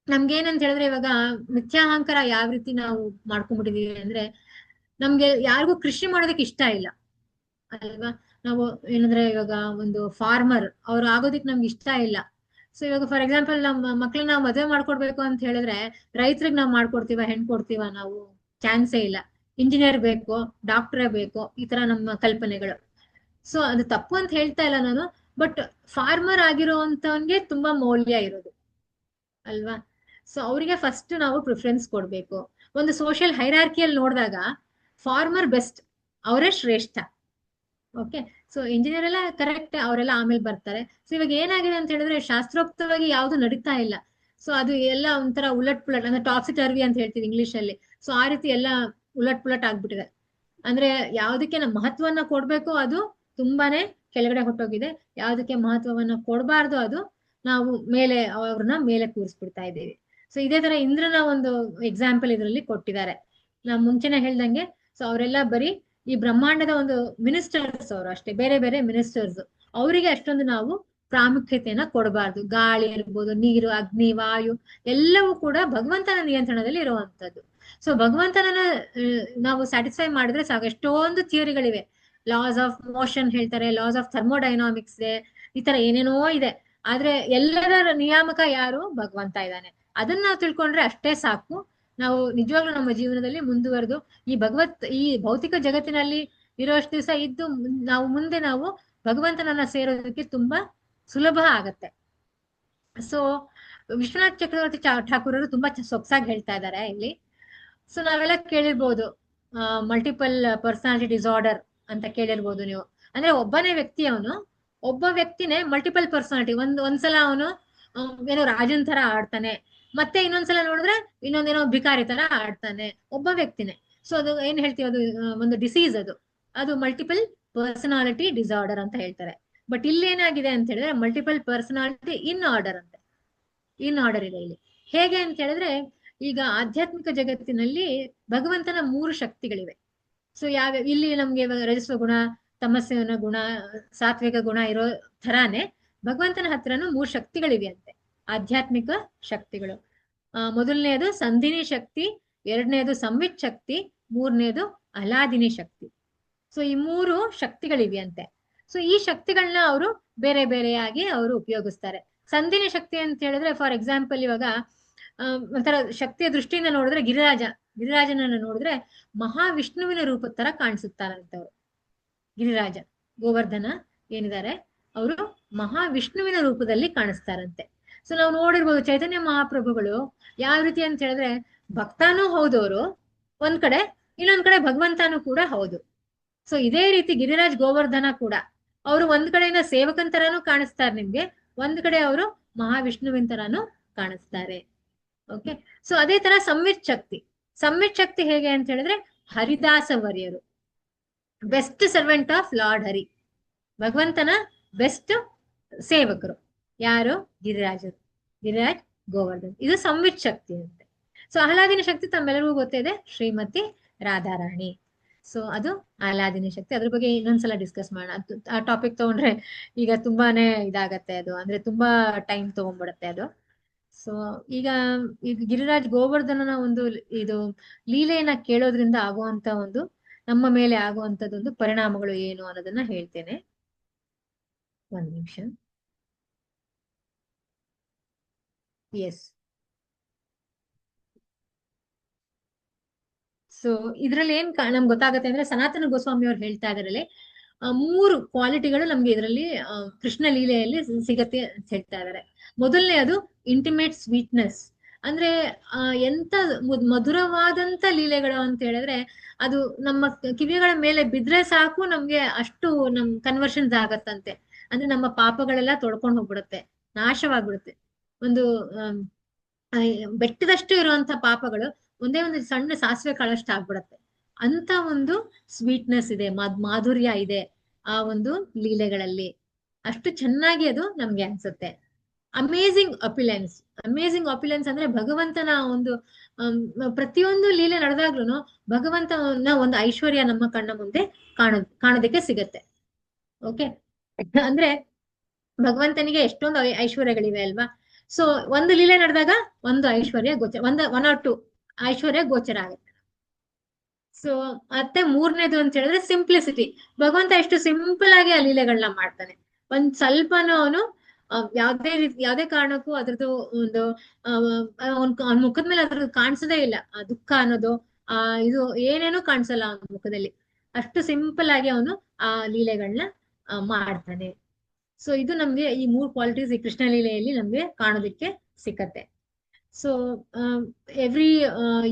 [SPEAKER 3] ನಮ್ಗೇನಂತ ಹೇಳಿದ್ರೆ, ಇವಾಗ ಮಿಥ್ಯಾಹಂಕಾರ ಯಾವ ರೀತಿ ನಾವು ಮಾಡ್ಕೊಂಡ್ಬಿಟ್ಟಿದೀವಿ ಅಂದ್ರೆ, ನಮ್ಗೆ ಯಾರಿಗೂ ಕೃಷಿ ಮಾಡೋದಕ್ಕೆ ಇಷ್ಟ ಇಲ್ಲ ಅಲ್ವಾ. ನಾವು ಏನಂದ್ರೆ ಇವಾಗ ಒಂದು ಫಾರ್ಮರ್ ಅವ್ರು ಆಗೋದಿಕ್ ನಮ್ಗೆ ಇಷ್ಟ ಇಲ್ಲ. ಸೊ ಇವಾಗ ಫಾರ್ ಎಕ್ಸಾಂಪಲ್ ನಮ್ಮ ಮಕ್ಳನ್ನ ನಾವು ಮದುವೆ ಮಾಡ್ಕೊಡ್ಬೇಕು ಅಂತ ಹೇಳಿದ್ರೆ, ರೈತರಿಗೆ ನಾವ್ ಮಾಡ್ಕೊಡ್ತೀವ, ಹೆಣ್ ಕೊಡ್ತೀವ, ನಾವು ಚಾನ್ಸೇ ಇಲ್ಲ. ಇಂಜಿನಿಯರ್ ಬೇಕು, ಡಾಕ್ಟರೇ ಬೇಕು, ಈ ತರ ನಮ್ಮ ಕಲ್ಪನೆಗಳು. ಸೊ ಅದು ತಪ್ಪು ಅಂತ ಹೇಳ್ತಾ ಇಲ್ಲ ನಾನು, ಬಟ್ ಫಾರ್ಮರ್ ಆಗಿರೋಂತವನ್ಗೆ ತುಂಬಾ ಮೌಲ್ಯ ಇರೋದು ಅಲ್ವಾ. ಸೊ ಅವ್ರಿಗೆ ಫಸ್ಟ್ ನಾವು ಪ್ರಿಫರೆನ್ಸ್ ಕೊಡ್ಬೇಕು. ಒಂದು ಸೋಷಿಯಲ್ ಹೈರಾರ್ಕಿಯಲ್ಲಿ ನೋಡಿದಾಗ ಫಾರ್ಮರ್ ಬೆಸ್ಟ್, ಅವರೇ ಶ್ರೇಷ್ಠ. ಓಕೆ, ಸೊ ಇಂಜಿನಿಯರ್ ಎಲ್ಲ ಕರೆಕ್ಟ್, ಅವರೆಲ್ಲ ಆಮೇಲೆ ಬರ್ತಾರೆ. ಸೊ ಇವಾಗ ಏನಾಗಿದೆ ಅಂತ ಹೇಳಿದ್ರೆ, ಶಾಸ್ತ್ರೋಕ್ತವಾಗಿ ಯಾವ್ದು ನಡೀತಾ ಇಲ್ಲ. ಸೊ ಅದು ಎಲ್ಲ ಒಂಥರ ಉಲಟ್ ಪುಲಟ್, ಅಂದ್ರೆ ಟಾಪ್ಸಿ ಟರ್ವಿ ಅಂತ ಹೇಳ್ತೀವಿ ಇಂಗ್ಲಿಷ್ ಅಲ್ಲಿ. ಸೊ ಆ ರೀತಿ ಎಲ್ಲ ಉಲಟ್ ಪುಲಟ್ ಆಗ್ಬಿಟ್ಟಿದೆ. ಅಂದ್ರೆ ಯಾವ್ದಕ್ಕೆ ನಾವು ಮಹತ್ವವನ್ನ ಕೊಡ್ಬೇಕು ಅದು ತುಂಬಾನೇ ಕೆಳಗಡೆ ಹೊಟ್ಟೋಗಿದೆ, ಯಾವ್ದಕ್ಕೆ ಮಹತ್ವವನ್ನ ಕೊಡಬಾರ್ದು ಅದು ನಾವು ಅವ್ರನ್ನ ಮೇಲೆ ಕೂರಿಸ್ಬಿಡ್ತಾ ಇದ್ದೀವಿ. ಸೊ ಇದೇ ತರ ಇಂದ್ರನ ಒಂದು ಎಕ್ಸಾಂಪಲ್ ಇದರಲ್ಲಿ ಕೊಟ್ಟಿದ್ದಾರೆ. ನಾವು ಮುಂಚೆನೆ ಹೇಳ್ದಂಗೆ, ಸೊ ಅವರೆಲ್ಲ ಬರೀ ಈ ಬ್ರಹ್ಮಾಂಡದ ಒಂದು ಮಿನಿಸ್ಟರ್ಸ್, ಅವರು ಅಷ್ಟೇ, ಬೇರೆ ಬೇರೆ ಮಿನಿಸ್ಟರ್ಸ್. ಅವರಿಗೆ ಅಷ್ಟೊಂದು ನಾವು ಪ್ರಾಮುಖ್ಯತೆಯನ್ನ ಕೊಡಬಾರ್ದು. ಗಾಳಿ ಇರ್ಬೋದು, ನೀರು, ಅಗ್ನಿ, ವಾಯು ಎಲ್ಲವೂ ಕೂಡ ಭಗವಂತನ ನಿಯಂತ್ರಣದಲ್ಲಿ ಇರುವಂತದ್ದು. ಸೊ ಭಗವಂತನನ್ನ ನಾವು ಸ್ಯಾಟಿಸ್ಫೈ ಮಾಡಿದ್ರೆ ಸಾಕು. ಎಷ್ಟೊಂದು ಥಿಯರಿಗಳಿವೆ. ಲಾಸ್ ಆಫ್ ಮೋಷನ್ ಹೇಳ್ತಾರೆ, ಲಾಸ್ ಆಫ್ ಥರ್ಮೋಡೈನಾಮಿಕ್ಸ್ ಇದೆ, ಈ ತರ ಏನೇನೋ ಇದೆ. ಆದ್ರೆ ಎಲ್ಲರ ನಿಯಾಮಕ ಯಾರು? ಭಗವಂತ ಇದ್ದಾನೆ. ಅದನ್ನ ನಾವು ತಿಳ್ಕೊಂಡ್ರೆ ಅಷ್ಟೇ ಸಾಕು. ನಾವು ನಿಜವಾಗ್ಲೂ ನಮ್ಮ ಜೀವನದಲ್ಲಿ ಮುಂದುವರೆದು ಈ ಭೌತಿಕ ಜಗತ್ತಿನಲ್ಲಿ ಇರೋಷ್ಟು ದಿವಸ ಇದ್ದು ಮುಂದೆ ನಾವು ಭಗವಂತನನ್ನ ಸೇರೋದಕ್ಕೆ ತುಂಬಾ ಸುಲಭ ಆಗತ್ತೆ. ಸೊ ವಿಶ್ವನಾಥ್ ಚಕ್ರವರ್ತಿ ಠಾಕೂರರು ತುಂಬಾ ಸೊಗಸಾಗಿ ಹೇಳ್ತಾ ಇದ್ದಾರೆ ಇಲ್ಲಿ. ಸೊ ನಾವೆಲ್ಲ ಕೇಳಿರ್ಬೋದು ಮಲ್ಟಿಪಲ್ ಪರ್ಸನಾಲಿಟಿ ಡಿಸಾರ್ಡರ್ ಅಂತ ಕೇಳಿರ್ಬೋದು ನೀವು. ಅಂದ್ರೆ ಒಬ್ಬ ವ್ಯಕ್ತಿನೇ ಮಲ್ಟಿಪಲ್ ಪರ್ಸನಾಲಿಟಿ. ಒಂದ್ಸಲ ಅವನು ಏನೋ ರಾಜನ್ ತರ ಆಡ್ತಾನೆ, ಮತ್ತೆ ಇನ್ನೊಂದ್ಸಲ ನೋಡಿದ್ರೆ ಇನ್ನೊಂದೇನೋ ಭಿಕಾರಿ ತರ ಆಡ್ತಾನೆ. ಒಬ್ಬ ವ್ಯಕ್ತಿನೇ. ಸೊ ಅದು ಏನ್ ಹೇಳ್ತೀವಿ, ಅದು ಒಂದು ಡಿಸೀಸ್. ಅದು ಮಲ್ಟಿಪಲ್ ಪರ್ಸನಾಲಿಟಿ ಡಿಸಾರ್ಡರ್ ಅಂತ ಹೇಳ್ತಾರೆ. ಬಟ್ ಇಲ್ಲಿ ಏನಾಗಿದೆ ಅಂತ ಹೇಳಿದ್ರೆ ಮಲ್ಟಿಪಲ್ ಪರ್ಸನಾಲಿಟಿ ಇನ್ ಆರ್ಡರ್ ಇದೆ ಇಲ್ಲಿ. ಹೇಗೆ ಅಂತ ಹೇಳಿದ್ರೆ, ಈಗ ಆಧ್ಯಾತ್ಮಿಕ ಜಗತ್ತಿನಲ್ಲಿ ಭಗವಂತನ 3 ಶಕ್ತಿಗಳಿವೆ. ಸೊ ಇಲ್ಲಿ ನಮ್ಗೆ ರಜಸ್ವ ಗುಣ, ತಮಸ್ಸಿನ ಗುಣ, ಸಾತ್ವಿಕ ಗುಣ ಇರೋ ಥರಾನೇ ಭಗವಂತನ ಹತ್ರನೂ 3 ಶಕ್ತಿಗಳಿವೆ ಅಂತೆ, ಆಧ್ಯಾತ್ಮಿಕ ಶಕ್ತಿಗಳು. ಮೊದಲನೇದು ಸಂಧಿನಿ ಶಕ್ತಿ, ಎರಡನೇದು ಸಂವಿತ್ ಶಕ್ತಿ, ಮೂರನೇದು ಅಲಾದಿನಿ ಶಕ್ತಿ. ಸೊ ಈ 3 ಶಕ್ತಿಗಳಿವೆ ಅಂತೆ. ಸೊ ಈ ಶಕ್ತಿಗಳನ್ನ ಅವರು ಬೇರೆ ಬೇರೆಯಾಗಿ ಅವರು ಉಪಯೋಗಿಸ್ತಾರೆ. ಸಂಧಿನಿ ಶಕ್ತಿ ಅಂತ ಹೇಳಿದ್ರೆ, ಫಾರ್ ಎಕ್ಸಾಂಪಲ್ ಇವಾಗ ಒಂಥರ ಶಕ್ತಿಯ ದೃಷ್ಟಿಯಿಂದ ನೋಡಿದ್ರೆ ಗಿರಿರಾಜನನ್ನ ನೋಡಿದ್ರೆ ಮಹಾವಿಷ್ಣುವಿನ ರೂಪದ ತರ ಕಾಣಿಸುತ್ತಾರಂತವ್ರು. ಗಿರಿರಾಜ ಗೋವರ್ಧನ ಏನಿದ್ದಾರೆ ಅವರು ಮಹಾವಿಷ್ಣುವಿನ ರೂಪದಲ್ಲಿ ಕಾಣಿಸ್ತಾರಂತೆ. ಸೊ ನಾವು ನೋಡಿರ್ಬೋದು ಚೈತನ್ಯ ಮಹಾಪ್ರಭುಗಳು ಯಾವ ರೀತಿ ಅಂತ ಹೇಳಿದ್ರೆ ಭಕ್ತಾನೂ ಹೌದವರು ಒಂದ್ ಕಡೆ, ಇನ್ನೊಂದ್ ಕಡೆ ಭಗವಂತನೂ ಕೂಡ ಹೌದು. ಸೊ ಇದೇ ರೀತಿ ಗಿರಿರಾಜ್ ಗೋವರ್ಧನ ಕೂಡ ಅವರು ಒಂದ್ ಕಡೆಯಿಂದ ಸೇವಕನ್ ತರಾನು ಕಾಣಿಸ್ತಾರೆ ನಿಮ್ಗೆ, ಒಂದ್ ಕಡೆ ಅವರು ಮಹಾವಿಷ್ಣುವಿನ ತರಾನು ಕಾಣಿಸ್ತಾರೆ. ಓಕೆ. ಸೊ ಅದೇ ತರ ಸಂವಿತ್ ಶಕ್ತಿ ಹೇಗೆ ಅಂತ ಹೇಳಿದ್ರೆ ಹರಿದಾಸ ವರ್ಯರು, ಬೆಸ್ಟ್ ಸರ್ವೆಂಟ್ ಆಫ್ ಲಾರ್ಡ್ ಹರಿ, ಭಗವಂತನ ಬೆಸ್ಟ್ ಸೇವಕರು ಯಾರು? ಗಿರಿರಾಜ್ ಗೋವರ್ಧನ್. ಇದು ಸಂವಿತ್ ಶಕ್ತಿ ಅಂತೆ. ಸೊ ಆಹ್ಲಾದಿನ ಶಕ್ತಿ ತಮ್ಮೆಲ್ಲರಿಗೂ ಗೊತ್ತಿದೆ, ಶ್ರೀಮತಿ ರಾಧಾರಾಣಿ. ಸೊ ಅದು ಆಹ್ಲಾದಿನಿ ಶಕ್ತಿ. ಅದ್ರ ಬಗ್ಗೆ ಇನ್ನೊಂದ್ಸಲ ಡಿಸ್ಕಸ್ ಮಾಡೋಣ. ಆ ಟಾಪಿಕ್ ತಗೊಂಡ್ರೆ ಈಗ ತುಂಬಾನೇ ಇದಾಗತ್ತೆ, ಅದು ಅಂದ್ರೆ ತುಂಬಾ ಟೈಮ್ ತಗೊಂಡ್ಬಿಡತ್ತೆ ಅದು. ಸೊ ಈಗ ಗಿರಿರಾಜ್ ಗೋವರ್ಧನನ ಒಂದು ಇದು ಲೀಲೆಯನ್ನ ಕೇಳೋದ್ರಿಂದ ಆಗುವಂತ ಒಂದು ನಮ್ಮ ಮೇಲೆ ಆಗುವಂತದ್ದೊಂದು ಪರಿಣಾಮಗಳು ಏನು ಅನ್ನೋದನ್ನ ಹೇಳ್ತೇನೆ. ಒಂದ್ ನಿಮಿಷ. ಎಸ್. ಸೊ ಇದ್ರಲ್ಲಿ ಏನ್ ನಮ್ಗೆ ಗೊತ್ತಾಗತ್ತೆ ಅಂದ್ರೆ, ಸನಾತನ ಗೋಸ್ವಾಮಿ ಅವ್ರು ಹೇಳ್ತಾ ಇದ್ರಲ್ಲಿ 3 ಕ್ವಾಲಿಟಿಗಳು ನಮ್ಗೆ ಇದರಲ್ಲಿ ಕೃಷ್ಣ ಲೀಲೆಯಲ್ಲಿ ಸಿಗತ್ತೆ ಅಂತ ಹೇಳ್ತಾ ಇದಾರೆ. ಮೊದಲನೇ ಅದು ಇಂಟಿಮೇಟ್ ಸ್ವೀಟ್ನೆಸ್. ಅಂದ್ರೆ ಎಂತ ಮಧುರವಾದಂತ ಲೀಲೆಗಳು ಅಂತ ಹೇಳಿದ್ರೆ ಅದು ನಮ್ಮ ಕಿವಿಗಳ ಮೇಲೆ ಬಿದ್ರೆ ಸಾಕು ನಮ್ಗೆ ಅಷ್ಟು ಕನ್ವರ್ಷನ್ಸ್ ಆಗತ್ತಂತೆ. ಅಂದ್ರೆ ನಮ್ಮ ಪಾಪಗಳೆಲ್ಲ ತೊಳ್ಕೊಂಡು ಹೋಗ್ಬಿಡುತ್ತೆ, ನಾಶವಾಗ್ಬಿಡುತ್ತೆ. ಒಂದು ಬೆಟ್ಟದಷ್ಟು ಇರುವಂತ ಪಾಪಗಳು ಒಂದೇ ಒಂದು ಸಣ್ಣ ಸಾಸಿವೆ ಕಾಳಷ್ಟು ಆಗ್ಬಿಡತ್ತೆ. ಅಂತ ಒಂದು ಸ್ವೀಟ್ನೆಸ್ ಇದೆ, ಮಾಧುರ್ಯ ಇದೆ ಆ ಒಂದು ಲೀಲೆಗಳಲ್ಲಿ. ಅಷ್ಟು ಚೆನ್ನಾಗಿ ಅದು ನಮ್ಗೆ ಅನ್ಸುತ್ತೆ. ಅಮೇಝಿಂಗ್ ಅಪಿಲೆನ್ಸ್ ಅಂದ್ರೆ ಭಗವಂತನ ಒಂದು ಪ್ರತಿಯೊಂದು ಲೀಲೆ ನಡೆದಾಗ್ಲೂ ಭಗವಂತನ ಒಂದು ಐಶ್ವರ್ಯ ನಮ್ಮ ಕಣ್ಣ ಮುಂದೆ ಕಾಣೋದಕ್ಕೆ ಸಿಗತ್ತೆ. ಓಕೆ. ಅಂದ್ರೆ ಭಗವಂತನಿಗೆ ಎಷ್ಟೊಂದು ಐಶ್ವರ್ಯಗಳಿವೆ ಅಲ್ವಾ. ಸೊ ಒಂದು ಲೀಲೆ ನಡೆದಾಗ ಒಂದು ಐಶ್ವರ್ಯ ಗೋಚರ, 1 or 2 ಐಶ್ವರ್ಯ ಗೋಚರ ಆಗುತ್ತೆ. ಸೊ ಮತ್ತೆ ಮೂರನೇದು ಅಂತ ಹೇಳಿದ್ರೆ ಸಿಂಪ್ಲಿಸಿಟಿ. ಭಗವಂತ ಎಷ್ಟು ಸಿಂಪಲ್ ಆಗಿ ಆ ಲೀಲೆಗಳನ್ನ ಮಾಡ್ತಾನೆ. ಒಂದ್ ಸ್ವಲ್ಪನೂ ಅವನು ಯಾವ್ದೇ ಕಾರಣಕ್ಕೂ ಅದ್ರದ್ದು ಒಂದು ಅವ್ನ ಮುಖದ ಮೇಲೆ ಅದ್ರದ್ದು ಕಾಣಿಸೋದೇ ಇಲ್ಲ. ಆ ದುಃಖ ಅನ್ನೋದು ಇದು ಏನೇನೂ ಕಾಣಿಸಲ್ಲ ಅವನ ಮುಖದಲ್ಲಿ. ಅಷ್ಟು ಸಿಂಪಲ್ ಆಗಿ ಅವನು ಆ ಲೀಲೆಗಳನ್ನ ಮಾಡ್ತಾನೆ. ಸೊ ಇದು ನಮ್ಗೆ ಈ 3 ಕ್ವಾಲಿಟೀಸ್ ಈ ಕೃಷ್ಣ ಲೀಲೆಯಲ್ಲಿ ನಮ್ಗೆ ಕಾಣೋದಿಕ್ಕೆ ಸಿಕ್ಕತ್ತೆ. ಸೊ ಎವ್ರಿ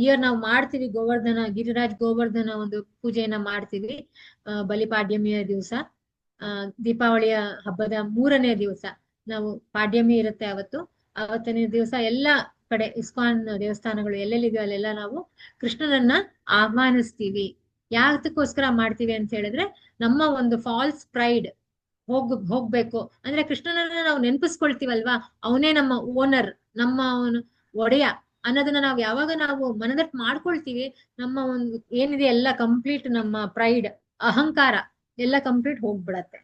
[SPEAKER 3] ಇಯರ್ ನಾವು ಮಾಡ್ತೀವಿ ಗಿರಿರಾಜ್ ಗೋವರ್ಧನ ಒಂದು ಪೂಜೆಯನ್ನ ಮಾಡ್ತೀವಿ. ಬಲಿಪಾಡ್ಯಮಿಯ ದಿವಸ, ದೀಪಾವಳಿಯ ಹಬ್ಬದ 3ನೇ ದಿವಸ ನಾವು ಪಾಡ್ಯಮಿ ಇರುತ್ತೆ ಅವತ್ತನೇ ದಿವಸ ಎಲ್ಲಾ ಕಡೆ ಇಸ್ಕಾನ್ ದೇವಸ್ಥಾನಗಳು ಎಲ್ಲೆಲ್ಲಿದೆಯೋ ಅಲ್ಲೆಲ್ಲ ನಾವು ಕೃಷ್ಣನನ್ನ ಆಹ್ವಾನಿಸ್ತೀವಿ. ಯಾತಕ್ಕೋಸ್ಕರ ಮಾಡ್ತೀವಿ ಅಂತ ಹೇಳಿದ್ರೆ ನಮ್ಮ ಒಂದು ಫಾಲ್ಸ್ ಪ್ರೈಡ್ ಹೋಗ್ಬೇಕು. ಅಂದ್ರೆ ಕೃಷ್ಣನನ್ನ ನಾವು ನೆನಪಿಸ್ಕೊಳ್ತೀವಲ್ವಾ, ಅವನೇ ನಮ್ಮ ಓನರ್, ನಮ್ಮ ಅವನು ಒಡೆಯ ಅನ್ನೋದನ್ನ ನಾವು ಯಾವಾಗ ನಾವು ಮನದಟ್ಟು ಮಾಡ್ಕೊಳ್ತೀವಿ, ನಮ್ಮ ಒಂದು ಏನಿದೆ ಎಲ್ಲ ಕಂಪ್ಲೀಟ್, ನಮ್ಮ ಪ್ರೈಡ್ ಅಹಂಕಾರ ಎಲ್ಲ ಕಂಪ್ಲೀಟ್ ಹೋಗ್ಬಿಡತ್ತೆ.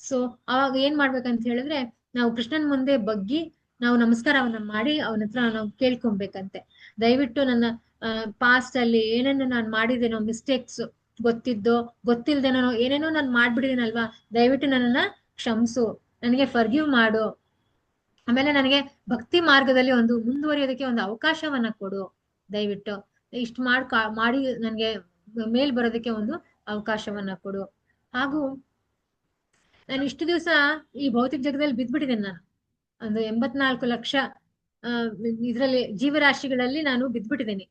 [SPEAKER 3] ಸೊ ಅವಾಗ ಏನ್ ಮಾಡ್ಬೇಕಂತ ಹೇಳಿದ್ರೆ ನಾವು ಕೃಷ್ಣನ್ ಮುಂದೆ ಬಗ್ಗಿ ನಾವು ನಮಸ್ಕಾರವನ್ನ ಮಾಡಿ ಅವನ ಹತ್ರ ನಾವು ಕೇಳ್ಕೊಬೇಕಂತೆ. ದಯವಿಟ್ಟು ನನ್ನ ಪಾಸ್ಟ್ ಅಲ್ಲಿ ಏನೇನು ನಾನು ಮಾಡಿದೇನೋ ಮಿಸ್ಟೇಕ್ಸ್, ಗೊತ್ತಿದ್ದೋ ಗೊತ್ತಿಲ್ದೇನೋ ಏನೇನೋ ನಾನು ಮಾಡ್ಬಿಟ್ಟಿದ್ದೀನಲ್ವಾ, ದಯವಿಟ್ಟು ನನ್ನನ್ನ ಕ್ಷಮಿಸು, ನನಗೆ ಫರ್ಗಿವ್ ಮಾಡು. ಆಮೇಲೆ ನನಗೆ ಭಕ್ತಿ ಮಾರ್ಗದಲ್ಲಿ ಒಂದು ಮುಂದುವರಿಯೋದಕ್ಕೆ ಒಂದು ಅವಕಾಶವನ್ನ ಕೊಡು, ದಯವಿಟ್ಟು ಇಷ್ಟು ಮಾಡಿ ನನಗೆ ಮೇಲ್ ಬರೋದಕ್ಕೆ ಒಂದು ಅವಕಾಶವನ್ನ ಕೊಡು. ಹಾಗೂ ನಾನು ಇಷ್ಟು ದಿವಸ ಈ ಭೌತಿಕ ಜಗದಲ್ಲಿ ಬಿದ್ದ್ಬಿಟ್ಟಿದ್ದೇನೆ. ನಾನು ಒಂದು 84 ಲಕ್ಷ ಇದರಲ್ಲಿ ಜೀವರಾಶಿಗಳಲ್ಲಿ ನಾನು ಬಿದ್ದ್ಬಿಟ್ಟಿದ್ದೀನಿ.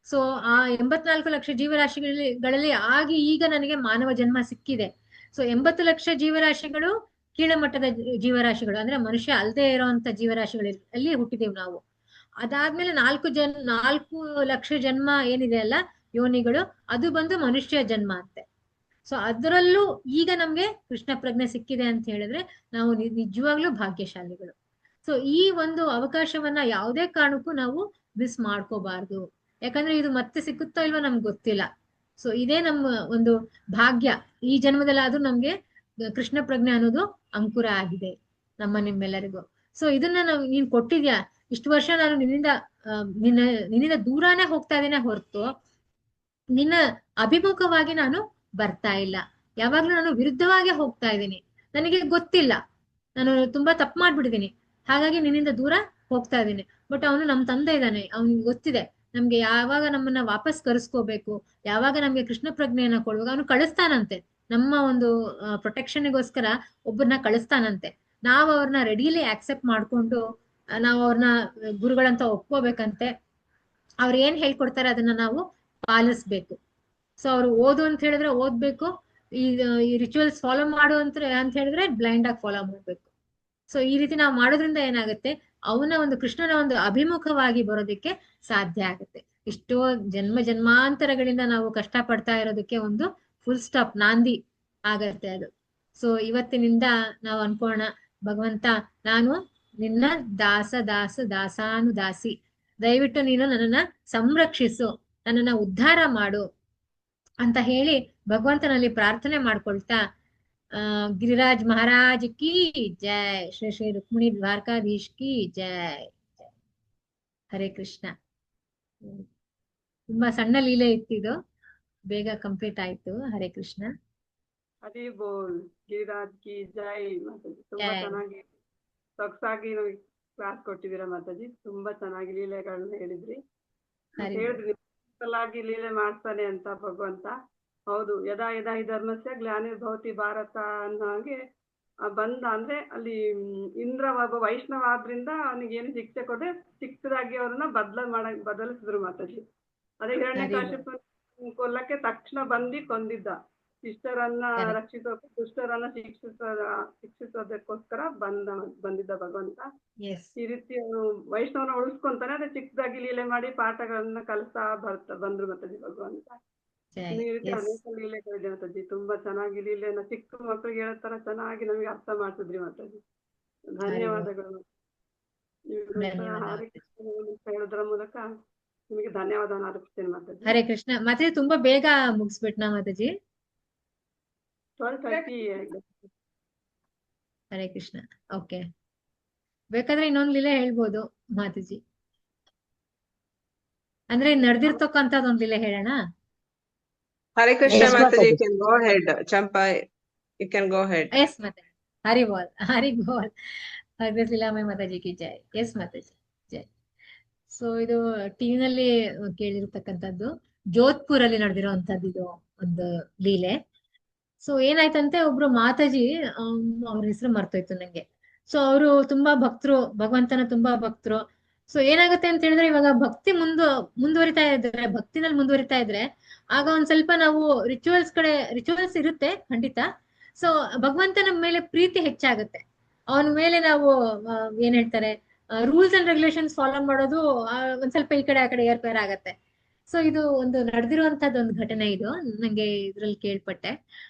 [SPEAKER 3] ಸೊ ಆ 84 ಲಕ್ಷ ಜೀವರಾಶಿಗಳಲ್ಲಿ ಆಗಿ ಈಗ ನನಗೆ ಮಾನವ ಜನ್ಮ ಸಿಕ್ಕಿದೆ. ಸೊ 80 ಲಕ್ಷ ಜೀವರಾಶಿಗಳು ಕೀಳಮಟ್ಟದ ಜೀವರಾಶಿಗಳು, ಅಂದ್ರೆ ಮನುಷ್ಯ ಅಲ್ಲದೆ ಇರೋಂತ ಜೀವರಾಶಿಗಳಲ್ಲಿ ಅಲ್ಲಿ ಹುಟ್ಟಿದೆವು ನಾವು. ಅದಾದ್ಮೇಲೆ 4 ಲಕ್ಷ ಜನ್ಮ ಏನಿದೆ ಅಲ್ಲ ಯೋನಿಗಳು, ಅದು ಬಂದು ಮನುಷ್ಯ ಜನ್ಮ ಅಂತೆ. ಸೊ ಅದರಲ್ಲೂ ಈಗ ನಮ್ಗೆ ಕೃಷ್ಣ ಪ್ರಜ್ಞೆ ಸಿಕ್ಕಿದೆ ಅಂತ ಹೇಳಿದ್ರೆ ನಾವು ನಿಜವಾಗ್ಲೂ ಭಾಗ್ಯಶಾಲಿಗಳು. ಸೊ ಈ ಒಂದು ಅವಕಾಶವನ್ನ ಯಾವುದೇ ಕಾರಣಕ್ಕೂ ನಾವು ಮಿಸ್ ಮಾಡ್ಕೋಬಾರ್ದು. ಯಾಕಂದ್ರೆ ಇದು ಮತ್ತೆ ಸಿಕ್ಕುತ್ತೋ ಇಲ್ವೋ ನಮ್ಗೆ ಗೊತ್ತಿಲ್ಲ. ಸೊ ಇದೇ ನಮ್ಮ ಒಂದು ಭಾಗ್ಯ. ಈ ಜನ್ಮದಲ್ಲಾದ್ರೂ ನಮ್ಗೆ ಕೃಷ್ಣ ಪ್ರಜ್ಞೆ ಅನ್ನೋದು ಅಂಕುರ ಆಗಿದೆ ನಿಮ್ಮೆಲ್ಲರಿಗೂ. ಸೊ ಇದನ್ನ ನೀನ್ ಕೊಟ್ಟಿದ್ಯಾ. ಇಷ್ಟು ವರ್ಷ ನಾನು ನಿನ್ನಿಂದ ದೂರಾನೇ ಹೋಗ್ತಾ ಇದ್ದೇನೆ ಹೊರತು ನಿನ್ನ ಅಭಿಮುಖವಾಗಿ ನಾನು ಬರ್ತಾ ಇಲ್ಲ. ಯಾವಾಗ್ಲೂ ನಾನು ವಿರುದ್ಧವಾಗಿ ಹೋಗ್ತಾ ಇದ್ದೀನಿ. ನನಗೆ ಗೊತ್ತಿಲ್ಲ, ನಾನು ತುಂಬಾ ತಪ್ಪು ಮಾಡ್ಬಿಟ್ಟಿದ್ದೀನಿ, ಹಾಗಾಗಿ ನಿನ್ನಿಂದ ದೂರ ಹೋಗ್ತಾ ಇದ್ದೀನಿ. ಬಟ್ ಅವನು ನಮ್ ತಂದೆ ಇದ್ದಾನೆ, ಅವ್ನಿಗೆ ಗೊತ್ತಿದೆ ನಮ್ಗೆ ಯಾವಾಗ ನಮ್ಮನ್ನ ವಾಪಸ್ ಕರೆಸ್ಕೋಬೇಕು, ಯಾವಾಗ ನಮ್ಗೆ ಕೃಷ್ಣ ಪ್ರಜ್ಞೆಯನ್ನ ಕೊಡುವಾಗ ಅವನು ಕಳಿಸ್ತಾನಂತೆ. ನಮ್ಮ ಒಂದು ಪ್ರೊಟೆಕ್ಷನ್ಗೋಸ್ಕರ ಒಬ್ಬರನ್ನ ಕಳಿಸ್ತಾನಂತೆ. ನಾವು ಅವ್ರನ್ನ ರೆಡಿಲಿ ಆಕ್ಸೆಪ್ಟ್ ಮಾಡ್ಕೊಂಡು ನಾವು ಅವ್ರನ್ನ ಗುರುಗಳಂತ ಒಪ್ಕೋಬೇಕಂತೆ. ಅವ್ರು ಏನ್ ಹೇಳ್ಕೊಡ್ತಾರೆ ಅದನ್ನ ನಾವು ಪಾಲಿಸ್ಬೇಕು. ಸೊ ಅವ್ರು ಓದು ಅಂತ ಹೇಳಿದ್ರೆ ಓದ್ಬೇಕು, ಈ ರಿಚುವಲ್ಸ್ ಫಾಲೋ ಮಾಡು ಅಂತ ಹೇಳಿದ್ರೆ ಬ್ಲೈಂಡ್ ಆಗಿ ಫಾಲೋ ಮಾಡ್ಬೇಕು. ಸೊ ಈ ರೀತಿ ನಾವು ಮಾಡೋದ್ರಿಂದ ಏನಾಗುತ್ತೆ, ಅವನ ಒಂದು ಕೃಷ್ಣನ ಒಂದು ಅಭಿಮುಖವಾಗಿ ಬರೋದಕ್ಕೆ ಸಾಧ್ಯ ಆಗುತ್ತೆ. ಇಷ್ಟೋ ಜನ್ಮಾಂತರಗಳಿಂದ ನಾವು ಕಷ್ಟ ಪಡ್ತಾ ಇರೋದಕ್ಕೆ ಒಂದು ಫುಲ್ ಸ್ಟಾಪ್, ನಾಂದಿ ಆಗತ್ತೆ ಅದು. ಸೊ ಇವತ್ತಿನಿಂದ ನಾವು ಅನ್ಕೋಣ, ಭಗವಂತ ನಾನು ನಿನ್ನ ದಾಸಾನುದಾಸಿ, ದಯವಿಟ್ಟು ನೀನು ನನ್ನನ್ನ ಸಂರಕ್ಷಿಸು, ನನ್ನನ್ನ ಉದ್ಧಾರ ಮಾಡು ಅಂತ ಹೇಳಿ ಭಗವಂತನಲ್ಲಿ ಪ್ರಾರ್ಥನೆ ಮಾಡ್ಕೊಳ್ತಾ ಗಿರಿರಾಜ್ ಮಹಾರಾಜ್ ಕಿ ಜೈ, ಶ್ರೀ ಶ್ರೀ ರುಕ್ಮಿಣಿ ದ್ವಾರಕಾಧೀಶ್ ಕಿ ಜೈ. ಹರೇ ಕೃಷ್ಣ. ತುಂಬಾ ಸಣ್ಣ ಲೀಲೆ ಇತ್ತಿದು, ಬೇಗ ಕಂಪ್ಲೀಟ್ ಆಯ್ತು. ಹರೇ ಕೃಷ್ಣ.
[SPEAKER 1] ಹರಿ ಬೋಲ್. ಗಿರಿರಾಜ್ ಕಿ ಜೈ ಮಾತಾಜಿ. ತುಂಬಾ ಚೆನ್ನಾಗಿ ಸೊಗಸಾಗಿ ಕ್ಲಾಸ್ ಕೊಟ್ಟಿದ್ದೀರಾ ಮಾತಾಜಿ. ತುಂಬಾ ಚೆನ್ನಾಗಿ ಲೀಲೆಗಳನ್ನ ಹೇಳಿದ್ರಿ. ಹೇಳಿದ್ರಿ ಲೀಲೆ ಮಾಡ್ತಾನೆ ಅಂತ ಭಗವಂತ. ಹೌದು, ಯದಾ ಯದಾ ಹಿ ಧರ್ಮಸ್ಯ ಗ್ಲಾನಿರ್ಭವತಿ ಭಾರತ ಅನ್ನೋ ಹಾಗೆ ಬಂದ ಅಂದ್ರೆ ಅಲ್ಲಿ ಇಂದ್ರ ಒಬ್ಬ ವೈಷ್ಣವ ಆದ್ರಿಂದ ಅವನಿಗೆ ಏನು ಶಿಕ್ಷೆ ಕೊಟ್ಟೆ ಚಿಕ್ಕದಾಗಿ ಅವ್ರನ್ನ ಬದಲಿಸಿದ್ರು ಮಾತಾಜಿ. ಅದೇ ಹಿರಣ್ಯಕಶಿಪು ಕೊಲ್ಲಕ್ಕೆ ತಕ್ಷಣ ಬಂದು ಕೊಂದಿದ್ದ. ಶಿಷ್ಟರನ್ನ ದುಷ್ಟರನ್ನ ಶಿಕ್ಷಿಸೋದಕ್ಕೋಸ್ಕರ ಬಂದಿದ್ದ ಭಗವಂತ. ಈ ರೀತಿ ಅವನು ವೈಷ್ಣವನ ಉಳಿಸ್ಕೊಂತಾನೆ. ಅದೇ ಚಿಕ್ಕದಾಗಿ ಲೀಲೆ ಮಾಡಿ ಪಾಠಗಳನ್ನ ಕಲಿಸ್ತಾ ಬಂದ್ರು ಮಾತಾಜಿ ಭಗವಂತ. ಈ ರೀತಿ ಅನೇಕ ಲೀಲೆಗಳಿದೆ ಮಾತಾಜಿ. ತುಂಬಾ ಚೆನ್ನಾಗಿ ಲೀಲೆನ ಚಿಕ್ಕ ಮಕ್ಕಳಿಗೆ ಹೇಳೋ ತರ ಚೆನ್ನಾಗಿ ನಮಗೆ ಅರ್ಥ ಮಾಡ್ತಿದ್ರಿ ಮಾತಾಜಿ. ಧನ್ಯವಾದಗಳು. ಹೇಳೋದ್ರ ಮೂಲಕ ನಿಮಗೆ ಧನ್ಯವಾದ ಅರ್ಪಿಸ್ತೇನೆ ಮಾತಾಜಿ.
[SPEAKER 3] ಹರೇ ಕೃಷ್ಣ. ಮಾತಾಜಿ ತುಂಬಾ ಬೇಗ ಮುಗಿಸ್ಬಿಟ್ನಾ ಮಾತಾಜಿ?
[SPEAKER 1] 12:30.
[SPEAKER 3] ಹರೇ ಕೃಷ್ಣ. ಓಕೆ, ಬೇಕಾದ್ರೆ ಇನ್ನೊಂದ್ ಲೀಲೆ ಹೇಳ್ಬೋದು ಮಾತಾಜಿ. ಅಂದ್ರೆ ನಡೆದಿರ್ತಕ್ಕಂಥದ್ದು ಒಂದ್ ಲೀಲೆ ಹೇಳೋಣ.
[SPEAKER 5] Hare Krishna Mataji, you can go ahead. Champa, you can go ahead.
[SPEAKER 3] Yes, Mataji. Hari bol. Hari bol. Hare Lilama Mataji ki jai. Yes, Mataji. Jai. So ಇದು ಟಿವಿನಲ್ಲಿ ಕೇಳಿರ್ತಕ್ಕಂಥದ್ದು, ಜೋಧ್ಪುರ್ ಅಲ್ಲಿ ನಡೆದಿರುವಂತದ್ದು ಇದು ಒಂದು ಲೀಲೆ. ಸೊ ಏನಾಯ್ತಂತೆ, ಒಬ್ರು ಮಾತಾಜಿ, ಅವ್ರ ಹೆಸರು ಮರ್ತೋಯ್ತು ನಂಗೆ. ಸೊ ಅವರು ತುಂಬಾ ಭಕ್ತರು, ಭಗವಂತನ ತುಂಬಾ ಭಕ್ತರು. ಸೊ ಏನಾಗುತ್ತೆ ಅಂತ ಹೇಳಿದ್ರೆ, ಇವಾಗ ಭಕ್ತಿ ಮುಂದುವರಿತಾ ಇದ್ರೆ, ಭಕ್ತಿನಲ್ಲಿ ಮುಂದುವರಿತಾ ಇದ್ರೆ ಆಗ ಒಂದ್ ಸ್ವಲ್ಪ ನಾವು ರಿಚುವಲ್ಸ್ ಇರುತ್ತೆ ಖಂಡಿತ. ಸೊ ಭಗವಂತನ ಮೇಲೆ ಪ್ರೀತಿ ಹೆಚ್ಚಾಗುತ್ತೆ. ಅವನ ಮೇಲೆ ನಾವು ಏನ್ ಹೇಳ್ತಾರೆ, ರೂಲ್ಸ್ ಅಂಡ್ ರೆಗ್ಯುಲೇಷನ್ಸ್ ಫಾಲೋ ಮಾಡೋದು ಒಂದ್ ಸ್ವಲ್ಪ ಈ ಕಡೆ ಆ ಕಡೆ ಏರ್ಪೇರ್ ಆಗತ್ತೆ. ಸೊ ಇದು ಒಂದು ನಡೆದಿರುವಂತದ್ದು ಒಂದು ಘಟನೆ. ಇದು ನಂಗೆ ಇದ್ರಲ್ಲಿ ಕೇಳ್ಪಟ್ಟೆ.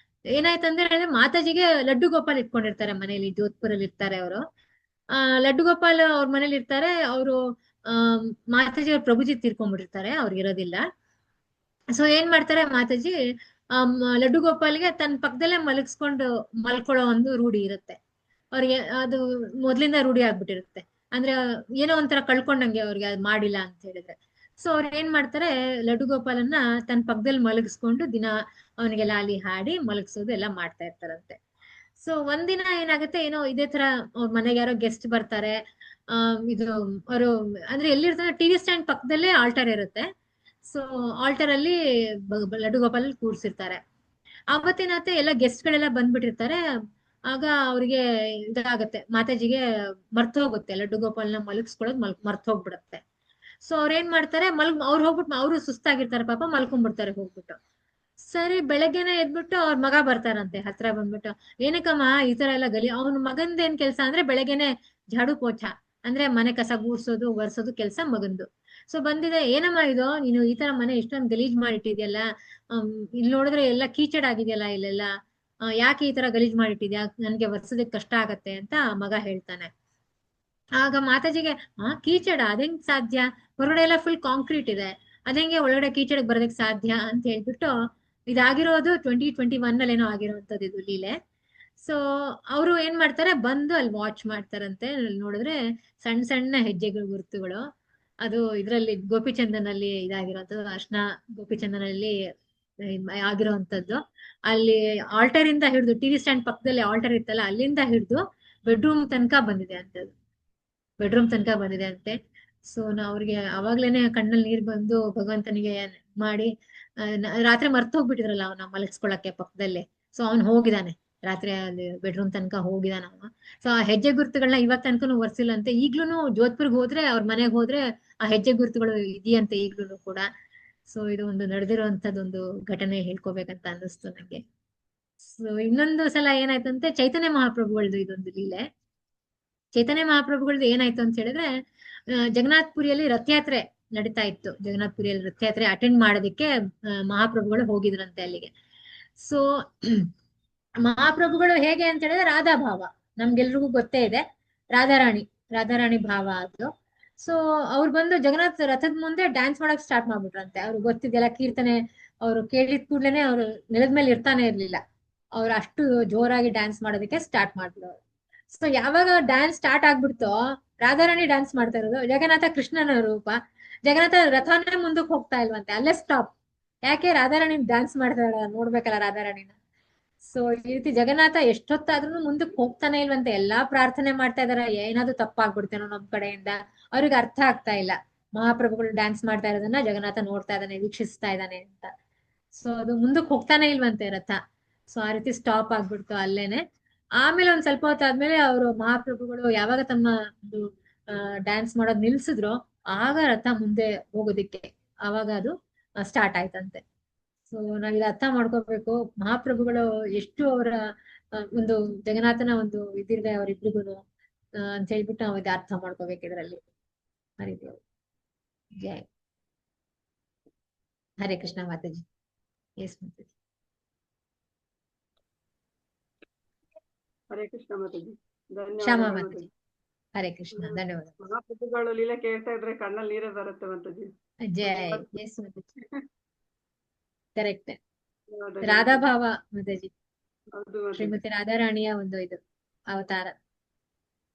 [SPEAKER 3] ಏನಾಯ್ತಂದ್ರೆ, ಮಾತಾಜಿಗೆ ಲಡ್ಡು ಗೋಪಾಲ್ ಇಟ್ಕೊಂಡಿರ್ತಾರೆ ಮನೇಲಿ, ಜೋಧ್ಪುರಲ್ಲಿ ಇರ್ತಾರೆ ಅವರು. ಲಡ್ಡು ಗೋಪಾಲ್ ಅವ್ರ ಮನೇಲಿ ಇರ್ತಾರೆ. ಅವರು ಮಾತಾಜಿ ಅವ್ರ ಪ್ರಭುಜಿ ತೀರ್ಕೊಂಡ್ಬಿಟ್ಟಿರ್ತಾರೆ, ಅವ್ರಿಗೆ ಇರೋದಿಲ್ಲ. ಸೊ ಏನ್ ಮಾಡ್ತಾರೆ, ಮಾತಾಜಿ ಲಡ್ಡು ಗೋಪಾಲ್ಗೆ ತನ್ನ ಪಕ್ಕದಲ್ಲೇ ಮಲಗಿಸ್ಕೊಂಡು ಮಲ್ಕೊಳ್ಳೋ ಒಂದು ರೂಢಿ ಇರುತ್ತೆ. ಅವ್ರಿಗೆ ಅದು ಮೊದ್ಲಿಂದ ರೂಢಿ ಆಗ್ಬಿಟ್ಟಿರುತ್ತೆ. ಅಂದ್ರೆ ಏನೋ ಒಂಥರ ಕಳ್ಕೊಂಡಂಗೆ ಅವ್ರಿಗೆ ಅದು ಮಾಡಿಲ್ಲ ಅಂತ ಹೇಳಿದ್ರೆ. ಸೊ ಅವ್ರು ಏನ್ ಮಾಡ್ತಾರೆ, ಲಡ್ಡು ಗೋಪಾಲನ್ನ ತನ್ನ ಪಕ್ಕದಲ್ಲಿ ಮಲಗಿಸ್ಕೊಂಡು ದಿನ ಅವನಿಗೆ ಲಾಲಿ ಹಾಡಿ ಮಲಗಿಸೋದು ಎಲ್ಲ ಮಾಡ್ತಾ ಇರ್ತಾರಂತೆ. ಸೊ ಒಂದಿನ ಏನಾಗುತ್ತೆ, ಏನೋ ಇದೇ ತರ ಅವ್ರ ಮನೆಗೆ ಯಾರೋ ಗೆಸ್ಟ್ ಬರ್ತಾರೆ. ಇದು ಅವರು ಅಂದ್ರೆ ಎಲ್ಲಿರ್ತಾರೆ, ಟಿವಿ ಸ್ಟ್ಯಾಂಡ್ ಪಕ್ಕದಲ್ಲೇ ಆಲ್ಟರ್ ಇರುತ್ತೆ. ಸೊ ಆಲ್ಟರ್ ಅಲ್ಲಿ ಲಡ್ಡು ಗೋಪಾಲ್ ಕೂರ್ಸಿರ್ತಾರೆ. ಅವತ್ತೇನತ್ತೆ, ಎಲ್ಲ ಗೆಸ್ಟ್ ಗಳೆಲ್ಲ ಬಂದ್ಬಿಟ್ಟಿರ್ತಾರೆ. ಆಗ ಅವ್ರಿಗೆ ಇದಾಗತ್ತೆ, ಮಾತಾಜಿಗೆ ಮರ್ತು ಹೋಗುತ್ತೆ ಲಡ್ಡು ಗೋಪಾಲ್ನ ಮಲಗಿಸ್ಕೊಳ್ಳೋದು ಮರ್ತು ಹೋಗ್ಬಿಡುತ್ತೆ. ಸೊ ಅವ್ರೇನ್ ಮಾಡ್ತಾರೆ, ಅವ್ರು ಹೋಗ್ಬಿಟ್ಟು ಅವ್ರು ಸುಸ್ತಾಗಿರ್ತಾರೆ ಪಾಪ, ಮಲ್ಕೊಂಡ್ಬಿಡ್ತಾರೆ ಹೋಗ್ಬಿಟ್ಟು. ಸರಿ ಬೆಳಗ್ಗೆನೆ ಎದ್ಬಿಟ್ಟು ಅವ್ರ ಮಗ ಬರ್ತಾರಂತೆ ಹತ್ರ ಬಂದ್ಬಿಟ್ಟು, ಏನಕ್ಕಮ್ಮ ಈ ತರ ಎಲ್ಲ ಅವ್ನ ಮಗಂದ ಏನ್ ಕೆಲ್ಸ ಅಂದ್ರೆ ಬೆಳಗ್ಗೆನೆ ಝಾಡು ಪೋಛ ಅಂದ್ರೆ ಮನೆ ಕಸ ಗೂಡ್ಸೋದು ಒರ್ಸೋದು ಕೆಲ್ಸ ಮಗಂದು. ಸೊ ಬಂದಿದೆ, ಏನಮ್ಮ ಇದು ನೀನು ಈ ತರ ಮನೆ ಇಷ್ಟೊಂದು ಗಲೀಜ್ ಮಾಡಿಟ್ಟಿದ್ಯಲ್ಲ, ಇಲ್ಲಿ ನೋಡಿದ್ರೆ ಎಲ್ಲ ಕೀಚಡ್ ಆಗಿದೆಯಲ್ಲ ಇಲ್ಲೆಲ್ಲ, ಯಾಕೆ ಈ ತರ ಗಲೀಜ್ ಮಾಡಿಟ್ಟಿದ್ಯಾ, ನನ್ಗೆ ಒರ್ಸೋದಕ್ಕೆ ಕಷ್ಟ ಆಗತ್ತೆ ಅಂತ ಮಗ ಹೇಳ್ತಾನೆ. ಆಗ ಮಾತಾಜಿಗೆ, ಕೀಚಡ ಅದೇಂಗ್ ಸಾಧ್ಯ, ಹೊರಗಡೆ ಎಲ್ಲ ಫುಲ್ ಕಾಂಕ್ರೀಟ್ ಇದೆ, ಅದೇಂಗೆ ಒಳಗಡೆ ಕೀಚಡಕ್ ಬರೋದಕ್ ಸಾಧ್ಯ ಅಂತ ಹೇಳ್ಬಿಟ್ಟು, ಇದಾಗಿರೋದು 2021 ಅಲ್ಲಿ ಏನೋ ಆಗಿರೋಂಥದ್ದು ಇದು ಲೀಲೆ. ಸೊ ಅವರು ಏನ್ ಮಾಡ್ತಾರೆ, ಬಂದು ಅಲ್ಲಿ ವಾಚ್ ಮಾಡ್ತಾರಂತೆ. ಅಲ್ಲಿ ನೋಡಿದ್ರೆ ಸಣ್ಣ ಸಣ್ಣ ಹೆಜ್ಜೆಗಳು ಗುರುತುಗಳು, ಅದು ಇದ್ರಲ್ಲಿ ಗೋಪಿಚಂದನ್ ಅಲ್ಲಿ ಇದಾಗಿರೋದು, ಅರ್ಶನ ಗೋಪಿಚಂದನ್ ಅಲ್ಲಿ ಆಗಿರೋಂಥದ್ದು. ಅಲ್ಲಿ ಆಲ್ಟರ್ ಇಂದ ಹಿಡಿದು, ಟಿವಿ ಸ್ಟ್ಯಾಂಡ್ ಪಕ್ಕದಲ್ಲಿ ಆಲ್ಟರ್ ಇತ್ತಲ್ಲ, ಅಲ್ಲಿಂದ ಹಿಡಿದು ಬೆಡ್ರೂಮ್ ತನಕ ಬಂದಿದೆ ಅಂತದ್ದು, ಬೆಡ್ರೂಮ್ ತನಕ ಬಂದಿದೆ ಅಂತೆ. ಸೊ ಅವ್ರಿಗೆ ಅವಾಗ್ಲೇನೆ ಕಣ್ಣಲ್ಲಿ ನೀರ್ ಬಂದು ಭಗವಂತನಿಗೆ ಮಾಡಿ, ರಾತ್ರಿ ಮರ್ತು ಹೋಗ್ಬಿಟ್ಟಿದ್ರಲ್ಲ ಅವನ ಮಲಗಿಸ್ಕೊಳಕ್ಕೆ ಪಕ್ಕದಲ್ಲೇ. ಸೊ ಅವ್ನ್ ಹೋಗಿದಾನೆ ರಾತ್ರಿ ಅಲ್ಲಿ ಬೆಡ್ರೂಮ್ ತನಕ ಹೋಗಿದಾನ ಅವನು. ಸೊ ಆ ಹೆಜ್ಜೆ ಗುರುತುಗಳನ್ನ ಇವತ್ ತನಕನು ಒರ್ಸಿಲ್ಲ ಅಂತೆ. ಈಗ್ಲೂನು ಜೋಧ್ಪುರ್ಗ್ ಹೋದ್ರೆ, ಅವ್ರ ಮನೆಗ್ ಹೋದ್ರೆ ಆ ಹೆಜ್ಜೆ ಗುರುತುಗಳು ಇದೆಯಂತೆ ಈಗ್ಲೂ ಕೂಡ. ಸೊ ಇದು ಒಂದು ನಡೆದಿರುವಂತದ್ದೊಂದು ಘಟನೆ ಹೇಳ್ಕೊಬೇಕಂತ ಅನ್ನಿಸ್ತು ನಂಗೆ. ಸೊ ಇನ್ನೊಂದು ಸಲ ಏನಾಯ್ತಂತೆ, ಚೈತನ್ಯ ಮಹಾಪ್ರಭುಗಳದ್ದು ಇದೊಂದು ಲೀಲೆ. ಚೈತನ್ಯ ಮಹಾಪ್ರಭುಗಳದ್ದು ಏನಾಯ್ತು ಅಂತ ಹೇಳಿದ್ರೆ, ಜಗನ್ನಾಥ್ ಪುರಿಯಲ್ಲಿ ರಥಯಾತ್ರೆ ನಡೀತಾ ಇತ್ತು. ಜಗನ್ನಾಥ್ ಪುರಿಯಲ್ಲಿ ರಥಯಾತ್ರೆ ಅಟೆಂಡ್ ಮಾಡೋದಕ್ಕೆ ಮಹಾಪ್ರಭುಗಳು ಹೋಗಿದ್ರಂತೆ ಅಲ್ಲಿಗೆ. ಸೊ ಮಹಾಪ್ರಭುಗಳು ಹೇಗೆ ಅಂತ ಹೇಳಿದ್ರೆ ರಾಧಾಭಾವ, ನಮ್ಗೆಲ್ರಿಗೂ ಗೊತ್ತೇ ಇದೆ, ರಾಧಾರಾಣಿ ಭಾವ ಅದು. ಸೊ ಅವ್ರು ಬಂದು ಜಗನ್ನಾಥ್ ರಥದ ಮುಂದೆ ಡ್ಯಾನ್ಸ್ ಮಾಡಕ್ ಸ್ಟಾರ್ಟ್ ಮಾಡ್ಬಿಟ್ರಂತೆ. ಅವ್ರು ಗೊತ್ತಿದೆಯಲ್ಲ ಕೀರ್ತನೆ, ಅವ್ರು ಕೇಳಿದ ಕೂಡ್ಲೇನೆ ಅವ್ರು ನೆಲದ ಮೇಲೆ ಇರ್ತಾನೆ ಇರ್ಲಿಲ್ಲ, ಅವ್ರು ಅಷ್ಟು ಜೋರಾಗಿ ಡ್ಯಾನ್ಸ್ ಮಾಡೋದಕ್ಕೆ ಸ್ಟಾರ್ಟ್ ಮಾಡ್ಬಿಡೋರು. ಸೊ ಯಾವಾಗ ಡ್ಯಾನ್ಸ್ ಸ್ಟಾರ್ಟ್ ಆಗ್ಬಿಡ್ತೋ, ರಾಧಾರಾಣಿ ಡ್ಯಾನ್ಸ್ ಮಾಡ್ತಾ ಇರೋದು, ಜಗನ್ನಾಥ ಕೃಷ್ಣನ ರೂಪ, ಜಗನ್ನಾಥ ರಥನೇ ಮುಂದಕ್ಕೆ ಹೋಗ್ತಾ ಇಲ್ವಂತೆ, ಅಲ್ಲೇ ಸ್ಟಾಪ್. ಯಾಕೆ, ರಾಧಾರಾಣಿ ಡ್ಯಾನ್ಸ್ ಮಾಡ್ತಾಳ, ನೋಡ್ಬೇಕಲ್ಲ ರಾಧಾರಾಣಿನ. ಸೊ ಈ ರೀತಿ ಜಗನ್ನಾಥ ಎಷ್ಟೊತ್ತಾದ್ರೂ ಮುಂದಕ್ಕೆ ಹೋಗ್ತಾನೆ ಇಲ್ವಂತೆ. ಎಲ್ಲಾ ಪ್ರಾರ್ಥನೆ ಮಾಡ್ತಾ ಇದಾರೆ, ಏನಾದ್ರು ತಪ್ಪಾಗ್ಬಿಡ್ತೇನೋ ನಮ್ ಕಡೆಯಿಂದ, ಅವ್ರಿಗೆ ಅರ್ಥ ಆಗ್ತಾ ಇಲ್ಲ ಮಹಾಪ್ರಭುಗಳು ಡ್ಯಾನ್ಸ್ ಮಾಡ್ತಾ ಇರೋದನ್ನ ಜಗನ್ನಾಥ ನೋಡ್ತಾ ಇದ್ದಾನೆ, ವೀಕ್ಷಿಸ್ತಾ ಇದ್ದಾನೆ ಅಂತ. ಸೊ ಅದು ಮುಂದಕ್ಕೆ ಹೋಗ್ತಾನೆ ಇಲ್ವಂತೆ ರಥ. ಸೊ ಆ ರೀತಿ ಸ್ಟಾಪ್ ಆಗ್ಬಿಡ್ತು ಅಲ್ಲೇನೆ. ಆಮೇಲೆ ಒಂದ್ ಸ್ವಲ್ಪ ಹೊತ್ತಾದ್ಮೇಲೆ ಅವರು ಮಹಾಪ್ರಭುಗಳು ಯಾವಾಗ ತಮ್ಮ ಒಂದು ಡ್ಯಾನ್ಸ್ ಮಾಡೋದ್ ನಿಲ್ಸಿದ್ರು, ಆಗ ರಥ ಮುಂದೆ ಹೋಗೋದಿಕ್ಕೆ ಆವಾಗ ಅದು ಸ್ಟಾರ್ಟ್ ಆಯ್ತಂತೆ. ಸೊ ನಾವ್ ಇದು ಅರ್ಥ ಮಾಡ್ಕೋಬೇಕು, ಮಹಾಪ್ರಭುಗಳು ಎಷ್ಟು ಅವರ ಒಂದು ಜಗನ್ನಾಥನ ಒಂದು ಇದಿದೆ ಅವರಿಬ್ರಿಗೂ ಅಂತ ಹೇಳ್ಬಿಟ್ಟು ನಾವು ಇದು ಅರ್ಥ ಮಾಡ್ಕೋಬೇಕು ಇದರಲ್ಲಿ. ಹರಿದೇವ್ ಜಯ. ಹರೇ ಕೃಷ್ಣ ಮಾತಾಜಿ. ಎಸ್ ಮಾತಾಜಿ.
[SPEAKER 1] ಹರೇ ಕೃಷ್ಣ ಮಾತಾಜಿ.
[SPEAKER 3] ಶ್ಯಾಮ
[SPEAKER 1] ಧನ್ಯವಾದ
[SPEAKER 3] ಮಾತಾಜಿ. ಹರೇ ಕೃಷ್ಣ, ಧನ್ಯವಾದ.
[SPEAKER 1] ಮಹಾಪ್ರಭುಗಳು ಲೀಲೆ ಕೇಳ್ತಾ ಇದ್ರೆ ಕಣ್ಣಲ್ಲಿ ನೀರೇ ಬರುತ್ತೆ ಮಾತಾಜಿ.
[SPEAKER 3] ಜಯ. Yes Mataji, correct. ರಾಧಾಭಾವ ಮಾತಾಜಿ, ಶ್ರೀಮತಿ ರಾಧಾರಾಣಿಯ ಒಂದು ಇದು ಅವತಾರ.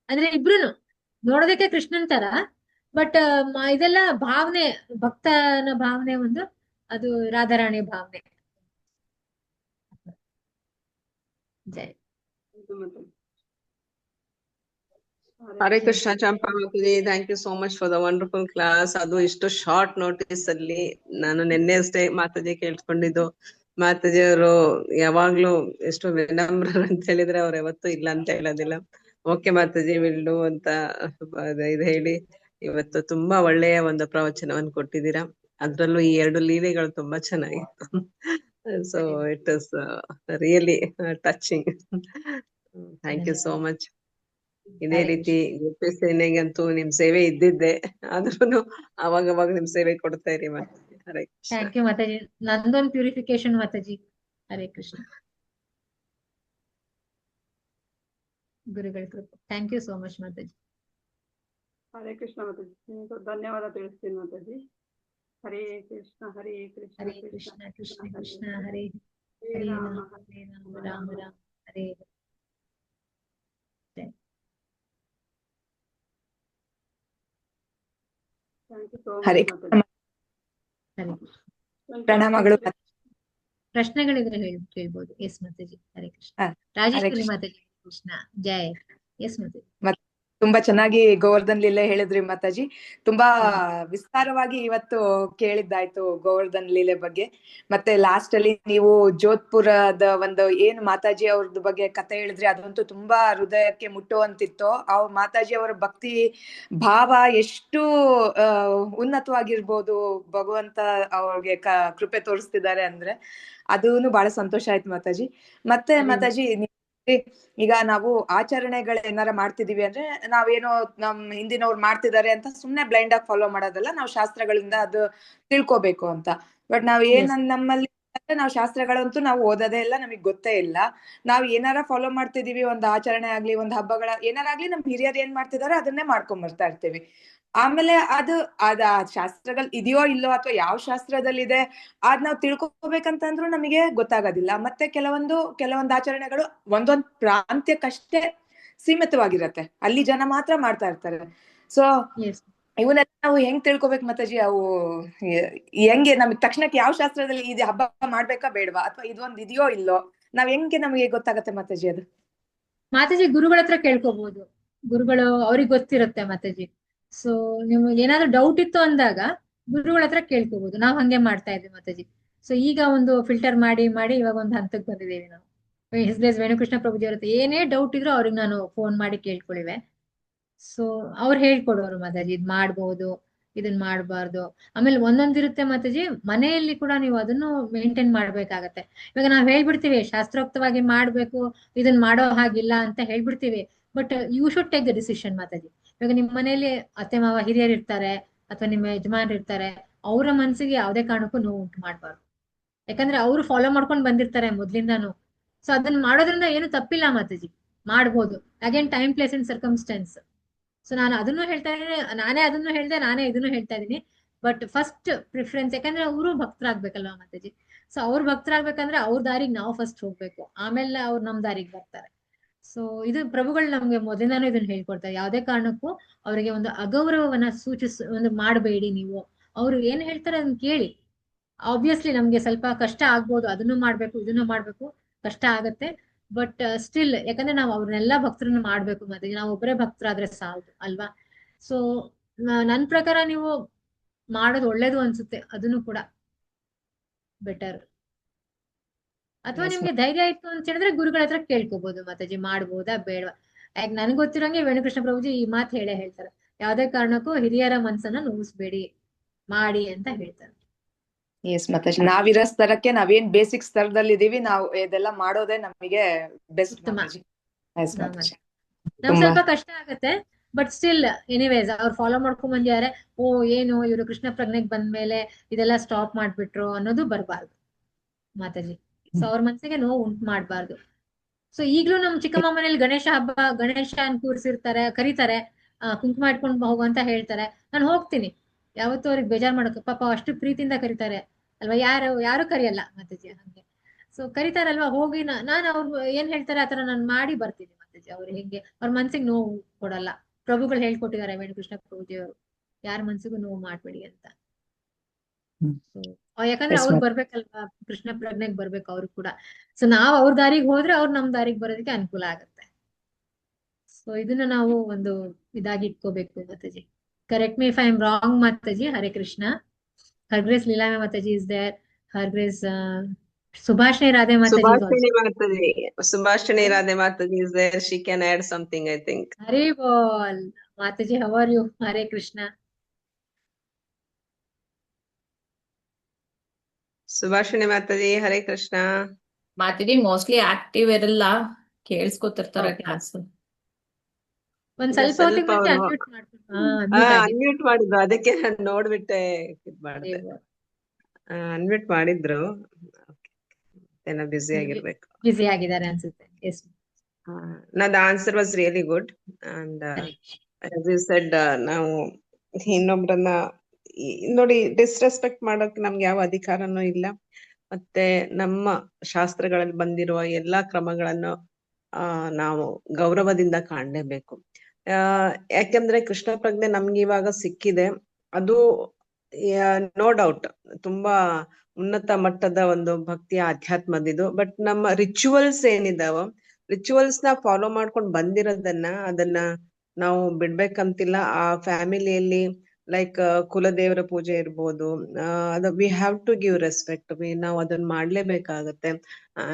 [SPEAKER 3] ಅಂದ್ರೆ ಇಬ್ರುನು ನೋಡೋದಕ್ಕೆ ಕೃಷ್ಣನ್ ತರ, ಬಟ್ ಇದೆಲ್ಲ ಭಾವನೆ, ಭಕ್ತನ ಭಾವನೆ ಒಂದು, ಅದು ರಾಧಾರಾಣಿ ಭಾವನೆ. ಜೈ.
[SPEAKER 5] Hare Krishna Champa Mataji, thank you so much for the wonderful class. ಅದು ಇಷ್ಟು ಶಾರ್ಟ್ ನೋಟಿಸ್ ಅಲ್ಲಿ ನಾನು ನಿನ್ನೆ ಅಷ್ಟೇ ಮಾತಾಜಿ ಕೇಳ್ಕೊಂಡಿದ್ದು. ಮಾತಾಜಿ ಅವರು ಯಾವಾಗ್ಲೂ ಎಷ್ಟು ವಿನಮ್ರರು ಅಂತ ಹೇಳಿದ್ರೆ ಅವ್ರು ಯಾವತ್ತೂ ಇಲ್ಲ ಅಂತ ಹೇಳೋದಿಲ್ಲ. ಓಕೆ ಮಾತಾಜಿ ವಿಲ್ಡು ಅಂತ ಇದು ಹೇಳಿ ಇವತ್ತು ತುಂಬಾ ಒಳ್ಳೆಯ ಒಂದು ಪ್ರವಚನವನ್ನು ಕೊಟ್ಟಿದ್ದೀರಾ. ಅದ್ರಲ್ಲೂ ಈ 2 ಲೀಲೆಗಳು ತುಂಬಾ ಚೆನ್ನಾಗಿತ್ತು. So it is really touching. Thank you so much. ಇದೇ ರೀತಿ ಗೋಪಿ ಸೇನೆಗಂತೂ ನಿಮ್ ಸೇವೆ ಇದ್ದಿದ್ದೆ, ಆದ್ರೂನು ಅವಾಗ ನಿಮ್ ಸೇವೆ ಕೊಡ್ತಾ ಇರಿ ಮಾತಾಜಿ. ಹರೇ ಕೃಷ್ಣ.
[SPEAKER 3] ಥ್ಯಾಂಕ್ ಯು ಮಾತಾಜಿ, ನಂದೊಂದು ಪ್ಯೂರಿಫಿಕೇಶನ್ ಮಾತಾಜಿ. ಹರೇ ಕೃಷ್ಣ, ಗುರುಗಳ ಕೃಪೆ. Thank you so much Mataji.
[SPEAKER 1] Hare Krishna Mataji, ಧನ್ಯವಾದ ತಿಳಿಸ್ತೀನಿ Mataji. Hare Krishna Hare Krishna
[SPEAKER 3] Hare Krishna Krishna Krishna Hare Hare Rama Hare Rama Rama Rama Hare Hare.
[SPEAKER 1] Thank you so
[SPEAKER 6] Hare
[SPEAKER 1] much
[SPEAKER 6] Krishna.
[SPEAKER 3] Hare
[SPEAKER 6] ಪ್ರಣಾಮಗಳು.
[SPEAKER 3] ಪ್ರಶ್ನೆಗಳಿದ್ರೆ ಕೇಳ್ಬೋದು. ಎಸ್ ಮಾತಾಜಿ. ಹರೇ ಕೃಷ್ಣ.
[SPEAKER 6] ಹಾ,
[SPEAKER 3] ರಾಜೇಶ್ವರಿ
[SPEAKER 6] ಕೃಷ್ಣ.
[SPEAKER 3] ಮಾತಾಜಿ. ಕೃಷ್ಣ ಜಯ. ಎಸ್ ಮಾತಾಜಿ.
[SPEAKER 6] ತುಂಬಾ ಚೆನ್ನಾಗಿ ಗೋವರ್ಧನ್ ಲೀಲೆ ಹೇಳಿದ್ರಿ ಮಾತಾಜಿ. ತುಂಬಾ ವಿಸ್ತಾರವಾಗಿ ಇವತ್ತು ಕೇಳಿದ್ದಾಯ್ತು ಗೋವರ್ಧನ್ ಲೀಲೆ ಬಗ್ಗೆ. ಮತ್ತೆ ಲಾಸ್ಟ್ ಅಲ್ಲಿ ನೀವು ಜೋಧ್ಪುರದ ಒಂದು ಏನ್ ಮಾತಾಜಿ ಅವ್ರದ್ದು ಬಗ್ಗೆ ಕತೆ ಹೇಳಿದ್ರಿ, ಅದಂತೂ ತುಂಬಾ ಹೃದಯಕ್ಕೆ ಮುಟ್ಟುವಂತಿತ್ತು. ಮಾತಾಜಿ ಅವರ ಭಕ್ತಿ ಭಾವ ಎಷ್ಟು ಉನ್ನತವಾಗಿರ್ಬೋದು, ಭಗವಂತ ಅವ್ರಿಗೆ ಕೃಪೆ ತೋರಿಸ್ತಿದ್ದಾರೆ ಅಂದ್ರೆ ಅದೂನು ಬಹಳ ಸಂತೋಷ ಆಯ್ತು ಮಾತಾಜಿ. ಮತ್ತೆ ಮಾತಾಜಿ, ಈಗ ನಾವು ಆಚರಣೆಗಳು ಏನಾರ ಮಾಡ್ತಿದೀವಿ ಅಂದ್ರೆ ನಾವೇನೋ ನಮ್ ಹಿಂದಿನವ್ರು ಮಾಡ್ತಿದ್ದಾರೆ ಅಂತ ಸುಮ್ನೆ ಬ್ಲೈಂಡ್ ಆಗಿ ಫಾಲೋ ಮಾಡೋದಲ್ಲ, ನಾವು ಶಾಸ್ತ್ರಗಳಿಂದ ಅದು ತಿಳ್ಕೊಬೇಕು ಅಂತ. ಬಟ್ ನಾವ್ ನಮ್ಮಲ್ಲಿ ನಾವು ಶಾಸ್ತ್ರಗಳಂತೂ ನಾವು ಓದೋದೇ ಇಲ್ಲ, ನಮಗ್ ಗೊತ್ತೇ ಇಲ್ಲ. ನಾವ್ ಏನಾರ ಫಾಲೋ ಮಾಡ್ತಿದೀವಿ, ಒಂದ್ ಆಚರಣೆ ಆಗ್ಲಿ, ಒಂದ್ ಹಬ್ಬಗಳ ಏನಾರಾಗ್ಲಿ, ನಮ್ ಹಿರಿಯರು ಏನ್ ಮಾಡ್ತಿದಾರೋ ಅದನ್ನೇ ಮಾಡ್ಕೊಂಡ್ ಬರ್ತಾ ಇರ್ತೀವಿ. ಆಮೇಲೆ ಅದ ಶಾಸ್ತ್ರಗಳು ಇದೆಯೋ ಇಲ್ಲೋ ಅಥವಾ ಯಾವ ಶಾಸ್ತ್ರದಲ್ಲಿದೆ ಅದ್ ನಾವ್ ತಿಳ್ಕೊಬೇಕಂತಂದ್ರೂ ನಮಗೆ ಗೊತ್ತಾಗೋದಿಲ್ಲ. ಮತ್ತೆ ಕೆಲವೊಂದು ಆಚರಣೆಗಳು ಒಂದೊಂದ್ ಪ್ರಾಂತ್ಯಕ್ಕಷ್ಟೇ ಸೀಮಿತವಾಗಿರತ್ತೆ, ಅಲ್ಲಿ ಜನ ಮಾತ್ರ ಮಾಡ್ತಾ ಇರ್ತಾರೆ. ಸೊ ಇವನ್ನೆಲ್ಲ ನಾವು ಹೆಂಗ್ ತಿಳ್ಕೊಬೇಕು ಮಾತಾಜಿ? ಅವು ಹೆಂಗೆ ನಮಗ್ ತಕ್ಷಣಕ್ಕೆ ಯಾವ ಶಾಸ್ತ್ರದಲ್ಲಿ ಇದು ಹಬ್ಬ ಮಾಡ್ಬೇಕಾ ಬೇಡವಾ, ಅಥವಾ ಇದೊಂದ್ ಇದೆಯೋ ಇಲ್ಲೋ ನಮಗೆ ಗೊತ್ತಾಗತ್ತೆ ಮಾತಾಜಿ? ಅದು
[SPEAKER 3] ಮಾತಾಜಿ ಗುರುಗಳ ಹತ್ರ ಕೇಳ್ಕೊಬಹುದು. ಗುರುಗಳು ಅವ್ರಿಗೆ ಗೊತ್ತಿರುತ್ತೆ ಮಾತಾಜಿ. ಸೊ ನಿಮ್ಗೆ ಏನಾದ್ರು ಡೌಟ್ ಇತ್ತು ಅಂದಾಗ ಗುರುಗಳ ಹತ್ರ ಕೇಳ್ಕೋಬಹುದು. ನಾವ್ ಹಂಗೆ ಮಾಡ್ತಾ ಇದ್ವಿ ಮಾತಾಜಿ. ಸೊ ಈಗ ಒಂದು ಫಿಲ್ಟರ್ ಮಾಡಿ ಇವಾಗ ಒಂದು ಹಂತಕ್ಕೆ ಬಂದಿದ್ದೀವಿ ನಾವು. ಹಿಸ್ಲೇಸ್ ವೇಣುಕೃಷ್ಣ ಪ್ರಭುಜಿ ಅವ್ರ ಹತ್ರ ಏನೇ ಡೌಟ್ ಇದ್ರು ಅವ್ರಿಗೆ ನಾನು ಫೋನ್ ಮಾಡಿ ಕೇಳ್ಕೊಳ್ಳಿವೆ. ಸೊ ಅವ್ರು ಹೇಳ್ಕೊಡೋರು ಮಾತಾಜಿ, ಇದ್ ಮಾಡ್ಬೋದು, ಇದನ್ ಮಾಡ್ಬಾರ್ದು. ಆಮೇಲೆ ಒಂದೊಂದಿರುತ್ತೆ ಮಾತಾಜಿ, ಮನೆಯಲ್ಲಿ ಕೂಡ ನೀವು ಅದನ್ನು ಮೇಂಟೈನ್ ಮಾಡ್ಬೇಕಾಗತ್ತೆ. ಇವಾಗ ನಾವ್ ಹೇಳ್ಬಿಡ್ತೀವಿ ಶಾಸ್ತ್ರೋಕ್ತವಾಗಿ ಮಾಡ್ಬೇಕು, ಇದನ್ ಮಾಡೋ ಹಾಗಿಲ್ಲ ಅಂತ ಹೇಳ್ಬಿಡ್ತೀವಿ. But you should take the decision Mataji. ಇವಾಗ ನಿಮ್ ಮನೆಯಲ್ಲಿ ಅತ್ತೆ ಮಾವ ಹಿರಿಯರು ಇರ್ತಾರೆ ಅಥವಾ ನಿಮ್ಮ ಯಜಮಾನ್ರು ಇರ್ತಾರೆ, ಅವರ ಮನ್ಸಿಗೆ ಯಾವ್ದೇ ಕಾರಣಕ್ಕೂ ನೋವು ಉಂಟು ಮಾಡ್ಬಾರ್ದು. ಯಾಕಂದ್ರೆ ಅವ್ರು ಫಾಲೋ ಮಾಡ್ಕೊಂಡ್ ಬಂದಿರ್ತಾರೆ ಮೊದ್ಲಿಂದಾನು. ಸೊ ಅದನ್ನ ಮಾಡೋದ್ರಿಂದ ಏನು ತಪ್ಪಿಲ್ಲ ಮಾತಾಜಿ, ಮಾಡ್ಬೋದು. Again time, place and circumstances. So ನಾನು ಅದನ್ನು ಹೇಳ್ತಾ ಇದ್ದೀನಿ, ನಾನೇ ಅದನ್ನು ಹೇಳ್ದೆ, ನಾನೇ ಇದನ್ನು ಹೇಳ್ತಾ ಇದೀನಿ. ಬಟ್ ಫಸ್ಟ್ ಪ್ರಿಫರೆನ್ಸ್, ಯಾಕಂದ್ರೆ ಅವರು ಭಕ್ತರಾಗ್ಬೇಕಲ್ವಾ ಮಾತಾಜಿ. ಸೊ ಅವ್ರು ಭಕ್ತರಾಗ್ಬೇಕಂದ್ರೆ ಅವ್ರ ದಾರಿಗೆ ನಾವು ಫಸ್ಟ್ ಹೋಗ್ಬೇಕು, ಆಮೇಲೆ ಅವ್ರು ನಮ್ ದಾರಿಗೆ ಬರ್ತಾರೆ. ಸೊ ಇದು ಪ್ರಭುಗಳು ನಮ್ಗೆ ಮೊದಲಿಂದಾನು ಇದನ್ನ ಹೇಳ್ಕೊಡ್ತಾರೆ. ಯಾವ್ದೇ ಕಾರಣಕ್ಕೂ ಅವರಿಗೆ ಒಂದು ಅಗೌರವವನ್ನ ಒಂದು ಮಾಡಬೇಡಿ. ನೀವು ಅವ್ರು ಏನ್ ಹೇಳ್ತಾರೆ ಅದನ್ನ ಕೇಳಿ. ಆಬ್ವಿಯಸ್ಲಿ ನಮ್ಗೆ ಸ್ವಲ್ಪ ಕಷ್ಟ ಆಗ್ಬೋದು, ಅದನ್ನು ಮಾಡ್ಬೇಕು ಇದನ್ನು ಮಾಡ್ಬೇಕು, ಕಷ್ಟ ಆಗತ್ತೆ. ಬಟ್ ಸ್ಟಿಲ್, ಯಾಕಂದ್ರೆ ನಾವು ಅವ್ರನ್ನೆಲ್ಲಾ ಭಕ್ತರನ್ನ ಮಾಡ್ಬೇಕು ಮತ್ತೆ ನಾವು ಒಬ್ಬರೇ ಭಕ್ತರಾದ್ರೆ ಸಾಲದು ಅಲ್ವಾ. ಸೊ ನನ್ ಪ್ರಕಾರ ನೀವು ಮಾಡೋದು ಒಳ್ಳೇದು ಅನ್ಸುತ್ತೆ, ಅದನ್ನು ಕೂಡ ಬೆಟರ್. ಅಥವಾ ನಿಮ್ಗೆ ಧೈರ್ಯ ಇತ್ತು ಅಂತ ಹೇಳಿದ್ರೆ ಗುರುಗಳ ಹತ್ರ ಕೇಳ್ಕೋಬಹುದು ಮಾತಾಜಿ, ಮಾಡ್ಬೋದಾ ಬೇಡವಾ. ಯಾಕೆ ನನ್ಗೆ ಗೊತ್ತಿರೋಂಗೆ ವೇಣುಕೃಷ್ಣ ಪ್ರಭುಜಿ ಈ ಮಾತು ಹೇಳ್ತಾರೆ, ಯಾವ್ದೇ ಕಾರಣಕ್ಕೂ ಹಿರಿಯರ ಮನ್ಸನ್ನ ನೋವಿಸ್ಬೇಡಿ, ಮಾಡಿ ಅಂತ ಹೇಳ್ತಾರೆ.
[SPEAKER 6] ಎಸ್ ಮಾತಾಜಿ, ನಾವಿರೋ ಸ್ತರಕ್ಕೆ ನಾವೇನ್ ಬೇಸಿಕ್ ಸ್ತರದಲ್ಲಿ ಇದೀವಿ, ನಾವು ಇದೆಲ್ಲ ಮಾಡೋದೇ ನಮಗೆ ಬೆಸ್ಟ್ ಮಾತಾಜಿ.
[SPEAKER 3] ನಮ್ಗೆ ಸ್ವಲ್ಪ ಕಷ್ಟ ಆಗತ್ತೆ, ಬಟ್ ಸ್ಟಿಲ್ ಎನಿವೇಸ್ ಅವ್ರು ಫಾಲೋ ಮಾಡ್ಕೊಂಡ್ ಬಂದಿದ್ದಾರೆ. ಏನು ಇವ್ರು ಕೃಷ್ಣ ಪ್ರಜ್ಞೆಗೆ ಬಂದ್ಮೇಲೆ ಇದೆಲ್ಲ ಸ್ಟಾಪ್ ಮಾಡ್ಬಿಟ್ರು ಅನ್ನೋದು ಬರ್ಬಾರ್ದು ಮಾತಾಜಿ. ಸೊ ಅವ್ರ ಮನ್ಸಿಗೆ ನೋವು ಉಂಟು ಮಾಡ್ಬಾರ್ದು. ಸೊ ಈಗ್ಲೂ ನಮ್ ಚಿಕ್ಕಮ್ಮ ಮನೇಲಿ ಗಣೇಶ ಹಬ್ಬ, ಗಣೇಶನ್ ಕೂರ್ಸಿರ್ತಾರೆ, ಕರೀತಾರೆ, ಕುಂಕುಮ ಇಟ್ಕೊಂಡು ಹೋಗು ಅಂತ ಹೇಳ್ತಾರೆ. ನಾನು ಹೋಗ್ತೀನಿ, ಯಾವತ್ತೂ ಅವ್ರಿಗೆ ಬೇಜಾರ್ ಮಾಡಕ್ಕೆ, ಪಾಪ ಅಷ್ಟು ಪ್ರೀತಿಯಿಂದ ಕರೀತಾರೆ ಅಲ್ವಾ. ಯಾರು ಕರಿಯಲ್ಲ ಮಾತಾಜಿ ಹಂಗೆ. ಸೊ ಕರೀತಾರಲ್ವಾ, ಹೋಗಿ ನಾನು ಅವ್ರು ಏನ್ ಹೇಳ್ತಾರೆ ಆತರ ನಾನು ಮಾಡಿ ಬರ್ತೀನಿ ಮಾತಾಜಿ. ಅವ್ರು ಹೆಂಗೆ ಅವ್ರ ಮನ್ಸಿಗೆ ನೋವು ಕೊಡಲ್ಲ. ಪ್ರಭುಗಳು ಹೇಳ್ಕೊಟ್ಟಿದ್ದಾರೆ ವೇಣುಕೃಷ್ಣ ಪ್ರಭುಜಿ ಅವರು, ಯಾರ ಮನ್ಸಿಗೂ ನೋವು ಮಾಡ್ಬೇಡಿ ಅಂತ. ಯಾಕಂದ್ರೆ ಅವ್ರು ಬರ್ಬೇಕಲ್ವಾ, ಕೃಷ್ಣ ಪ್ರಜ್ಞೆಗೆ ಬರ್ಬೇಕು ಅವ್ರು ಕೂಡ. ಸೊ ನಾವ್ ಅವ್ರ ದಾರಿಗೆ ಹೋದ್ರೆ ಅವ್ರು ನಮ್ ದಾರಿಗೆ ಬರೋದಕ್ಕೆ ಅನುಕೂಲ ಆಗತ್ತೆ. ಸೊ ಇದನ್ನ ನಾವು ಒಂದು ಇದಾಗಿ ಇಟ್ಕೋಬೇಕು Mataji. Correct me if I am wrong Mataji. Hare Krishna. Her Grace Leela Mataji is there. Her Grace Subhashini Radhe Mataji is also.
[SPEAKER 5] Subhashini Radhe Mataji is there. She can add something, I think.
[SPEAKER 3] Hare Bol. Mataji, how are you? Hare Krishna.
[SPEAKER 5] Subhashini Mataji, Hare Krishna.
[SPEAKER 4] Mataji mostly active ಇರಲ್ಲ, ಕೇಳಿಸ್ಕೊತಿರ್ತಾರೆ class.
[SPEAKER 3] ಒಂದ್ ಸ್ವಲ್ಪ ಹೊತ್ತಿಗೆ ಮುಂಚೆ unmute ಮಾಡ್ತೀನಿ.
[SPEAKER 5] Unmute ಮಾಡಿದ್ರು, ಅದಕ್ಕೆ ನಾನು ನೋಡ್ಬಿಟ್ಟೆ ಇದ್ ಮಾಡಿದೆ. ಅನ್ಮ್ಯೂಟ್ ಮಾಡಿದ್ರು, ಏನೋ ಬ್ಯುಸಿ ಆಗಿರ್ಬೇಕು.
[SPEAKER 3] ಬ್ಯುಸಿ ಆಗಿದ್ದಾರೆ ಅನ್ಸುತ್ತೆ. S.
[SPEAKER 5] Now the answer was really good, and as you said, ನಾವು ಇನ್ನೊಬ್ರನ್ನ ನೋಡಿ ಡಿಸ್ರೆಸ್ಪೆಕ್ಟ್ ಮಾಡೋಕೆ ನಮ್ಗೆ ಯಾವ ಅಧಿಕಾರನೂ ಇಲ್ಲ. ಮತ್ತೆ ನಮ್ಮ ಶಾಸ್ತ್ರಗಳಲ್ಲಿ ಬಂದಿರುವ ಎಲ್ಲಾ ಕ್ರಮಗಳನ್ನು ನಾವು ಗೌರವದಿಂದ ಕಾಣಲೇಬೇಕು. ಯಾಕೆಂದ್ರೆ ಕೃಷ್ಣ ಪ್ರಜ್ಞೆ ನಮ್ಗೆ ಇವಾಗ ಸಿಕ್ಕಿದೆ, ಅದು ನೋ ಡೌಟ್ ತುಂಬಾ ಉನ್ನತ ಮಟ್ಟದ ಒಂದು ಭಕ್ತಿಯ ಅಧ್ಯಾತ್ಮದಿದು. ಬಟ್ ನಮ್ಮ ರಿಚುವಲ್ಸ್ ಏನಿದಾವ, ರಿಚುವಲ್ಸ್ ನ ಫಾಲೋ ಮಾಡ್ಕೊಂಡು ಬಂದಿರೋದನ್ನ ಅದನ್ನ ನಾವು ಬಿಡ್ಬೇಕಂತಿಲ್ಲ. ಆ ಫ್ಯಾಮಿಲಿಯಲ್ಲಿ ಲೈಕ್ ಕುಲದೇವರ ಪೂಜೆ ಇರ್ಬೋದು, ಅದು we have to give respect. ನಾವು ಅದನ್ನ ಮಾಡ್ಲೇಬೇಕಾಗತ್ತೆ.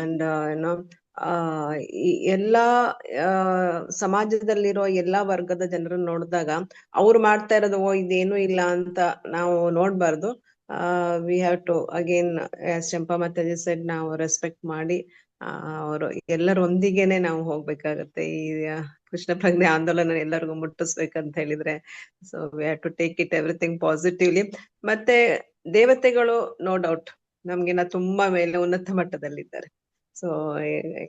[SPEAKER 5] ಅಂಡ್ ಏನೋ ಎಲ್ಲಾ ಸಮಾಜದಲ್ಲಿರೋ ಎಲ್ಲಾ ವರ್ಗದ ಜನರನ್ನ ನೋಡಿದಾಗ ಅವ್ರು ಮಾಡ್ತಾ ಇರೋದು ಓ ಇದೇನು ಇಲ್ಲ ಅಂತ ನಾವು ನೋಡ್ಬಾರ್ದು. We have to again Champa Mataji said, ನಾವು ರೆಸ್ಪೆಕ್ಟ್ ಮಾಡಿ ಅವರು ಎಲ್ಲರೊಂದಿಗೆನೆ ನಾವು ಹೋಗ್ಬೇಕಾಗತ್ತೆ. ಈ ಕೃಷ್ಣ ಪ್ರಜ್ಞೆ ಆಂದೋಲನ ಎಲ್ಲರಿಗೂ ಮುಟ್ಟಿಸ್ಬೇಕಂತ ಹೇಳಿದ್ರೆ, so we have to take it everything positively. ಮತ್ತೆ ದೇವತೆಗಳು ನೋ ಡೌಟ್ ನಮ್ಗಿನ್ನ ತುಂಬಾ ಮೇಲೆ ಉನ್ನತ ಮಟ್ಟದಲ್ಲಿದ್ದಾರೆ. ಸೊ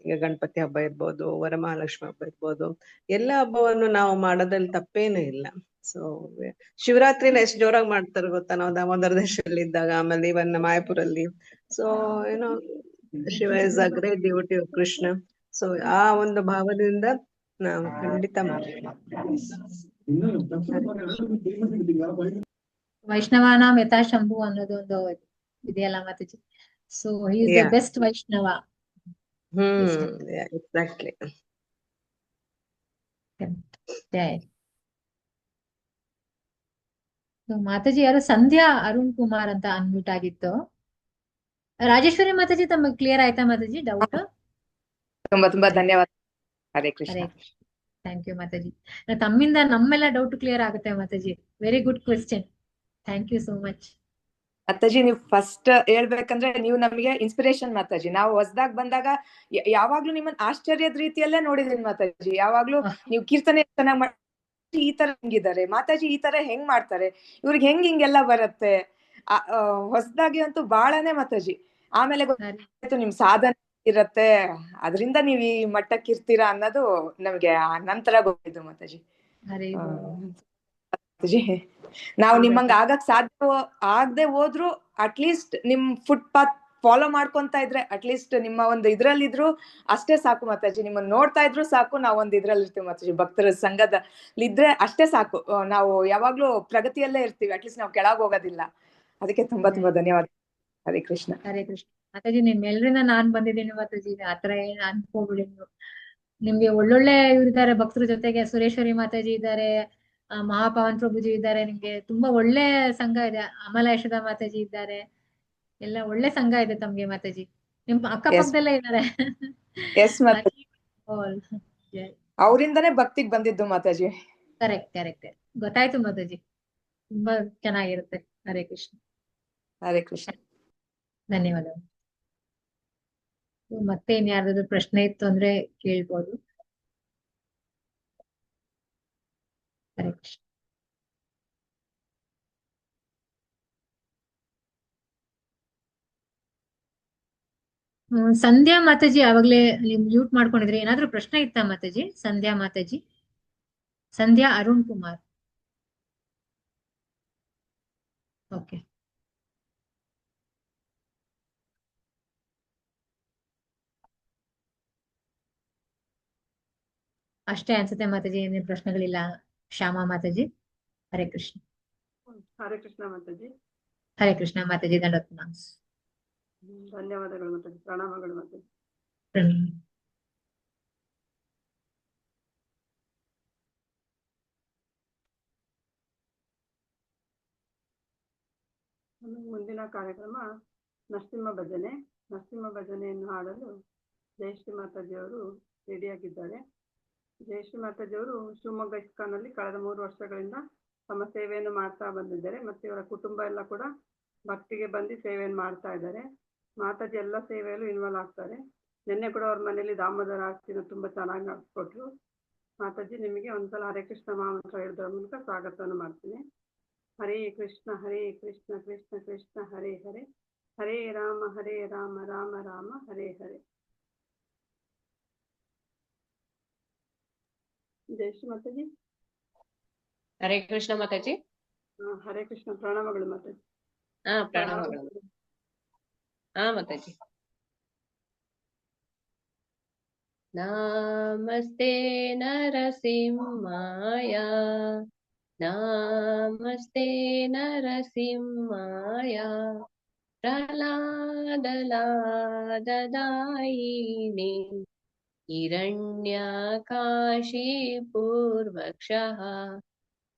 [SPEAKER 5] ಈಗ ಗಣಪತಿ ಹಬ್ಬ ಇರ್ಬೋದು, ವರಮಹಾಲಕ್ಷ್ಮಿ ಹಬ್ಬ ಇರ್ಬೋದು, ಎಲ್ಲ ಹಬ್ಬವನ್ನು ನಾವು ಮಾಡೋದ್ರಲ್ಲಿ ತಪ್ಪೇನೂ ಇಲ್ಲ. ಸೊ ಶಿವರಾತ್ರಿನ ಎಷ್ಟ್ ಜೋರಾಗಿ ಮಾಡ್ತಾರೆ ಗೊತ್ತಾ, ನಾವು ದಾಮೋದರ ದೇಶದಲ್ಲಿ ಇದ್ದಾಗ, ಆಮೇಲೆ ಇವನ್ ಮಾಯಾಪುರಲ್ಲಿ. ಸೊ ಏನೋ Shiva is a great devotee of Krishna. So ಆ ಒಂದು ಭಾವದಿಂದ ನಾವು ಖಂಡಿತ ಮಾಡ್ತೀವಿ.
[SPEAKER 3] ವೈಷ್ಣವಾನಾಂ ಯಥಾ ಶಂಭು ಅನ್ನೋದು ಒಂದು ಇದೆಯಲ್ಲ Mataji. So he is the best Vaishnava.
[SPEAKER 5] Exactly.
[SPEAKER 3] ಜೈ. ಮಾತಾಜಿ ಯಾರು ಸಂಧ್ಯಾ ಅರುಣ್ ಕುಮಾರ್ ಅಂತ ಅನ್ಮ್ಯೂಟ್ ಆಗಿತ್ತು. ರಾಜೇಶ್ವರಿ ಮಾತಾಜಿ ತಮಗೆ ಕ್ಲಿಯರ್ ಆಯ್ತಾ ಮಾತಾಜಿ ಡೌಟ್?
[SPEAKER 6] ತುಂಬಾ ತುಂಬಾ ಧನ್ಯವಾದ. ಹರೇ ಕೃಷ್ಣ.
[SPEAKER 3] ಹರೇ ಕೃಷ್ಣ. Thank you Mataji. ತಮ್ಮಿಂದ ನಮ್ಮೆಲ್ಲ ಡೌಟ್ ಕ್ಲಿಯರ್ ಆಗುತ್ತೆ Mataji. Very good question. Thank you so much.
[SPEAKER 6] Mataji ನೀವು ಫಸ್ಟ್ ಹೇಳ್ಬೇಕಂದ್ರೆ ನೀವು ನಮಗೆ ಇನ್ಸ್ಪಿರೇಷನ್ ಮಾತಾಜಿ. ನಾವು ಹೊಸದಾಗ್ ಬಂದಾಗ ಯಾವಾಗ್ಲೂ ನಿಮ್ಮನ್ನ ಆಶ್ಚರ್ಯದ ರೀತಿಯಲ್ಲೇ ನೋಡಿದೀನಿ ಮಾತಾಜಿ. ಯಾವಾಗ್ಲೂ ನೀವು ಕೀರ್ತನೆ ಚೆನ್ನಾಗಿ ಈ ತರ ಹೆಂಗಿದ್ದಾರೆ ಮಾತಾಜಿ, ಈ ತರ ಹೆಂಗ್ ಮಾಡ್ತಾರೆ, ಇವ್ರಿಗೆ ಹಿಂಗೆಲ್ಲ ಬರುತ್ತೆ. ಹೊಸದಾಗಿ ಅಂತೂ ಬಾಳನೇ ಮಾತಾಜಿ. ಆಮೇಲೆ ಗೊತ್ತಾಯ್ತು ನಿಮ್ ಸಾಧನೆ ಇರತ್ತೆ, ಅದರಿಂದ ನೀವ್ ಈ ಮಟ್ಟಕ್ಕೆ ಇರ್ತೀರಾ ಅನ್ನೋದು ನಮ್ಗೆ ನಂತರ ಗೊತ್ತಿದ್ದು ಮಾತಾಜಿ. ಮಾತಾಜಿ ನಾವು ನಿಮ್ಮಂಗ ಆಗಕ್ ಸಾಧ್ಯ ಆಗದೆ ಹೋದ್ರು ಅಟ್ಲೀಸ್ಟ್ ನಿಮ್ ಫುಟ್ ಪಾತ್ ಫಾಲೋ ಮಾಡ್ಕೊಂತ ಇದ್ರೆ ಅಟ್ಲೀಸ್ಟ್ ನಿಮ್ಮ ಒಂದು ಇದ್ರಲ್ಲಿದ್ರು ಅಷ್ಟೇ ಸಾಕು ಮಾತಾಜಿ. ನಿಮ್ಮನ್ನ ನೋಡ್ತಾ ಇದ್ರು ಸಾಕು, ನಾವ್ ಒಂದ್ ಇದ್ರಲ್ಲಿ ಇರ್ತೀವಿ ಮಾತಾಜಿ. ಭಕ್ತರ ಸಂಘದಲ್ಲಿದ್ರೆ ಅಷ್ಟೇ ಸಾಕು, ನಾವು ಯಾವಾಗ್ಲೂ ಪ್ರಗತಿಯಲ್ಲೇ ಇರ್ತೀವಿ. ಅಟ್ಲೀಸ್ಟ್ ನಾವು ಕೆಳಗ್ ಹೋಗೋದಿಲ್ಲ. ಅದಕ್ಕೆ ತುಂಬಾ ತುಂಬಾ ಧನ್ಯವಾದ. ಹರೇ ಕೃಷ್ಣ.
[SPEAKER 3] ಹರೇ ಕೃಷ್ಣ ಮಾತಾಜಿ. ನಿಮ್ಮೆಲ್ಲರಿಂದ ನಾನ್ ಬಂದಿದ್ದೀನಿ ಮಾತಾಜಿ, ಆತರ ಏನ್ ಅನ್ಕೋಬಿಡಿ ನೀವು. ನಿಮ್ಗೆ ಒಳ್ಳೊಳ್ಳೆ ಇವ್ರಿದ್ದಾರೆ ಭಕ್ತರ ಜೊತೆಗೆ. ಸುರೇಶ್ವರಿ ಮಾತಾಜಿ ಇದ್ದಾರೆ, ಮಹಾಪವನ್ ಪ್ರಭುಜಿ ಇದ್ದಾರೆ. ನಿಮ್ಗೆ ತುಂಬಾ ಒಳ್ಳೆ ಸಂಘ ಇದೆ. ಅಮಲ ಯಶೋಧ ಮಾತಾಜಿ ಇದ್ದಾರೆ. ಎಲ್ಲ ಒಳ್ಳೆ ಸಂಘ ಇದೆ ತಮ್ಗೆ ಮಾತಾಜಿ. ನಿಮ್ ಅಕ್ಕಪಕ್ಕದಲ್ಲೇ ಇದ್ದಾರೆ.
[SPEAKER 6] ಅವರಿಂದನೇ ಭಕ್ತಿಗ್ ಬಂದಿದ್ದು ಮಾತಾಜಿ.
[SPEAKER 3] ಕರೆಕ್ಟ್ ಕರೆಕ್ಟ್ ಗೊತ್ತಾಯ್ತು ಮಾತಾಜಿ. ತುಂಬಾ ಚೆನ್ನಾಗಿರುತ್ತೆ. ಹರೇ ಕೃಷ್ಣ.
[SPEAKER 6] ಹರೇ ಕೃಷ್ಣ.
[SPEAKER 3] ಧನ್ಯವಾದ. ಮತ್ತೆ ಇನ್ಯಾರ್ದಾದ್ರು ಪ್ರಶ್ನೆ ಇತ್ತು ಅಂದ್ರೆ ಕೇಳ್ಬೋದು. ಹರೇ ಕೃಷ್ಣ. ಸಂಧ್ಯಾ ಮಾತಾಜಿ ಯಾವಾಗ್ಲೇ ನೀವು ಮ್ಯೂಟ್ ಮಾಡ್ಕೊಂಡಿದ್ರಿ. ಏನಾದ್ರೂ ಪ್ರಶ್ನೆ ಇತ್ತಾ ಮಾತಾಜಿ? ಸಂಧ್ಯಾ ಮಾತಾಜಿ, ಸಂಧ್ಯಾ ಅರುಣ್ ಕುಮಾರ್. ಓಕೆ. ಅಷ್ಟೇ ಅನ್ಸುತ್ತೆ ಮಾತಾಜಿ, ಏನೇನು ಪ್ರಶ್ನೆಗಳಿಲ್ಲ. ಶ್ಯಾಮಾ ಮಾತಾಜಿ. ಹರೇ ಕೃಷ್ಣ.
[SPEAKER 1] ಹರೇ ಕೃಷ್ಣ ಮಾತಾಜಿ.
[SPEAKER 3] ಹರೇ ಕೃಷ್ಣ ಮಾತಾಜಿ. ದಂಡೋತ್
[SPEAKER 1] ಧನ್ಯವಾದಗಳು ಮಾತಾಜಿ. ಪ್ರಣಾಮಗಳು ಮಾತಾಜಿ. ಮುಂದಿನ ಕಾರ್ಯಕ್ರಮ ನರಸಿಂಹ ಭಜನೆ. ನರಸಿಂಹ ಭಜನೆಯನ್ನು ಹಾಡಲು ಜಯಶ್ರೀ ಮಾತಾಜಿಯವರು ರೆಡಿಯಾಗಿದ್ದಾರೆ. ಜಯಶ್ರೀ ಮಾತಾಜಿಯವರು ಶಿವಮೊಗ್ಗ ಇಸ್ಕಾನ್ನಲ್ಲಿ ಕಳೆದ 3 ವರ್ಷಗಳಿಂದ ತಮ್ಮ ಸೇವೆಯನ್ನು ಮಾಡ್ತಾ ಬಂದಿದ್ದಾರೆ. ಮತ್ತೆ ಇವರ ಕುಟುಂಬ ಎಲ್ಲ ಕೂಡ ಭಕ್ತಿಗೆ ಬಂದು ಸೇವೆಯನ್ನು ಮಾಡ್ತಾ ಇದ್ದಾರೆ. ಮಾತಾಜಿ ಎಲ್ಲ ಸೇವೆಯಲ್ಲೂ ಇನ್ವಾಲ್ವ್ ಆಗ್ತಾರೆ. ನಿನ್ನೆ ಕೂಡ ಅವ್ರ ಮನೆಯಲ್ಲಿ ದಾಮೋದರ ಆರತಿನ ತುಂಬಾ ಚೆನ್ನಾಗಿ ನಡೆಸ್ಕೊಟ್ರು. ಮಾತಾಜಿ ನಿಮಗೆ ಒಂದ್ಸಲ ಹರೇ ಕೃಷ್ಣ ಮಹಾಮಂತ್ರ ಹೇಳಿದ್ರ ಮೂಲಕ ಸ್ವಾಗತವನ್ನು ಮಾಡ್ತೀನಿ. ಹರೇ ಕೃಷ್ಣ ಕೃಷ್ಣ ಕೃಷ್ಣ ಹರೇ ಹರೇ, ಹರೇ ರಾಮ ರಾಮ ರಾಮ ಹರೇ ಹರೇ. ಜಯಶ್ರೀ ಮಾತಾಜಿ.
[SPEAKER 4] ಹರೇ ಕೃಷ್ಣ ಮಾತಾಜಿ.
[SPEAKER 1] ಹರೇ ಕೃಷ್ಣ. ಪ್ರಣಾಮಗಳು ಮಾತಾಜಿ.
[SPEAKER 4] ಪ್ರಣಾಮಗಳು. ಮಾತಾಜಿ. ನಮಸ್ತೆ ನರಸಿಂಹಾಯ, ನಮಸ್ತೆ ನರಸಿಂಹಾಯ ಪ್ರಹ್ಲಾದಲಾದದಾಯಿನೇ हिरण्यकाशीपूर्वक्षः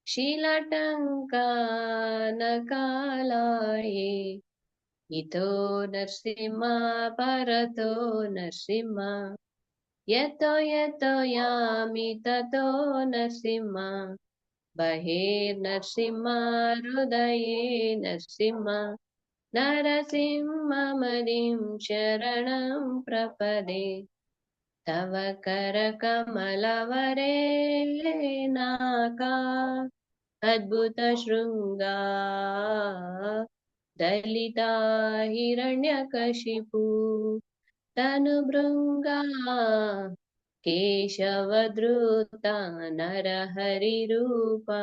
[SPEAKER 4] शीलटङ्कानकालाये इतो नरसिंह परतो नरसिंह यतो यतो यामि ततो नरसिंह बहिर्नरसिंह हृदये नरसिंह नरसिंहमदिं शरणं प्रपदे तव करकमलवरे नाका अद्भुतशृङ्गा दलिता हिरण्यकशिपु तनुभृङ्गा केशवधृता नरहरिरूपा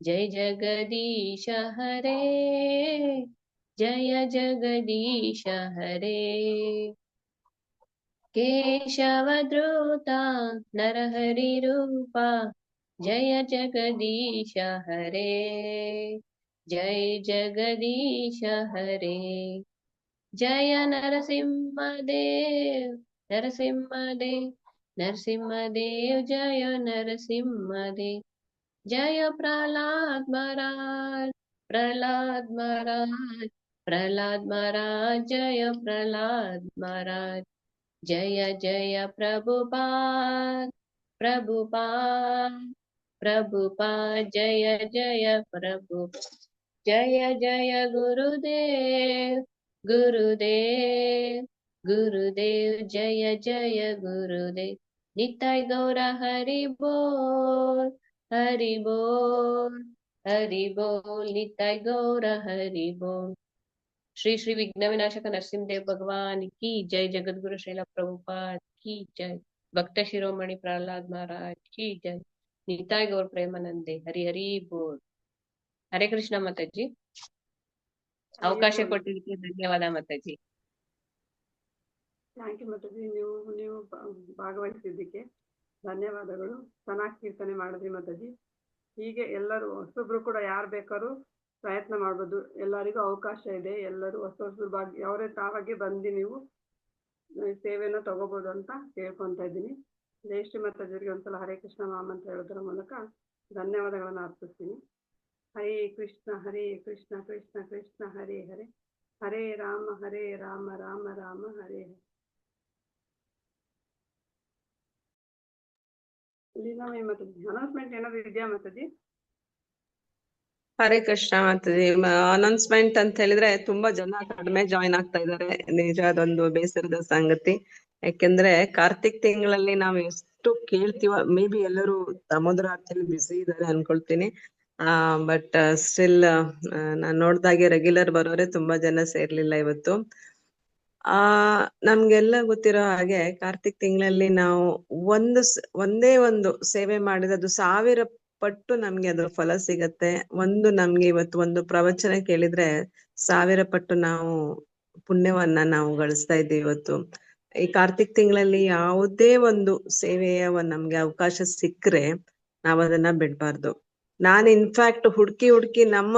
[SPEAKER 4] जय जगदीश हरे जय जगदीश हरे केशवधृता नरहरिरूपा जय जगदीश हरे जय जगदीश हरे जय नरसिंहदेव नरसिंहदेव नरसिंहदेव जय नरसिंहदेव जय प्रहलाद महाराज प्रहलाद महाराज प्रहलाद महाराज जय प्रहलाद महाराज जय जय प्रभुपाद प्रभुपाद प्रभुपाद जय जय प्रभु जय जय गुरुदेव गुरुदेव गुरुदेव जय जय गुरुदेव निताय गौर हरि बोल हरि बोल हरि बोल निताय गौर हरि बोल श्री श्री विघ्न विनाशक नरसिंहदेव भगवान की जय जगद्गुरु श्रील प्रभुपाद की जय भक्त शिरोमणि प्रहलाद महाराज की जय निताय गौर प्रेमानंदे हरि हरि बोल हरे कृष्ण माताजी ಅವಕಾಶ ಕೊಟ್ಟಿದ್ದಕ್ಕೆ ಧನ್ಯವಾದ ಮಾತಾಜಿ
[SPEAKER 1] ಥ್ಯಾಂಕ್ ಯು ಮಾತಾಜಿ. ನೀವು ಭಾಗವಹಿಸಿದ್ದಕ್ಕೆ ಧನ್ಯವಾದಗಳು. ಚೆನ್ನಾಗಿ ಕೀರ್ತನೆ ಮಾಡಿದ್ರಿ ಮಾತಾಜಿ. ಹೀಗೆ ಎಲ್ಲರೂ ಹೊಸೊಬ್ರು ಕೂಡ ಯಾರು ಬೇಕಾದ್ರೂ ಪ್ರಯತ್ನ ಮಾಡ್ಬೋದು. ಎಲ್ಲರಿಗೂ ಅವಕಾಶ ಇದೆ. ಎಲ್ಲರೂ ಹೊಸೊಬ್ರು ಅವರೇ ತಾವಾಗೆ ಬಂದು ನೀವು ಸೇವೆಯನ್ನು ತಗೋಬಹುದು ಅಂತ ಕೇಳ್ಕೊಂತ ಇದ್ದೀನಿ. ಜಯಶ್ರೀ ಮಾತಾಜಿಯವರಿಗೆ ಒಂದ್ಸಲ ಹರೇ ಕೃಷ್ಣ ಮಾಮ ಅಂತ ಹೇಳೋದ್ರ ಮೂಲಕ ಧನ್ಯವಾದಗಳನ್ನು ಅರ್ಪಿಸ್ತೀನಿ. ಹರೇ ಕೃಷ್ಣ ಕೃಷ್ಣ ಕೃಷ್ಣ ಹರೇ ಹರೇ ಹರೇ ರಾಮ ರಾಮ ರಾಮ ಹರೇ ಹರೇ. ಲೀಲಾಮಯಿ ಮಾತಾಜಿ ಅನೌನ್ಸ್ಮೆಂಟ್ ಏನಾದ್ರು ಇದೆಯಾ ಮಾತಾಜಿ?
[SPEAKER 5] ಹರೇ ಕೃಷ್ಣ ಮಾತಾಜಿ. ಅನೌನ್ಸ್ಮೆಂಟ್ ಅಂತ ಹೇಳಿದ್ರೆ ತುಂಬಾ ಜನ ಕಡಿಮೆ ಜಾಯಿನ್ ಆಗ್ತಾ ಇದ್ದಾರೆ. ನಿಜ ಅದೊಂದು ಬೇಸರದ ಸಂಗತಿ. ಯಾಕೆಂದ್ರೆ ಕಾರ್ತಿಕ್ ತಿಂಗಳಲ್ಲಿ ನಾವು ಎಷ್ಟು ಕೇಳ್ತೀವ, ಮೇ ಬಿ ಎಲ್ಲರೂ ಸಮುದ್ರ ಆರ್ತಿಯಲ್ಲಿ ಬ್ಯುಸಿ ಇದ್ದಾರೆ ಅನ್ಕೊಳ್ತೀನಿ. ಬಟ್ ಸ್ಟಿಲ್ ನಾನ್ ನೋಡ್ದಾಗೆ ರೆಗ್ಯುಲರ್ ಬರೋರೆ ತುಂಬಾ ಜನ ಸೇರ್ಲಿಲ್ಲ ಇವತ್ತು. ನಮ್ಗೆಲ್ಲ ಗೊತ್ತಿರೋ ಹಾಗೆ ಕಾರ್ತಿಕ್ ತಿಂಗಳಲ್ಲಿ ನಾವು ಒಂದೇ ಒಂದು ಸೇವೆ ಮಾಡಿದ್ರೆ ಅದು 1000 ಪಟ್ಟು ನಮ್ಗೆ ಅದ್ರ ಫಲ ಸಿಗತ್ತೆ. ನಮ್ಗೆ ಇವತ್ತು ಒಂದು ಪ್ರವಚನ ಕೇಳಿದ್ರೆ 1000 ಪಟ್ಟು ನಾವು ಪುಣ್ಯವನ್ನ ನಾವು ಗಳಿಸ್ತಾ ಇದ್ದೀವಿ ಇವತ್ತು. ಈ ಕಾರ್ತಿಕ್ ತಿಂಗಳಲ್ಲಿ ಯಾವುದೇ ಒಂದು ಸೇವೆಯ ನಮ್ಗೆ ಅವಕಾಶ ಸಿಕ್ಕರೆ ನಾವ್ ಅದನ್ನ ಬಿಡ್ಬಾರ್ದು. ನಾನು ಇನ್ಫ್ಯಾಕ್ಟ್ ಹುಡುಕಿ ನಮ್ಮ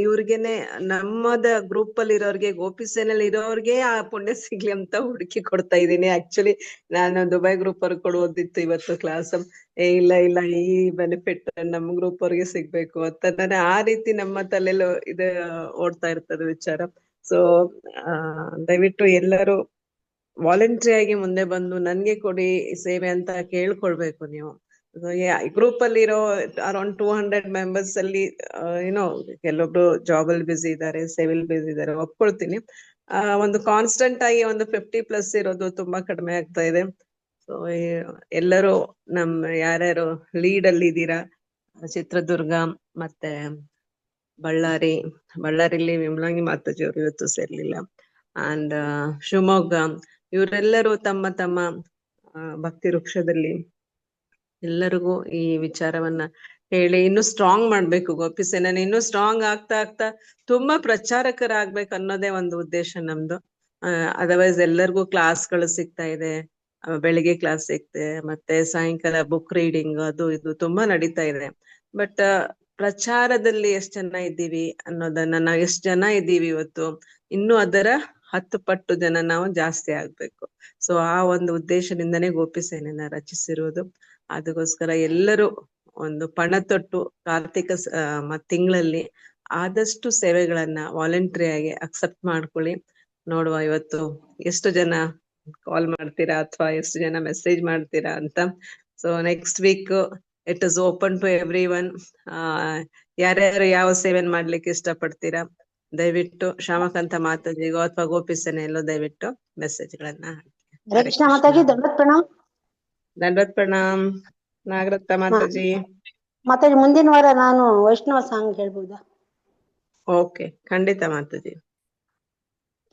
[SPEAKER 5] ಇವ್ರಿಗೆನೆ ನಮ್ಮದ ಗ್ರೂಪ್ ಅಲ್ಲಿ ಇರೋರ್ಗೆ ಗೋಪಿಸೇನಲ್ಲಿ ಇರೋರ್ಗೆ ಆ ಪುಣ್ಯ ಸಿಗ್ಲಿ ಅಂತ ಹುಡುಕಿ ಕೊಡ್ತಾ ಇದ್ದೀನಿ. ಆಕ್ಚುಲಿ ನಾನು ದುಬೈ ಗ್ರೂಪ್ ಅವ್ರಿಗೆ ಕೊಡೋದಿತ್ತು ಇವತ್ತು ಕ್ಲಾಸ್. ಇಲ್ಲ ಈ ಬೆನಿಫಿಟ್ ನಮ್ ಗ್ರೂಪ್ ಅವ್ರಿಗೆ ಸಿಗ್ಬೇಕು ಅಂತ ನಾನು ಆ ರೀತಿ ನಮ್ಮ ತಲೆಯಲ್ಲೂ ಇದು ಓಡ್ತಾ ಇರ್ತದೆ ವಿಚಾರ. ಸೊ ದಯವಿಟ್ಟು ಎಲ್ಲರೂ ವಾಲಂಟ್ರಿ ಆಗಿ ಮುಂದೆ ಬಂದು ನನ್ಗೆ ಕೊಡಿ ಸೇವೆ ಅಂತ ಕೇಳ್ಕೊಳ್ಬೇಕು ನೀವು. ಗ್ರೂಪ್ ಅಲ್ಲಿ ಇರೋ ಅರೌಂಡ್ 200 ಮೆಂಬರ್ಸ್ ಅಲ್ಲಿ ಏನೋ ಕೆಲವೊಬ್ರು ಜಾಬ್ ಅಲ್ಲಿ ಬಿಸಿ ಇದ್ದಾರೆ, ಸೇವೆಲ್ ಬಿಸಿ ಇದ್ದಾರೆ, ಒಪ್ಕೊಳ್ತೀನಿ. ಒಂದು ಕಾನ್ಸ್ಟೆಂಟ್ ಆಗಿ ಒಂದು 50+ ಇರೋದು ತುಂಬಾ ಕಡಿಮೆ ಆಗ್ತಾ ಇದೆ. ಸೊ ಎಲ್ಲರೂ ಯಾರ್ಯಾರು ಲೀಡ್ ಅಲ್ಲಿ ಇದ್ದೀರಾ, ಚಿತ್ರದುರ್ಗ ಮತ್ತೆ ಬಳ್ಳಾರಿಲಿ ವಿಮಲಾಂಗಿ ಮಾತಾಜಿ ಅವರು ಇವತ್ತು ಸೇರ್ಲಿಲ್ಲ, ಅಂಡ್ ಶಿವಮೊಗ್ಗ, ಇವರೆಲ್ಲರೂ ತಮ್ಮ ಭಕ್ತಿ ವೃಕ್ಷದಲ್ಲಿ ಎಲ್ಲರಿಗೂ ಈ ವಿಚಾರವನ್ನ ಹೇಳಿ ಇನ್ನು ಸ್ಟ್ರಾಂಗ್ ಮಾಡ್ಬೇಕು. ಗೋಪಿಸೇನ ಇನ್ನು ಸ್ಟ್ರಾಂಗ್ ಆಗ್ತಾ ತುಂಬಾ ಪ್ರಚಾರಕರಾಗ್ಬೇಕು ಅನ್ನೋದೇ ಒಂದು ಉದ್ದೇಶ ನಮ್ದು. ಅದರ್ವೈಸ್ ಎಲ್ಲರಿಗೂ ಕ್ಲಾಸ್ಗಳು ಸಿಗ್ತಾ ಇದೆ, ಬೆಳಿಗ್ಗೆ ಕ್ಲಾಸ್ ಸಿಗ್ತೆ, ಮತ್ತೆ ಸಾಯಂಕಾಲ ಬುಕ್ ರೀಡಿಂಗ್ ಅದು ಇದು ತುಂಬಾ ನಡೀತಾ ಇದೆ. ಬಟ್ ಪ್ರಚಾರದಲ್ಲಿ ಎಷ್ಟ್ ಜನ ಇದ್ದೀವಿ ಅನ್ನೋದನ್ನ, ನಾವು ಎಷ್ಟ್ ಜನ ಇದ್ದೀವಿ ಇವತ್ತು, ಇನ್ನು ಅದರ 10 ಪಟ್ಟು ಜನ ನಾವು ಜಾಸ್ತಿ ಆಗ್ಬೇಕು. ಸೊ ಆ ಒಂದು ಉದ್ದೇಶದಿಂದನೇ ಗೋಪಿಸೇನೆನ ರಚಿಸಿರುವುದು. ಅದಕ್ಕೋಸ್ಕರ ಎಲ್ಲರೂ ಒಂದು ಪಣ ತೊಟ್ಟು ಕಾರ್ತಿಕ ತಿಂಗಳಲ್ಲಿ ಆದಷ್ಟು ಸೇವೆಗಳನ್ನ ವಾಲಂಟ್ರಿ ಆಗಿ ಅಕ್ಸೆಪ್ಟ್ ಮಾಡ್ಕೊಳ್ಳಿ. ನೋಡುವ ಇವತ್ತು ಎಷ್ಟು ಜನ ಕಾಲ್ ಮಾಡ್ತೀರಾ ಅಥವಾ ಎಷ್ಟು ಜನ ಮೆಸೇಜ್ ಮಾಡ್ತೀರಾ ಅಂತ. So next week it is open to everyone. ಯಾರ್ಯಾರು ಯಾವ ಸೇವೆನ್ ಮಾಡ್ಲಿಕ್ಕೆ ಇಷ್ಟಪಡ್ತೀರಾ ದಯವಿಟ್ಟು ಶ್ಯಾಮಕಾಂತ ಮಾತಾಜಿಗೋ ಅಥವಾ ಗೋಪಿಸನೆಯಲ್ಲೋ ದಯವಿಟ್ಟು ಮೆಸೇಜ್ ಗಳನ್ನ ಹಾಕಿ.
[SPEAKER 7] ಹರೇ ಕೃಷ್ಣ ಮಾತಾಜಿ, ದಂಡವತ್ ಪ್ರಣಾಮ್.
[SPEAKER 5] ದಂಡವತ್ ಪ್ರಣಾಮ್ ನಾಗರತ್ನ ಮಾತಾಜಿ.
[SPEAKER 7] ಮಾತಾಜಿ, ಮುಂದಿನ ವಾರ ನಾನು ವೈಷ್ಣವ ಸಾಂಗ್ ಹೇಳ್ಬೋದಾ?
[SPEAKER 5] ಓಕೆ, ಖಂಡಿತ ಮಾತಾಜಿ.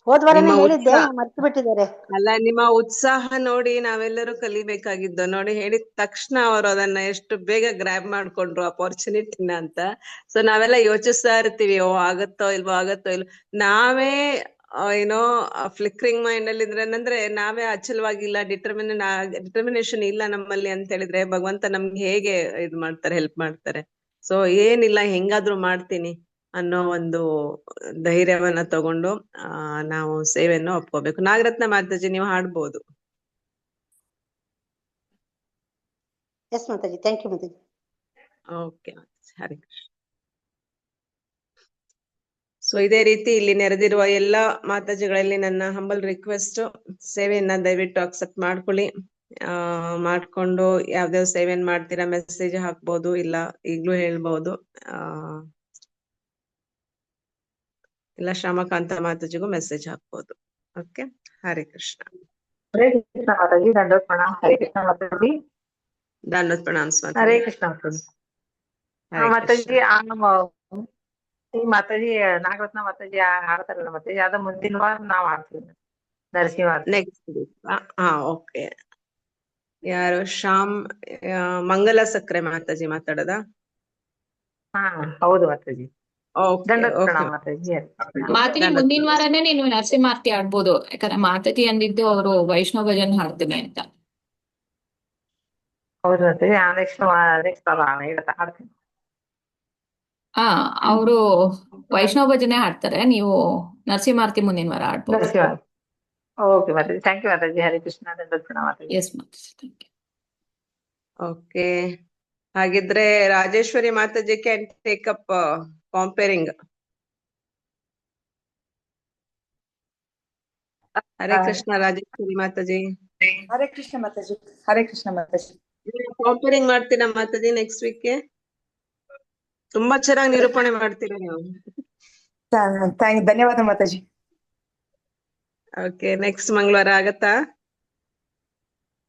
[SPEAKER 7] ಹೋದ್ ವಾರನೇ
[SPEAKER 5] ನಿಮ್ಮ
[SPEAKER 7] ಹೇಳಿದ್ದೆ,
[SPEAKER 5] ಉತ್ಸಾಹ
[SPEAKER 7] ಮರ್ತು ಬಿಟ್ಟಿದ್ದಾರೆ.
[SPEAKER 5] ಅಲ್ಲ, ನಿಮ್ಮ ಉತ್ಸಾಹ ನೋಡಿ ನಾವೆಲ್ಲರೂ ಕಲಿಬೇಕಾಗಿದ್ದು. ನೋಡಿ, ಹೇಳಿದ ತಕ್ಷಣ ಅವರು ಅದನ್ನ ಎಷ್ಟು ಬೇಗ ಗ್ರ್ಯಾಬ್ ಮಾಡ್ಕೊಂಡ್ರು ಅಪಾರ್ಚುನಿಟಿನ ಅಂತ. ಸೊ ನಾವೆಲ್ಲ ಯೋಚಿಸ್ತಾ ಇರ್ತೀವಿ, ಓ ಆಗತ್ತೋ ಇಲ್ವೋ ಆಗತ್ತೋ ಇಲ್ವೋ. ನಾವೇ ಏನೋ ಫ್ಲಿಕ್ರಿಂಗ್ ಮೈಂಡ್ ಅಲ್ಲಿ ಇದ್ರೆ, ಅಂದ್ರೆ ನಾವೇ ಅಚಲವಾಗಿಲ್ಲ, ಡಿಟರ್ಮಿನೇಷನ್ ಇಲ್ಲ ನಮ್ಮಲ್ಲಿ ಅಂತ ಹೇಳಿದ್ರೆ ಭಗವಂತ ನಮ್ಗೆ ಹೇಗೆ ಇದ್ ಮಾಡ್ತಾರೆ, ಹೆಲ್ಪ್ ಮಾಡ್ತಾರೆ. ಸೊ ಏನಿಲ್ಲ, ಹೆಂಗಾದ್ರೂ ಮಾಡ್ತೀನಿ ಅನ್ನೋ ಒಂದು ಧೈರ್ಯವನ್ನ ತಗೊಂಡು ನಾವು ಸೇವೆಯನ್ನು ಒಪ್ಕೋಬೇಕು. ನಾಗರತ್ನ ಮಾತಾಜಿ, ನೀವು ಹಾಡ್ಬೋದು.
[SPEAKER 7] Yes Mataji, thank you Mataji.
[SPEAKER 5] Okay, Hari Krishna. So ಇದೇ ರೀತಿ ಇಲ್ಲಿ ನೆರೆದಿರುವ ಎಲ್ಲಾ ಮಾತಾಜಿಗಳಲ್ಲಿ ನನ್ನ ಹಂಬಲ್ ರಿಕ್ವೆಸ್ಟ್, ಸೇವೆಯನ್ನ ದಯವಿಟ್ಟು ಅಕ್ಸೆಪ್ಟ್ ಮಾಡ್ಕೊಳ್ಳಿ. ಮಾಡ್ಕೊಂಡು ಯಾವ್ದಾವ್ ಸೇವೆಯನ್ನ ಮಾಡ್ತೀರಾ ಮೆಸೇಜ್ ಹಾಕ್ಬೋದು, ಇಲ್ಲ ಈಗ್ಲೂ ಹೇಳ್ಬಹುದು. ಇಲ್ಲ ಶ್ಯಾಮಕಾಂತ ಮಾತಾಜಿಗೂ ಮೆಸೇಜ್ ಹಾಕ್ಬೋದು. ಓಕೆ, ಹರೇ ಕೃಷ್ಣ.
[SPEAKER 8] ಹರೇ ಕೃಷ್ಣ ಮಾತಾಜಿ, ದಂಡವತ್ ಪ್ರಣಾಮ್. ಹರೇ ಕೃಷ್ಣ ಮಾತಾಜಿ,
[SPEAKER 5] ದಂಡವತ್ ಪ್ರಣಾಮ್.
[SPEAKER 8] ಹರೇ ಕೃಷ್ಣ ಮಾತಾಜಿ. ಮಾತಾಜಿ, ಈ ಮಾತಾಜಿ ನಾಗರತ್ನ ಮಾತಾಜಿ ಹಾಡ್ತಾರಲ್ಲ ಮಾತಾಜಿ, ಅದ ಮುಂದಿನ ವಾರ ನಾವ್ ಹಾಡ್ತೀವಿ. Narasimha
[SPEAKER 5] next week. ಓಕೆ. ಯಾರು? ಮಂಗಲ ಸಕ್ರೆ ಮಾತಾಜಿ ಮಾತಾಡದ?
[SPEAKER 8] ಹಾ ಹೌದು ಮಾತಾಜಿ. ದಂಡವತ್
[SPEAKER 5] ಓಕೆ.
[SPEAKER 8] ಪ್ರಣಾಮ್ ಮಾತಾಜಿ.
[SPEAKER 9] ಮಾತಾಜಿ, ಮುಂದಿನ ವಾರನೇ ನೀನು ನರಸಿಂಹಾರ್ತಿ ಆಡ್ಬೋದು. ಯಾಕಂದ್ರೆ ಮಾತಾಜಿ ಅಂದಿದ್ದು ಅವರು ವೈಷ್ಣವ ಭಜನ್ ಹಾಡ್ತೀನಿ ಅಂತ.
[SPEAKER 8] ಹೌದು ಮಾತಾಜಿ, ನೆಕ್ಸ್ಟ್ ಹಾಡ್ತೀನಿ.
[SPEAKER 9] ಹಾ, ಅವರು ವೈಷ್ಣವ ಭಜನೆ ಹಾಡ್ತಾರೆ, ನೀವು ನರಸಿಂಹಾರ್ತಿ ಮುಂದಿನ ವಾರ ಆಡ್ಬೋದು.
[SPEAKER 8] Narasimha. Okay Mataji, thank you Mataji. Hare Krishna, ದಂಡವತ್ ಪ್ರಣಾಮ್ Mataji.
[SPEAKER 9] Yes Mataji, thank you.
[SPEAKER 5] Okay, ಹಾಗಿದ್ರೆ Rajeshwari Mataji can take up compering. Hare Krishna Rajeshwari Mataji.
[SPEAKER 6] Hare Krishna Mataji. Hare Krishna Mataji.
[SPEAKER 5] Compering ಮಾಡ್ತೀರಾ ಮಾತಾಜಿ ನೆಕ್ಸ್ಟ್ ವೀಕ್ಗೆ? ತುಂಬಾ ಚೆನ್ನಾಗಿ ನಿರೂಪಣೆ ಮಾಡ್ತೀರಾ ನೀವು.
[SPEAKER 6] ಧನ್ಯವಾದ ಮಾತಾಜಿ.
[SPEAKER 5] ಓಕೆ, ನೆಕ್ಸ್ಟ್ ಮಂಗಳವಾರ ಆಗತ್ತಾ?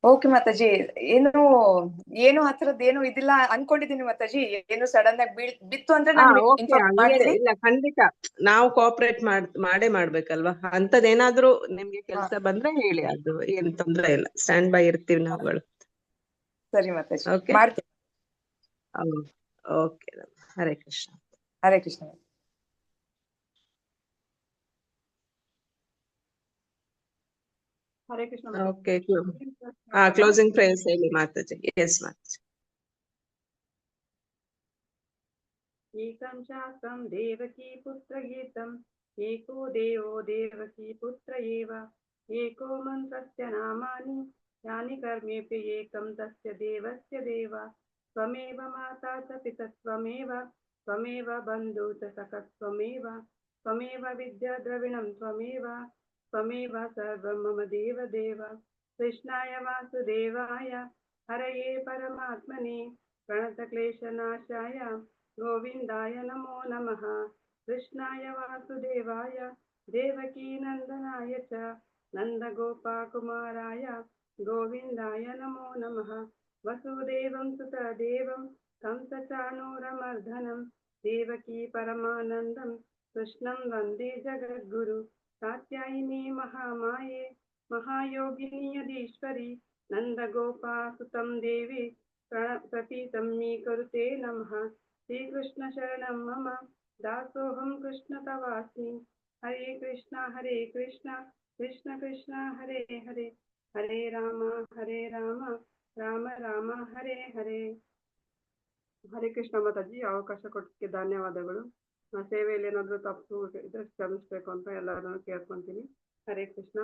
[SPEAKER 6] ಓಕೆ ಮಾತಾಜಿ. ಏನು ಹತ್ರದ್ ಏನು ಇದಿಲ್ಲ ಅನ್ಕೊಂಡಿದೀನಿ ಮಾತಾಜಿ. ಏನು ಸಡನ್ ಆಗಿ ಬಿತ್ತು ಅಂದ್ರೆ ನಾನು ಇನ್ಫಾರ್ಮ್ ಮಾಡ್ತೀನಿ.
[SPEAKER 5] ಇಲ್ಲ, ಖಂಡಿತ ನಾವು ಕೋಆಪರೇಟ್ ಮಾಡೇ ಮಾಡ್ಬೇಕಲ್ವಾ. ಅಂತದೇನಾದ್ರೂ ನಿಮ್ಗೆ ಕೆಲಸ ಬಂದ್ರೆ ಹೇಳಿ, ಅದು ಏನ್ ತೊಂದ್ರೆ ಇಲ್ಲ, ಸ್ಟ್ಯಾಂಡ್ ಬೈ ಇರ್ತೀವಿ ನಾವುಗಳು.
[SPEAKER 6] ಸರಿ ಮಾತಾಜಿ,
[SPEAKER 5] ಓಕೆ,
[SPEAKER 6] ಮಾಡ್ತೀನಿ.
[SPEAKER 5] ಓಕೆ. ಹರೇ Krishna.
[SPEAKER 6] Hare Krishna.
[SPEAKER 1] Hare Krishna.
[SPEAKER 5] Okay, closing prayers ಹೇಳಿ ಮಾತಾಜಿ. ಎಸ್ ಮಾತಾಜಿ.
[SPEAKER 1] ಏಕಂ ಶಾಸ್ತ್ರಂ ದೇವಕೀ ಪುತ್ರ ಗೀತಂ, ಏಕೋ ದೇವೋ ದೇವಕೀ ಪುತ್ರ ಏವ, ಏಕೋ ಮಂತ್ರಸ್ಯ ನಾಮಾನಿ ಯಾನಿ ಕರ್ಮೇಪಿ ಏಕಂ ತಸ್ಯ ದೇವಸ್ಯ ದೇವ, ತ್ವಮೇವ ಮಾತಾ ಚ ಪಿತತ್ವಮೇವ, ತ್ವಮೇವ ಬಂಧು ಚ ಸಖತ್ವಮೇವ, ತ್ವಮೇವ ವಿದ್ಯಾ ದ್ರವಿಣಂ ತ್ವಮೇವ, ತ್ವಮೇವ ಸರ್ವಂ ಮಮ ದೇವ ದೇವ. ಕೃಷ್ಣಾಯ ವಾಸುದೇವಾಯ ಹರಯೇ ಪರಮಾತ್ಮನೇ ಪ್ರಣತಕ್ಲೇಶನಾಶಾಯ ಗೋವಿಂದಾಯ ನಮೋ ನಮಃ. ಕೃಷ್ಣಾಯ ವಾಸುದೇವಾಯ ದೇವಕೀನಂದನಾಯ ಚ ನಂದಗೋಪಕುಮಾರಾಯ ಗೋವಿಂದಾಯ ನಮೋ ನಮಃ. ವಸುದೇವಂ ಸುತದೇವಂ ಕಂಸಚಾಣೂರಮರ್ದನಂ ದೇವಕೀ ಪರಮಾನಂದಂ ಕೃಷ್ಣಂ ವಂದೇ ಜಗದ್ಗುರು. ಕಾತ್ಯಾಯಿನಿ ಮಹಾಮಾಯೆ ಮಹಾಯೋಗಿನಿ ಯದೀಶ್ವರಿ ನಂದಗೋಪಾಸುತಂ ದೇವಿ ಪ್ರತೀತಂ ಮೇ ಕರುತೆ ನಮಃ. ಶ್ರೀಕೃಷ್ಣ ಶರಣಂ ಮಮ ದಾಸೋಹಂ ಕೃಷ್ಣ ತವಾಸ್ಮಿ. ಹರೇ ಕೃಷ್ಣ ಕೃಷ್ಣ ಕೃಷ್ಣ ಹರೇ ಹರೇ, ಹರೇ ರಾಮ ರಾಮ ರಾಮ ಹರೇ ಹರೇ. ಹರೇ ಕೃಷ್ಣ ಮಾತಾಜಿ, ಅವಕಾಶ ಕೊಟ್ಟಕ್ಕೆ ಧನ್ಯವಾದಗಳು. ಸೇವೆಯಲ್ಲಿ ಏನಾದ್ರು ತಪ್ಪು ಇದ್ರೆ ಕ್ಷಮಿಸ್ಬೇಕು ಅಂತ ಎಲ್ಲರನ್ನು ಕೇಳ್ಕೊಂತೀನಿ. ಹರೇ ಕೃಷ್ಣ.